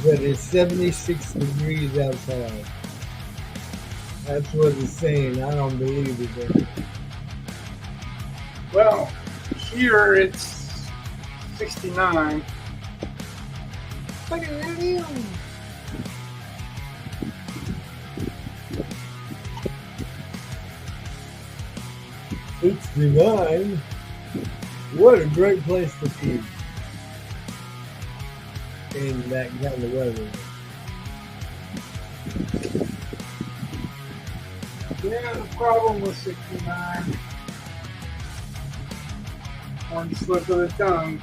But it's 76 degrees outside. That's what it's saying. I don't believe it though. Well, here it's 69. Look at that. 69. What a great place to be in that kind of weather. Yeah, the problem with 69. One slip of the tongue.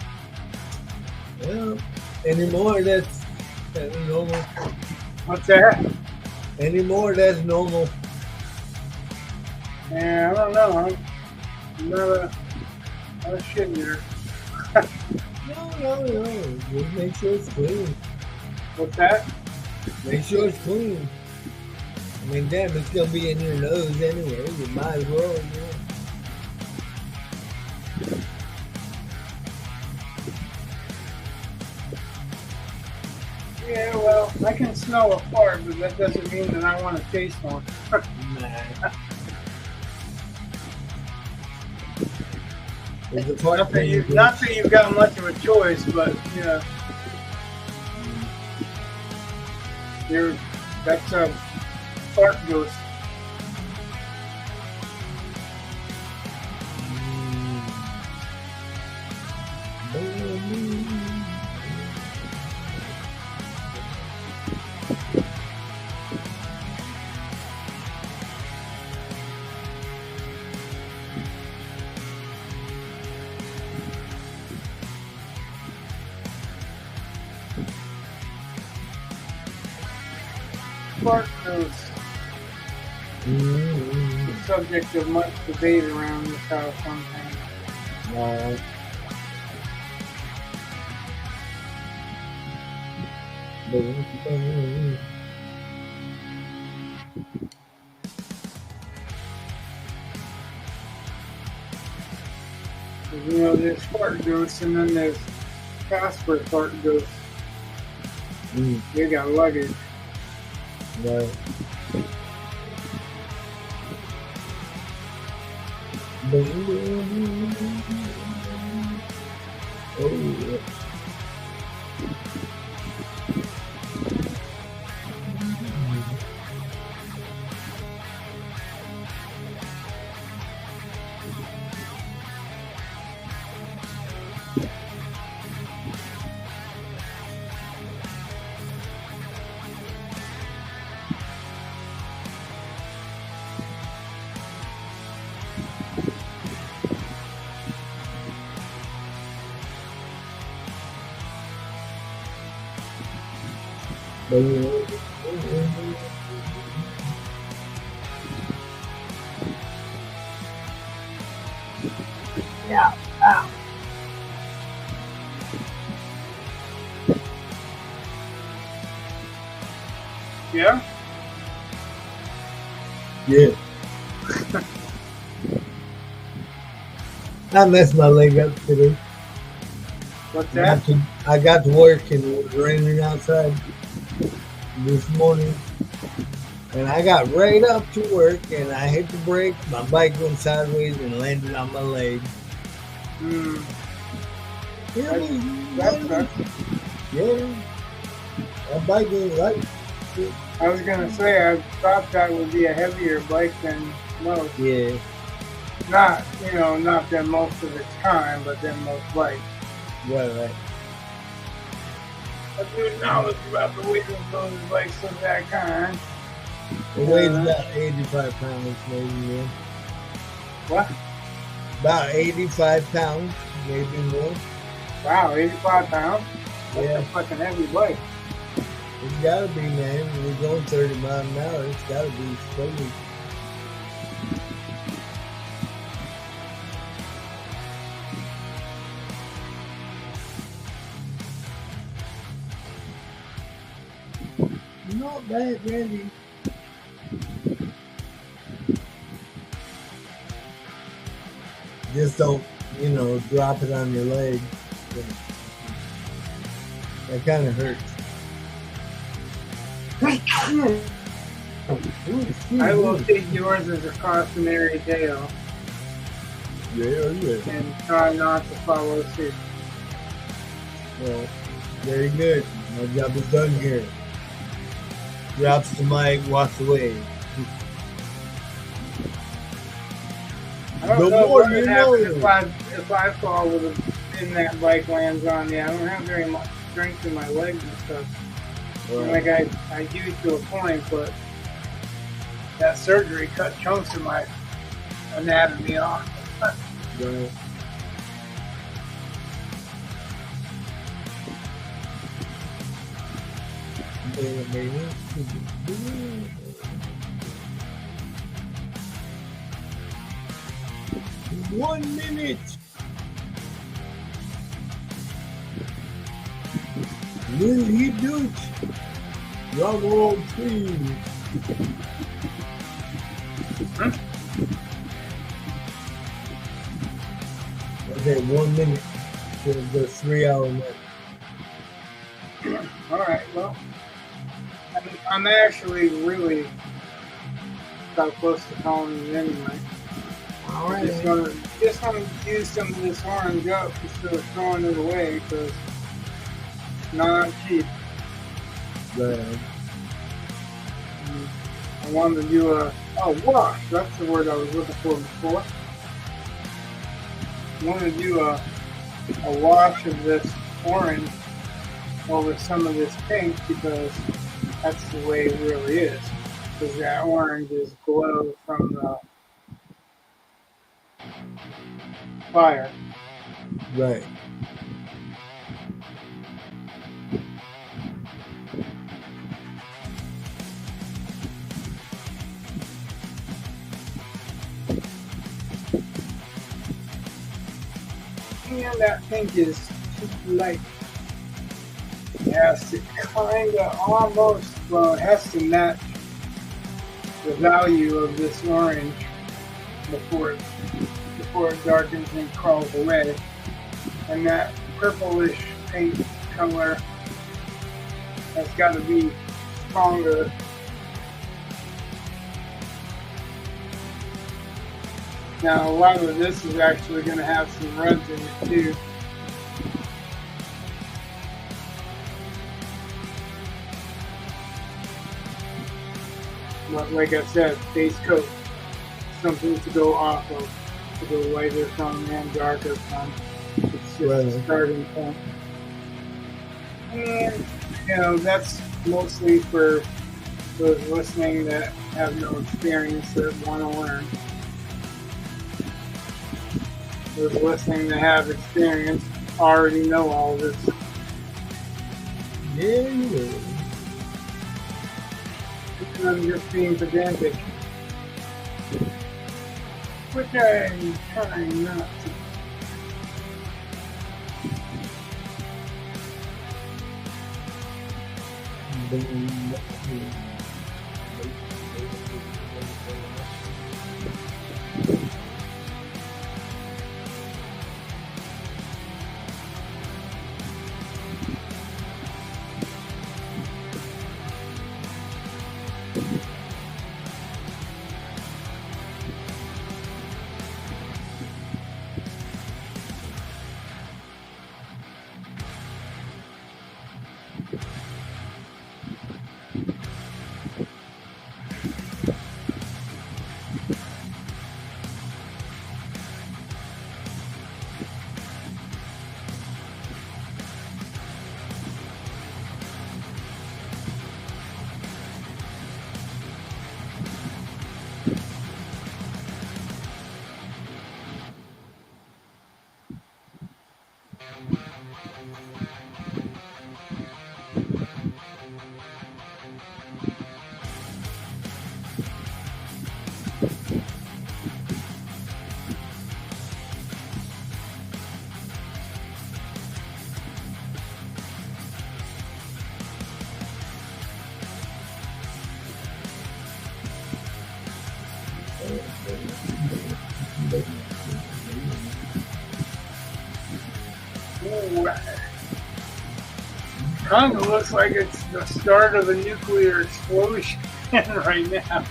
Well, anymore that's normal. What's that? Anymore that's normal. Yeah, I don't know. I'm not a shit eater. No. Just make sure it's clean. What's that? Make sure it's clean. I mean, damn, it's gonna be in your nose anyway. You might as well, Yeah, well, I can smell a fart, but that doesn't mean that I want to taste one. Nah. There's a part Not that you've got much of a choice, but that's a fart ghost. subject of much debate around this house sometimes. No. You know, there's fart ghosts and then there's Casper fart ghosts. They got luggage. No. Oh, yeah. Ow. Yeah? Yeah. I messed my leg up today. What's that? I got to work and it was raining outside this morning. And I got right up to work and I hit the brake. My bike went sideways and landed on my leg. That's Yeah. My bike was right. I was gonna say, I thought that would be a heavier bike than most. Yeah. Not, not than most of the time, but than most bikes. Right. I do acknowledge about the weight of those bikes of that kind. It weighs about 85 pounds, maybe, yeah. What? About 85 pounds, maybe more. Wow, 85 pounds? That's Yeah. a fucking heavy bike. It's gotta be, man. We're going 30 miles an hour. It's gotta be steady. Not bad, really. Just don't, drop it on your leg. That kind of hurts. I will take yours as a cautionary tale Yeah. and try not to follow suit. Well, very good. My job is done here. Drops the mic, walks away. I don't The know more what would you happen know. if I fall with that bike lands on me. I don't have very much strength in my legs and stuff. Like I do to a point, but that surgery cut chunks of my anatomy off. Right. One minute. Will he do it? Drum roll, please. Okay, 1 minute to the 3 hour mark. All right, well, I'm actually really about close to calling it anyway. All right. Just gonna use some of this orange up instead of throwing it away because it's not cheap. Right. I wanted to do a wash. That's the word I was looking for before. I wanted to do a wash of this orange over some of this pink because that's the way it really is. Because that orange is glow from the fire. Right. and that pink is too light. It has to kind of almost, well, it has to match the value of this orange before it darkens and crawls away. And that purplish paint color has got to be stronger. Now, a lot of this is actually going to have some runs in it too. But like I said, base coat, something to go off of, to go lighter tone and darker tone. It's just a starting point. And, you know, that's mostly for those listening that have no experience that want to learn. Those listening that have experience already know all this. Yeah. I'm just being pedantic. Which I'm trying not to. Kind of looks like it's the start of a nuclear explosion right now.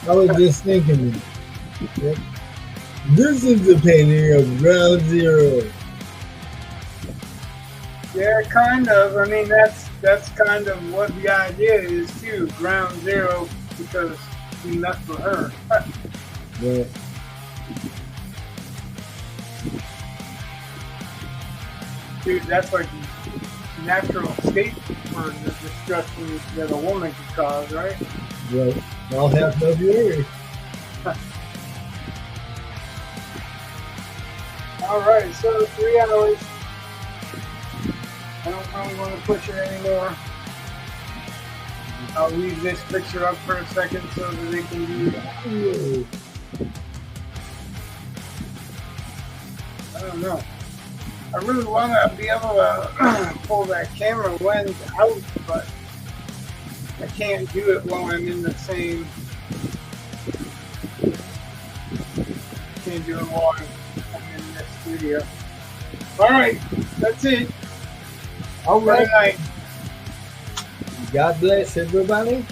I was just thinking, yep. This is the painting of Ground Zero. Yeah, kind of. I mean, that's kind of what the idea is too. Ground Zero, because we left for her. Yeah. Dude, that's like natural escape for the destruction that a woman could cause, right? Right. I'll have no worry. Alright, so 3 hours. I don't want to push it anymore. I'll leave this picture up for a second so that they can do. I don't know. I really want to be able to pull that camera lens out, but I can't do it while I'm in the same. Can't do it while I'm in this studio. All right, that's it. All right. Good night. God bless everybody.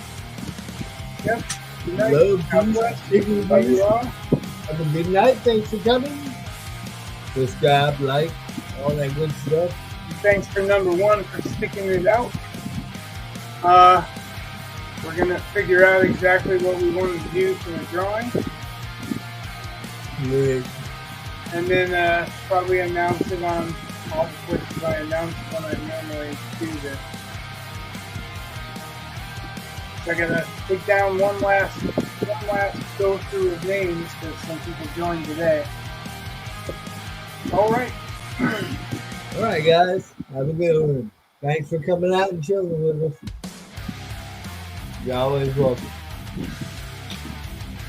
Yep. Good night. Love, God peace, bless. chicken Love grease. you all. Have a good night. Thanks for coming. Subscribe, like, all that good stuff. Thanks for number 1 for sticking it out. We're going to figure out exactly what we want to do for the drawing. Yeah. And then probably announce it on all the places I announce when I normally do this. So I gotta take down one last go through of names because some people joined today. All right. All right, guys. Have a good one. Thanks for coming out and chilling with us. You're always welcome.